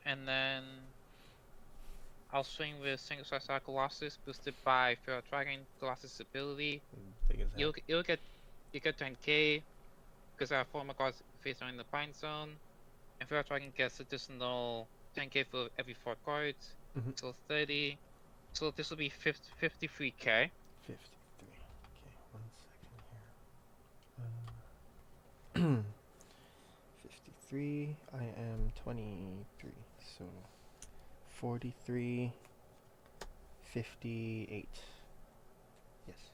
And then I'll swing with single star Colossus boosted by Feral Dragon Colossus ability. Big as hell. You get 10k because I have 4 more cards facing the bind zone, and Feral Dragon gets additional 10k for every 4 cards, so 30. So this will be 53k. 53. Okay, 1 second here. 53. I am 23. So 43. 58. Yes.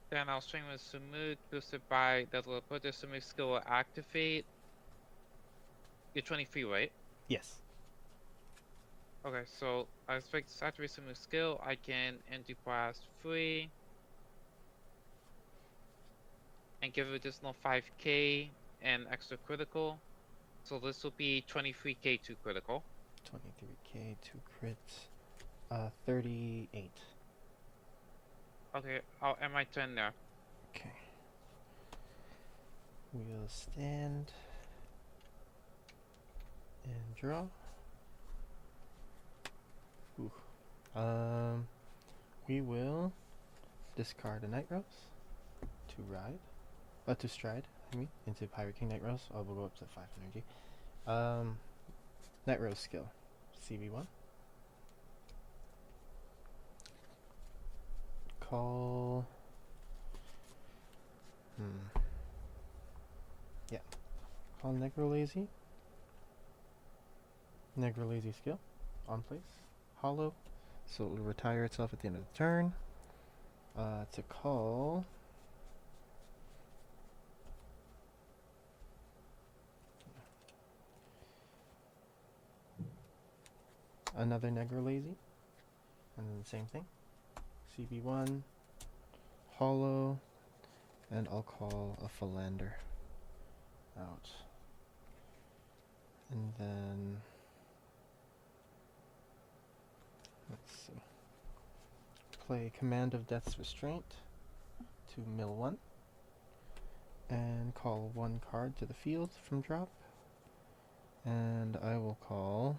Then I'll swing with Sumud boosted by that will put the Sumud skill will activate. You're 23, right? Yes. Okay, so I expect to saturate Sumud skill. I can anti-blast 3 and give it additional 5k and extra critical. So this will be 23k to critical. 23k to crit. 38. Okay, I'll end my turn there. Okay. We'll stand and draw. Ooh. We will discard a Nightrose to ride. To stride, I mean, into Pirate King Nightrose. Oh, we'll go up to 5 energy. Nightrose skill. CB1. Call. Yeah. Call Negro Lazy. Negro Lazy skill. On place. Hollow. So it will retire itself at the end of the turn. To call. Another Negro Lazy. And then the same thing. CB1. Hollow. And I'll call a Philander out. And then let's see. Play Command of Death's Restraint to mill 1. And call 1 card to the field from drop. And I will call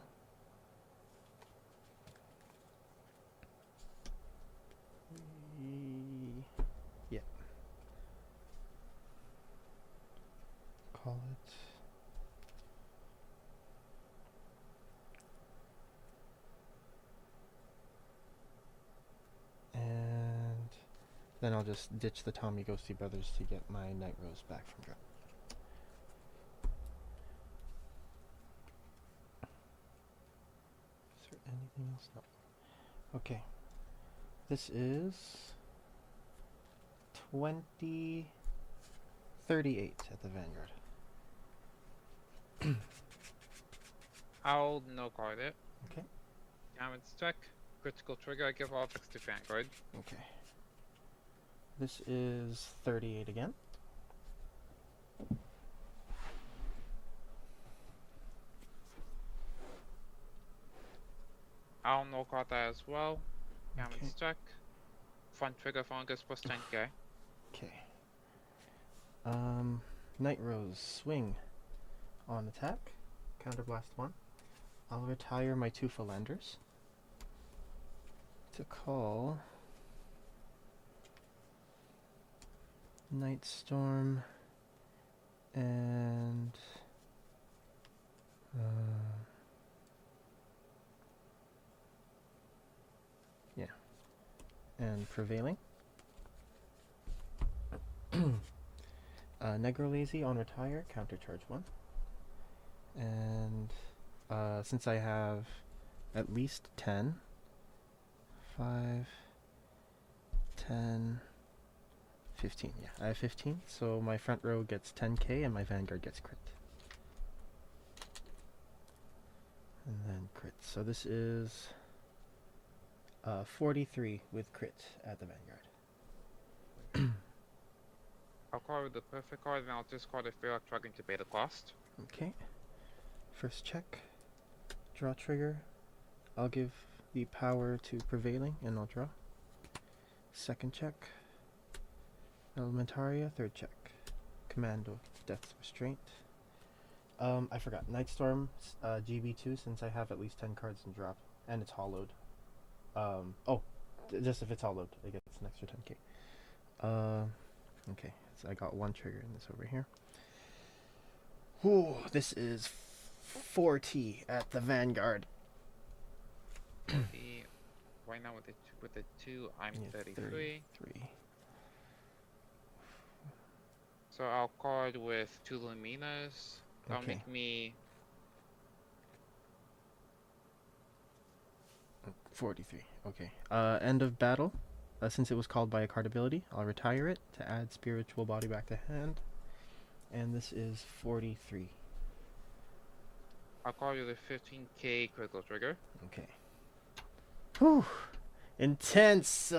call it and then I'll just ditch the Tommy Ghosty Brothers to get my Nightrose back from drop. Is there anything else? No. Okay. This is 38 at the Vanguard. I'll no card it. Okay. Damage check. Critical trigger. I give all attacks to Vanguard. Okay. This is 38 again. I'll no card that as well. Damage Okay. check. Front trigger fungus plus 10k. Okay. Nightrose swing on attack. Counterblast 1. I'll retire my 2 Philanders to call Nightstorm and yeah, and Prevailing. Negro Lazy on retire, counter charge 1. And since I have at least 10, 5, 10, 15. Yeah, I have 15, so my front row gets 10k and my Vanguard gets crit. And then crit. So this is 43 with crit at the Vanguard. I'll call the perfect card, and I'll discard a Feral Dragon to pay the cost. Okay. First check. Draw trigger. I'll give the power to Prevailing, and I'll draw. Second check. Elementaria. Third check. Commando. Death's Restraint. I forgot. Nightstorm, GB2, since I have at least 10 cards in drop, and it's hollowed. Just if it's hollowed, I get an extra 10k. Okay, so I got one trigger in this over here. Ooh, this is 40 at the Vanguard. Right now with the 2, I'm 33. So I'll card with 2 Luminas. That'll make me 43. Okay. End of battle. Since it was called by a card ability, I'll retire it to add Spiritual Body back to hand. And this is 43. I'll call you the 15k critical trigger. Okay. Whew. Intense.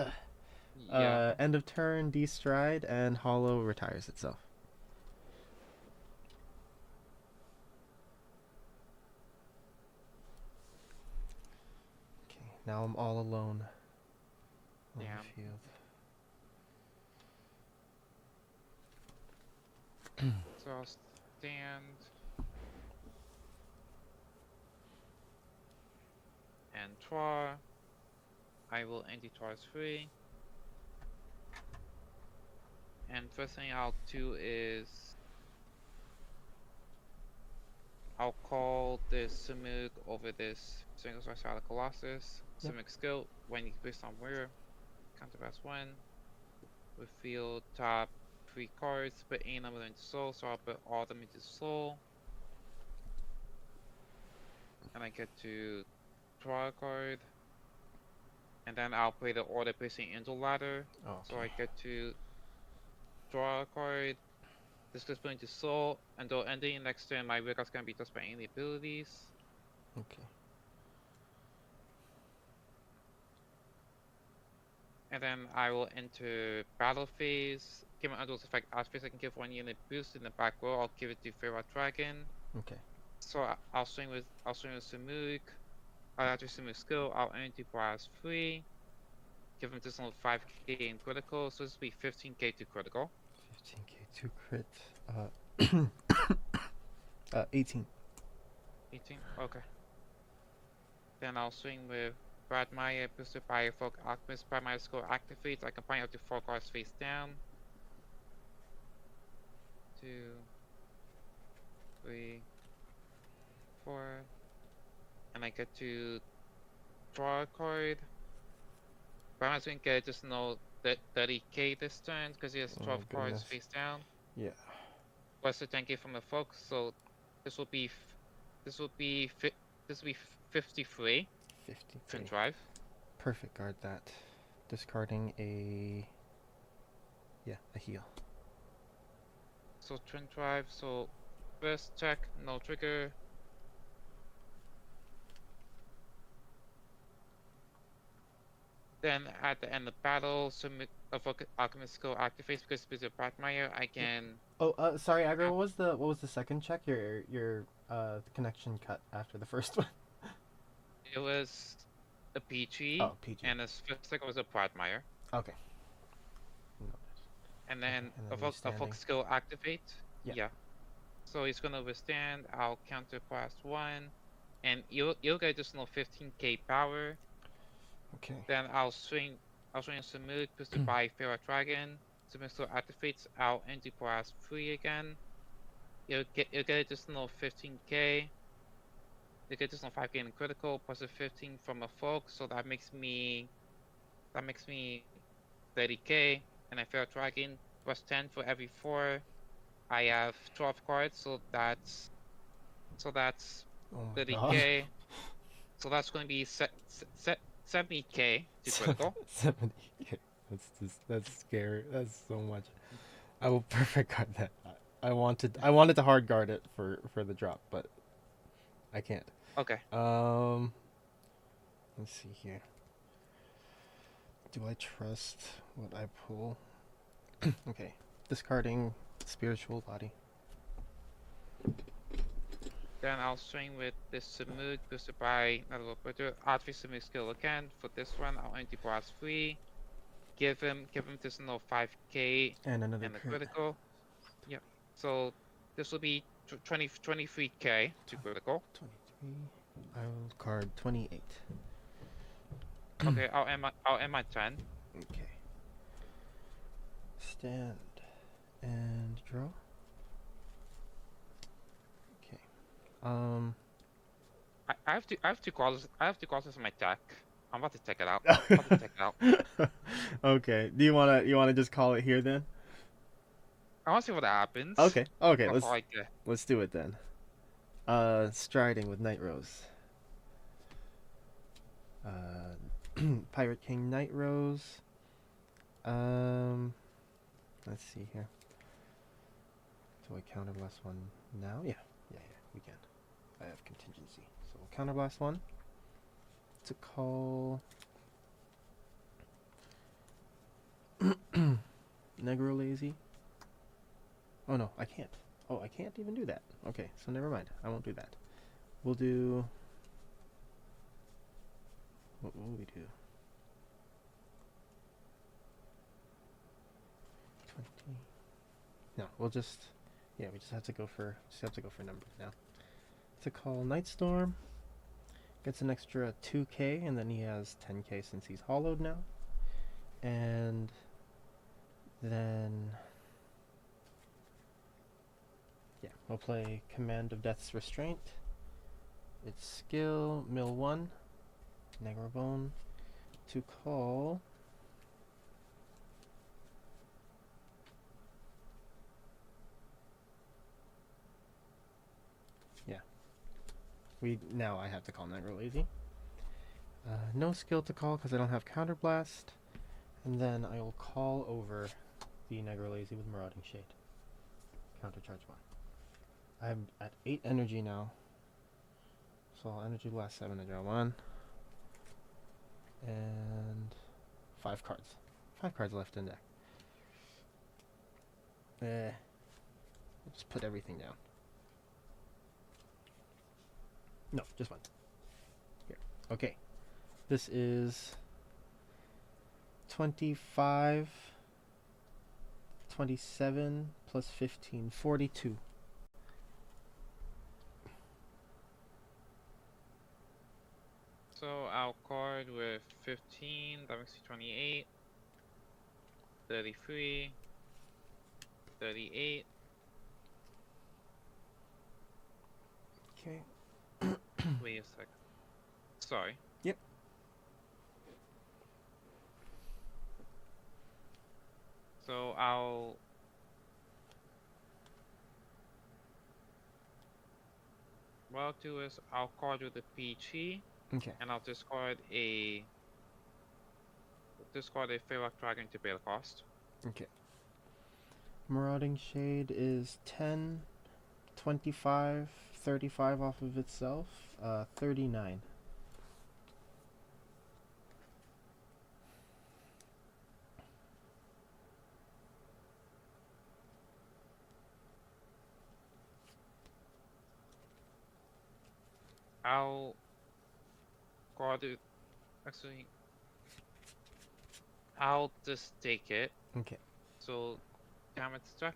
Yeah. End of turn, destride, and Hollow retires itself. Okay, now I'm all alone on Yeah. the field. So I'll stand and draw. I will end the twice free. And first thing I'll do is I'll call this Sumuk over this single source out of Colossus. Yep. Sumuk skill when you place on where counterpass 1. Reveal top 3 cards, put any number into soul, so I'll put all of them into soul. And I get to draw a card. And then I'll play the order placing angel ladder. Okay. So I get to draw a card. This gets put into soul, and though ending next turn my Wicket's gonna be touched by any abilities. Okay. And then I will enter battle phase. Give my Underworld's effect out phase. I can give 1 unit boost in the back row. I'll give it to Feral Dragon. Okay. So I'll swing with Sumuk. After Sumuk skill, I'll enter blast 3. Give him additional 5k in critical, so this will be 15k to critical. 15k to crit. 18. 18? Okay. Then I'll swing with Brad Maya, boosted by Folk Alchemist. Brad Maya skill activates. I can find up to 4 cards face down. 2, 3, 4. And I get to draw a card. Brad Maya's going to get just no 30k this turn because he has 12 cards face down. Yeah. Plus the 10k from the Folk, so this will be 53. 53. Twin drive. Perfect. Guard that. Discarding a heal. So twin drive. So first check, no trigger. Then at the end of battle, submit a Alchemist skill activates because with the Bratmeyer I can. Oh, sorry, Agra. What was the second check? Your connection cut after the first one. It was a PG. Oh, PG. And the first check was a Bratmeyer. Okay. And then a withstanding. Folk skill activate. Yeah. So he's gonna withstand. I'll counter class 1, and you'll get additional 15k power. Okay. Then I'll swing Samud, boosted by Feral Dragon. Samud still activates. I'll enter class 3 again. You'll get additional 15k. You get additional 5k in critical plus a 15 from a folk, so that makes me 30k. And I Feral Dragon plus 10 for every 4. I have 12 cards, so that's 30k. So that's going to be 70k to critical. 70k. That's scary. That's so much. I will perfect guard that. I wanted to hard guard it for the drop, but I can't. Okay. Let's see here. Do I trust what I pull? Okay. Discarding spiritual body. Then I'll swing with this Samuk, boosted by another quitter. Artifice Samuk skill again. For this one, I'll empty plus 3. Give him this no 5k And another and a crit. critical. Yep. So this will be 23k to critical. 23. I'll card 28. Okay, I'll end my turn. Okay. Stand and draw. Okay. I have two calls in my deck. I'm about to take it out. Okay. Do you wanna just call it here then? I want to see what happens. Okay. Okay. Before I get- Let's do it then. Striding with Nightrose. Pirate King Nightrose. Let's see here. Do I counterblast one now? Yeah, we can. I have contingency. So we'll counterblast one to call Negro Lazy. Oh no, I can't. Oh, I can't even do that. Okay, so never mind. I won't do that. We'll do... What will we do? 20. No, we'll just... Yeah, we just have to go for numbers now. To call Nightstorm. Gets an extra 2k, and then he has 10k since he's hollowed now. And then... Yeah, we'll play Command of Death's Restraint. It's skill, mill 1, Negrobone, to call... Yeah. Now I have to call Negro Lazy. No skill to call because I don't have Counterblast. And then I will call over the Negro Lazy with Marauding Shade. Countercharge 1. I'm at 8 energy now. So I'll energy blast 7 to draw 1. And 5 cards. 5 cards left in deck. Just put everything down. No, just one. Here. Okay. This is 25, 27 plus 15, 42. So I'll card with 15, that makes it 28, 33, 38. Okay. Wait a second. Sorry. Yep. So what I'll do is I'll card with the PG. Okay. And I'll discard a Ferox Dragon to pay the cost. Okay. Marauding Shade is 10, 25, 35 off of itself, 39. I'll card it. Actually, I'll just take it. Okay. So, damn it, struck.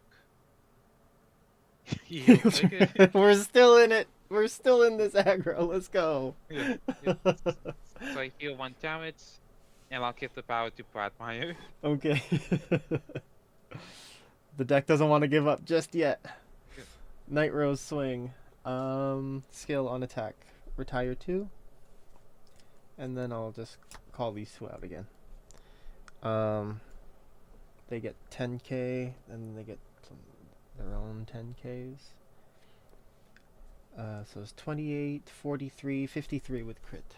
You take it. We're still in it. We're still in this aggro. Let's go. Yeah. So I heal 1 damage, and I'll give the power to Bradmeyer. Okay. The deck doesn't want to give up just yet. Yeah. Nightrose swing. Skill on attack. Retire 2. And then I'll just call these 2 out again. They get 10k, and they get their own 10ks. So it's 28, 43, 53 with crit.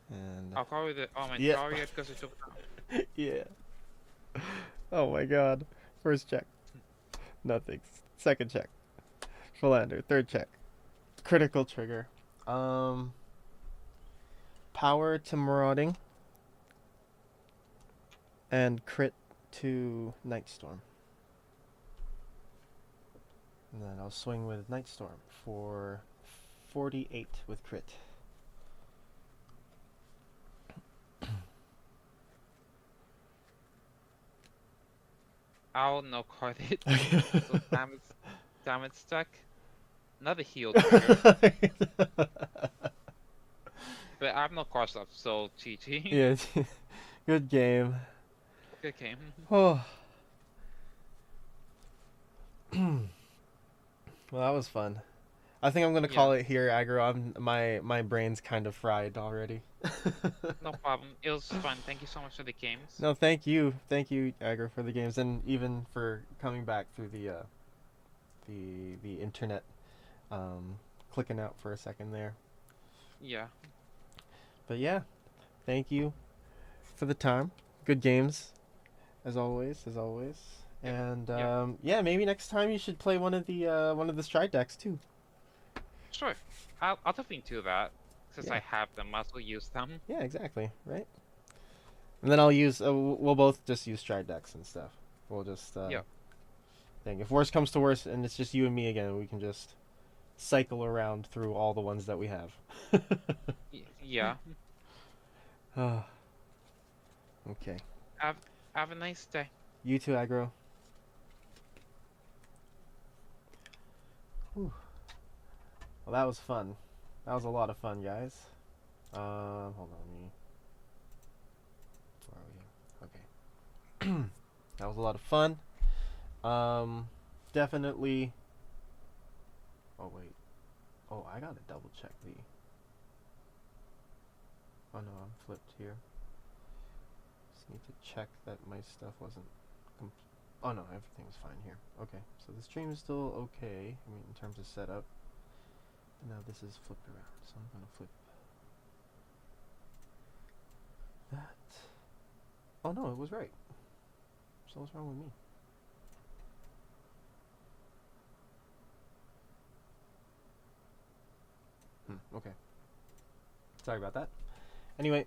And I'll call it on my Yeah. Chariot because it took down. yeah. Oh my god. First check. Nothing. Second check. Philander. Third check. Critical trigger. Power to marauding. and crit to Nightstorm. And then I'll swing with Nightstorm for 48 with crit. I'll no card it. So damage stack. Another heal trigger. But I have no cards left, so GG. Yeah, good game. Good game. Oh. Well, that was fun. I think I'm gonna call it here, Aggro. My brain's kind of fried already. No problem. It was fun. Thank you so much for the games. No, thank you, Aggro, for the games, and even for coming back through the internet, clicking out for a second there. Yeah. But yeah, thank you for the time. Good games, as always. And yeah, maybe next time you should play one of the stride decks too. Sure. I'll definitely do that. Since Yeah. I have them, I will use them. Yeah, exactly. Right. And then I'll use. We'll both just use stride decks and stuff. We'll just think if worst comes to worst, and it's just you and me again, we can just cycle around through all the ones that we have. Yeah. Okay. Have a nice day. You too, Aggro. Whew. Well, that was fun. That was a lot of fun, guys. Hold on, where are we? Okay. That was a lot of fun. Definitely. Oh wait. Oh, I gotta double check the. Oh no, I'm flipped here. Just need to check that my stuff wasn't. Oh no, everything's fine here. Okay, so the stream is still okay. I mean, in terms of setup. But now this is flipped around, so I'm gonna flip that. Oh no, it was right. So what's wrong with me? Okay. Sorry about that. Anyway,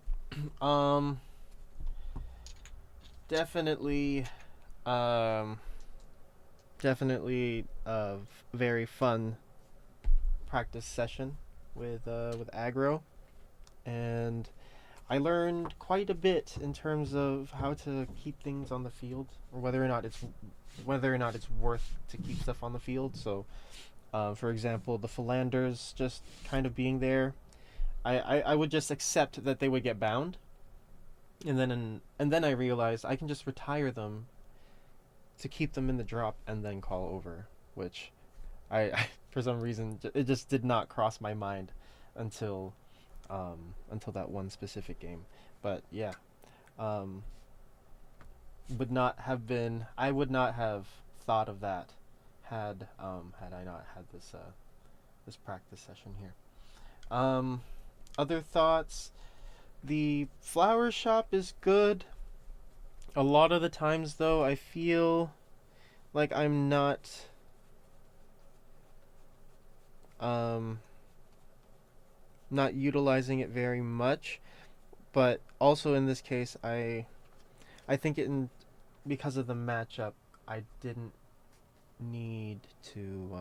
definitely a very fun practice session with Aggro, and I learned quite a bit in terms of how to keep things on the field, or whether or not it's worth to keep stuff on the field. So, for example, the Philanders just kind of being there, I would just accept that they would get bound, and then I realized I can just retire them to keep them in the drop and then call over, which I for some reason it just did not cross my mind until that one specific game. But yeah, I would not have thought of that had I not had this practice session here. Other thoughts: the flower shop is good. A lot of the times, though, I feel like I'm not utilizing it very much. But also in this case, I think because of the matchup, I didn't need to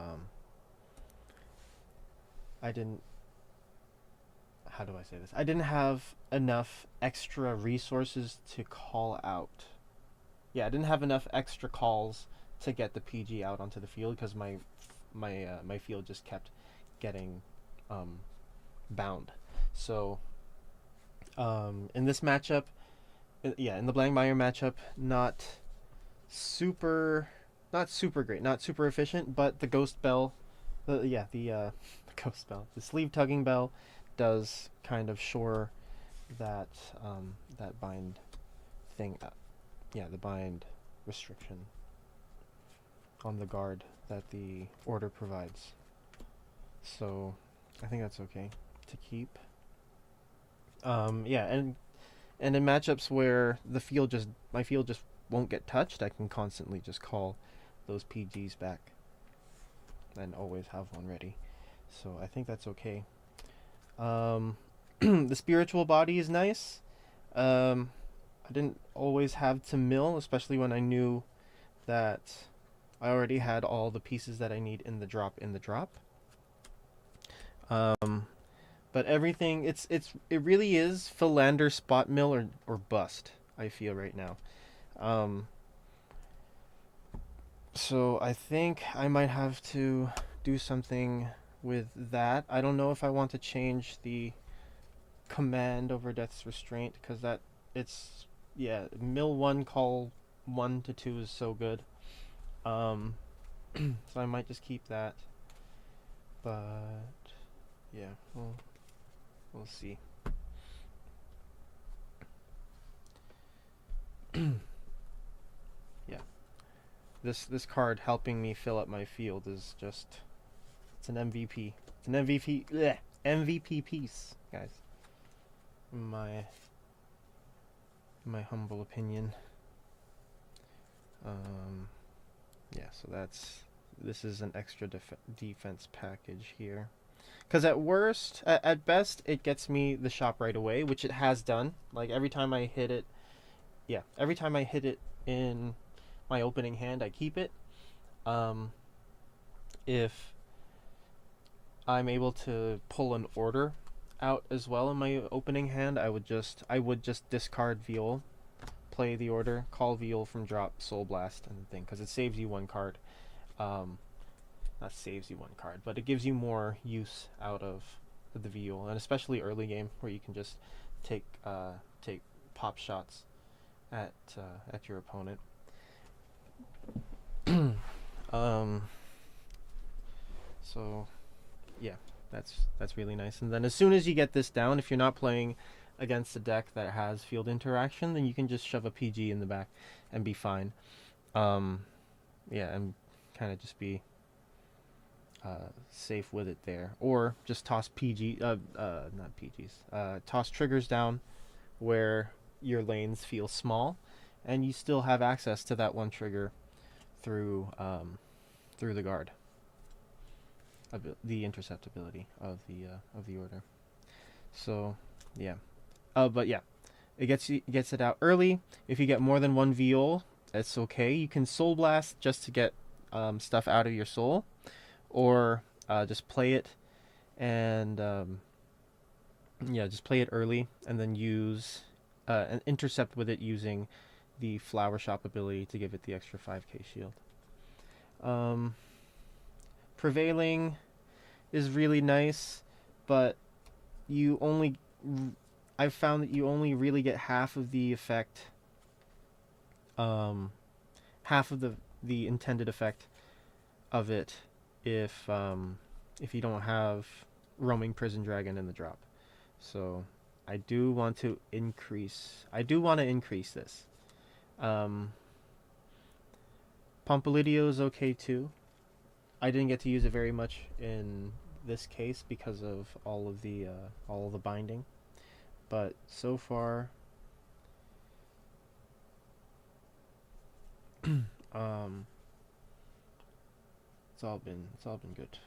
how do I say this? I didn't have enough extra resources to call out. Yeah, I didn't have enough extra calls to get the PG out onto the field because my field just kept getting bound. So in this matchup, in the Blankmeyer matchup, not super great, not super efficient, but the Ghost Bell, the Ghost Bell, the Sleeve Tugging Bell does kind of shore that that bind thing up. Yeah, the bind restriction on the guard that the order provides. So I think that's okay to keep. Yeah, and in matchups where my field just won't get touched, I can constantly just call those PGs back and always have one ready. So I think that's okay. The spiritual body is nice. I I didn't always have to mill, especially when I knew that I already had all the pieces that I need in the drop. But everything, it really is Philander spot mill or bust. I feel right now. Um, so I think I might have to do something with that. I don't know if I want to change the command over Death's Restraint because that it's yeah, mill one, call 1 to 2 is so good. Um, so I might just keep that. But yeah, we'll see. Yeah, this card helping me fill up my field is just it's an MVP. It's an MVP. Bleh, MVP piece, guys. My humble opinion. Yeah, so this is an extra defense package here. Because at best, it gets me the shop right away, which it has done. Like every time I hit it, yeah, every time I hit it in my opening hand, I keep it. If I'm able to pull an order out as well in my opening hand, I would just discard Viol, play the order, call Viol from drop, Soul Blast, and the thing, because it saves you 1 card. Not saves you 1 card, but it gives you more use out of the Viol, and especially early game where you can just take pop shots at your opponent. So yeah, that's really nice. And then as soon as you get this down, if you're not playing against a deck that has field interaction, then you can just shove a PG in the back and be fine. Yeah, and kind of just be safe with it there, or just toss not PGs, toss triggers down where your lanes feel small, and you still have access to that 1 trigger through the guard, the intercept ability of the order. So yeah, but yeah, it gets it out early. If you get more than 1 Viol, it's okay. You can Soul Blast just to get stuff out of your soul, or just play it and just play it early and then use an intercept with it using the Flower Shop ability to give it the extra 5k shield. Prevailing is really nice, but I've found that you only really get half of the effect, half of the intended effect of it if you don't have Roaming Prison Dragon in the drop. So I do want to increase this. Pompilidio is okay too. I didn't get to use it very much in this case because of all of the binding, but so far it's all been good.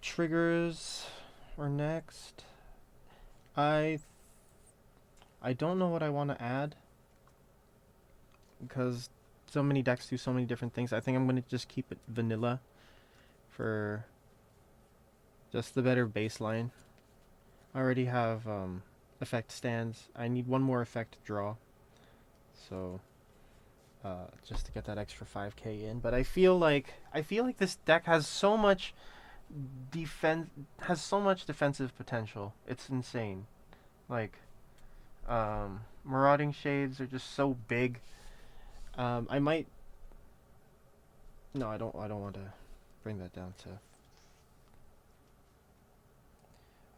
Triggers are next. I don't know what I want to add because so many decks do so many different things. I think I'm going to just keep it vanilla for just the better baseline. I already have effect stands. I need 1 more effect draw. So just to get that extra 5k in, but I feel like this deck has so much defensive potential. It's insane. Like Marauding Shades are just so big. I might no, I don't want to bring that down to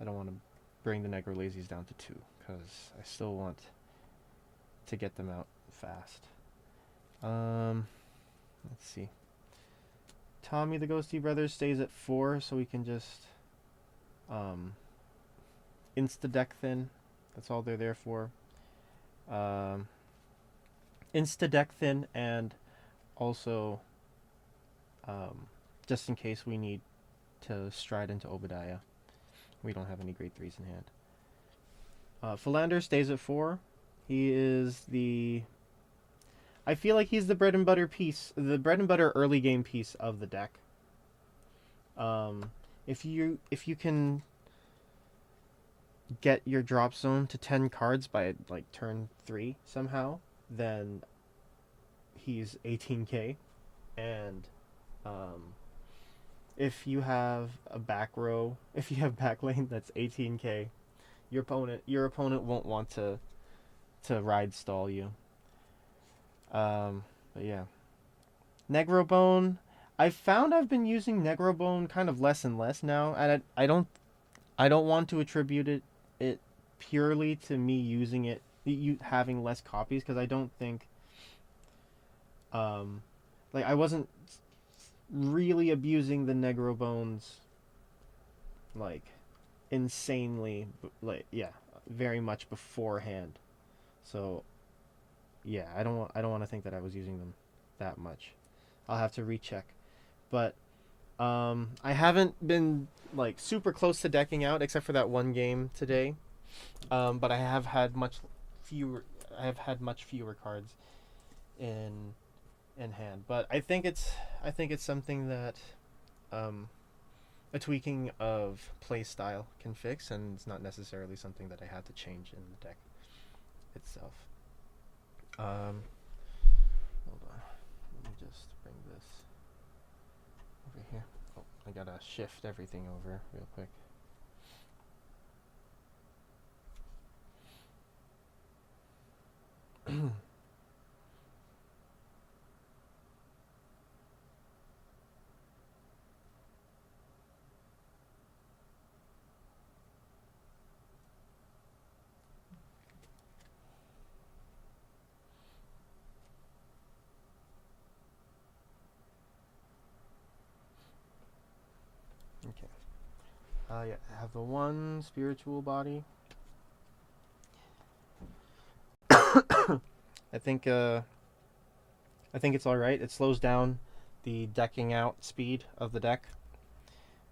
I don't want to bring the Negrolazes down to 2 because I still want to get them out fast. Let's see. Tommy the Ghosty Brothers stays at 4, so we can just insta deck thin. That's all they're there for. um, insta deck thin, and also just in case we need to stride into Obadiah. We don't have any grade 3s in hand. Philander stays at 4. He is the... I feel like he's the bread and butter piece, the bread and butter early game piece of the deck. If you can get your drop zone to 10 cards by like turn 3 somehow, then he's 18k. And if you have a back row, if you have back lane that's 18k, your opponent won't want to ride stall you. But yeah, Negrobone. I've found I've been using Negrobone kind of less and less now, and I don't want to attribute it purely to me using it, you having less copies, because I don't think like I wasn't really abusing the Negrobones like insanely, like, yeah, very much beforehand. So yeah, I don't want to think that I was using them that much. I'll have to recheck. But I haven't been like super close to decking out except for that one game today. But I have had much fewer cards in hand. But I think it's something that a tweaking of play style can fix, and it's not necessarily something that I had to change in the deck itself. Hold on. Let me just bring this over here. Oh, I gotta shift everything over real quick. Okay. Yeah, I have the one spiritual body. I think it's all right. It slows down the decking out speed of the deck,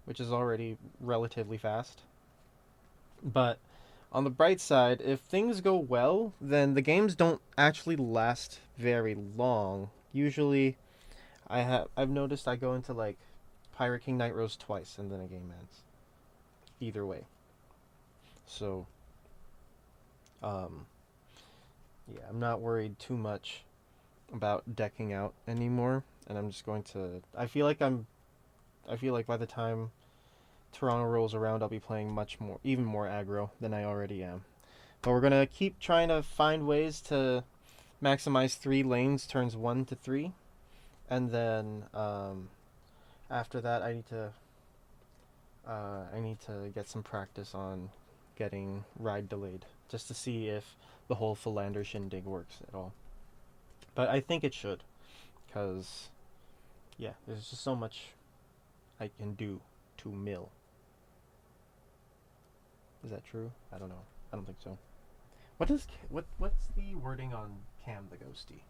which is already relatively fast. But on the bright side, if things go well, then the games don't actually last very long. Usually, I've noticed I go into like Pirate King Nightrose twice and then a game ends. Either way. So, yeah, I'm not worried too much about decking out anymore, and I'm just going to... I feel like by the time Toronto rolls around, I'll be playing even more aggro than I already am. But we're gonna keep trying to find ways to maximize 3 lanes, turns 1 to 3, and then after that, I need to get some practice on getting ride delayed, just to see if the whole Philander shindig works at all. But I think it should, because yeah, there's just so much I can do to mill. Is that true? I don't know. I don't think so. What's the wording on Cam the Ghosty?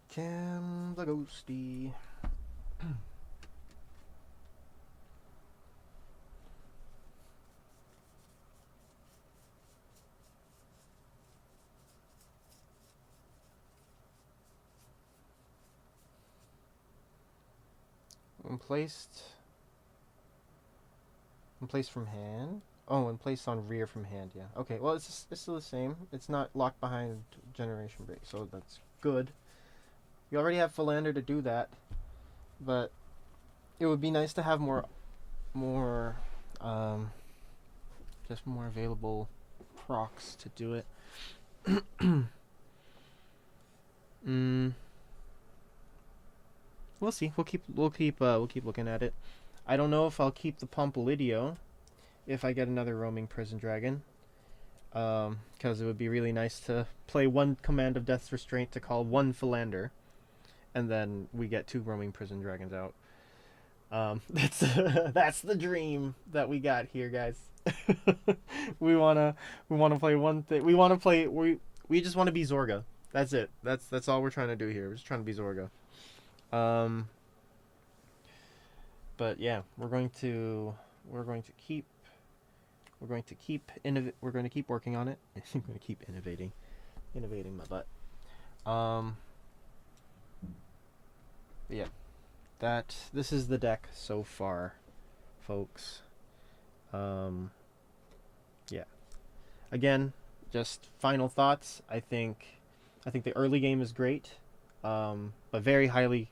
Cam the Ghosty. When placed from hand. Oh, when placed on rear from hand. Yeah. Okay. Well, it's still the same. It's not locked behind generation break, so that's good. We already have Philander to do that, but it would be nice to have more, just more available procs to do it. We'll see. We'll keep looking at it. I don't know if I'll keep the Pompilidio if I get another roaming prison dragon, because it would be really nice to play one Command of Death's Restraint to call one Philander, and then we get 2 roaming prison dragons out. That's the dream that we got here, guys. we wanna we wanna play one thing. We just want to be Zorga. That's it. That's all we're trying to do here. We're just trying to be Zorga. Um, but yeah, we're going to keep we're going to keep working on it. I'm going to keep innovating my butt. Yeah, this is the deck so far, folks. Yeah. Again, just final thoughts. I think the early game is great, but very highly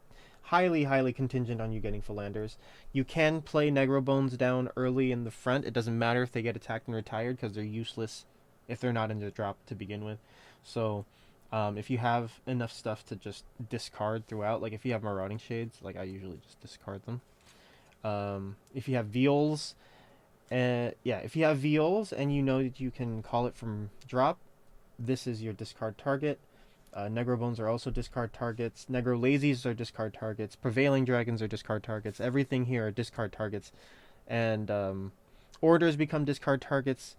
contingent on you getting Philanders. You can play Negro Bones down early in the front. It doesn't matter if they get attacked and retired because they're useless if they're not in the drop to begin with. So, if you have enough stuff to just discard throughout, like if you have Marauding Shades, like I usually just discard them. If you have Veals, if you have Veals and you know that you can call it from drop, this is your discard target. Negro Bones are also discard targets. Negro Lazies are discard targets. Prevailing Dragons are discard targets. Everything here are discard targets. And Orders become discard targets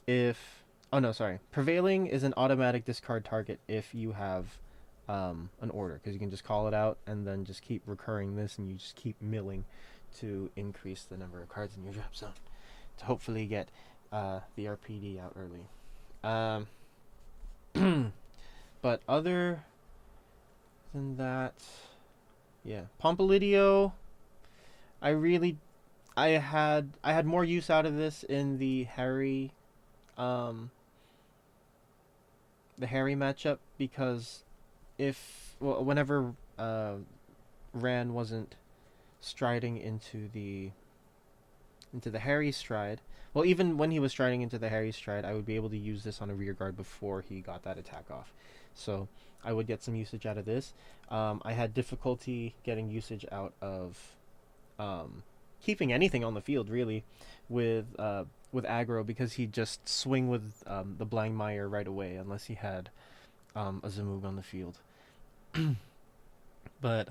if... Oh, no, sorry. Prevailing is an automatic discard target if you have an Order, because you can just call it out and then just keep recurring this, and you just keep milling to increase the number of cards in your drop zone to hopefully get the RPD out early. But other than that, yeah, Pompilidio, I had more use out of this in the Harry matchup, because whenever Ran wasn't striding into the Harry stride, well, even when he was striding into the Harry stride, I would be able to use this on a rear guard before he got that attack off. So I would get some usage out of this. I had difficulty getting usage out of keeping anything on the field, really, with aggro, because he'd just swing with the Blangmire right away unless he had a Zamoog on the field. But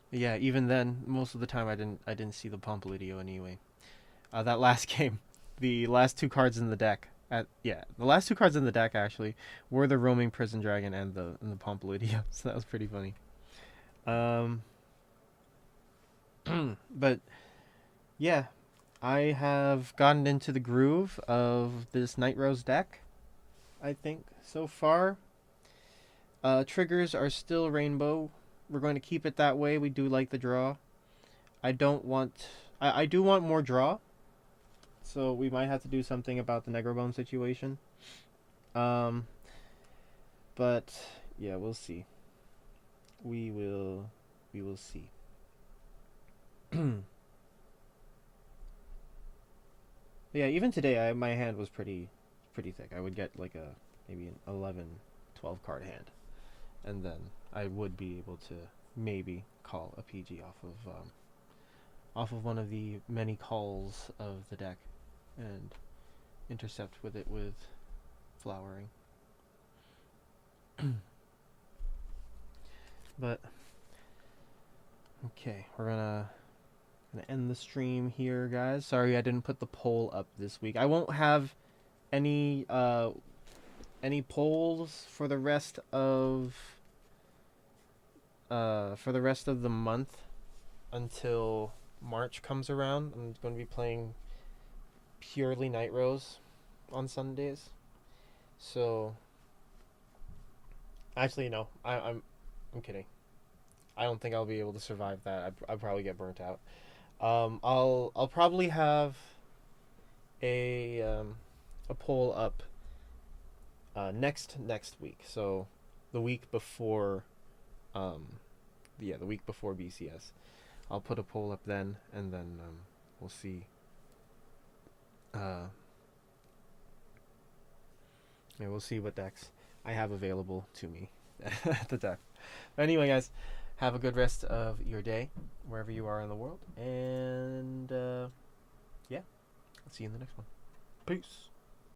yeah, even then, most of the time I didn't see the Pompilidio anyway. That last game, the last two cards in the deck. The last two cards in the deck actually were the Roaming Prison Dragon and the Pompilidio, so that was pretty funny. But yeah, I have gotten into the groove of this Nightrose deck, I think, so far. Triggers are still rainbow. We're going to keep it that way. We do like the draw. I do want more draw. So we might have to do something about the Negrobone situation. But yeah, we'll see. We will see. Yeah, even today my hand was pretty thick. I would get like maybe an 11, 12 card hand, and then I would be able to maybe call a PG off of one of the many calls of the deck and intercept with it with flowering. But okay, we're gonna end the stream here, guys. Sorry I didn't put the poll up this week. I won't have any polls for the rest of the month until March comes around. I'm going to be playing purely Nightrose on Sundays. So actually no, I'm kidding. I don't think I'll be able to survive that. I'd probably get burnt out. I'll probably have a poll up next week. So the week before the week before BCS. I'll put a poll up then, and then we'll see. We'll see what decks I have available to me at the time. But anyway, guys, have a good rest of your day, wherever you are in the world. And, yeah, I'll see you in the next one. Peace.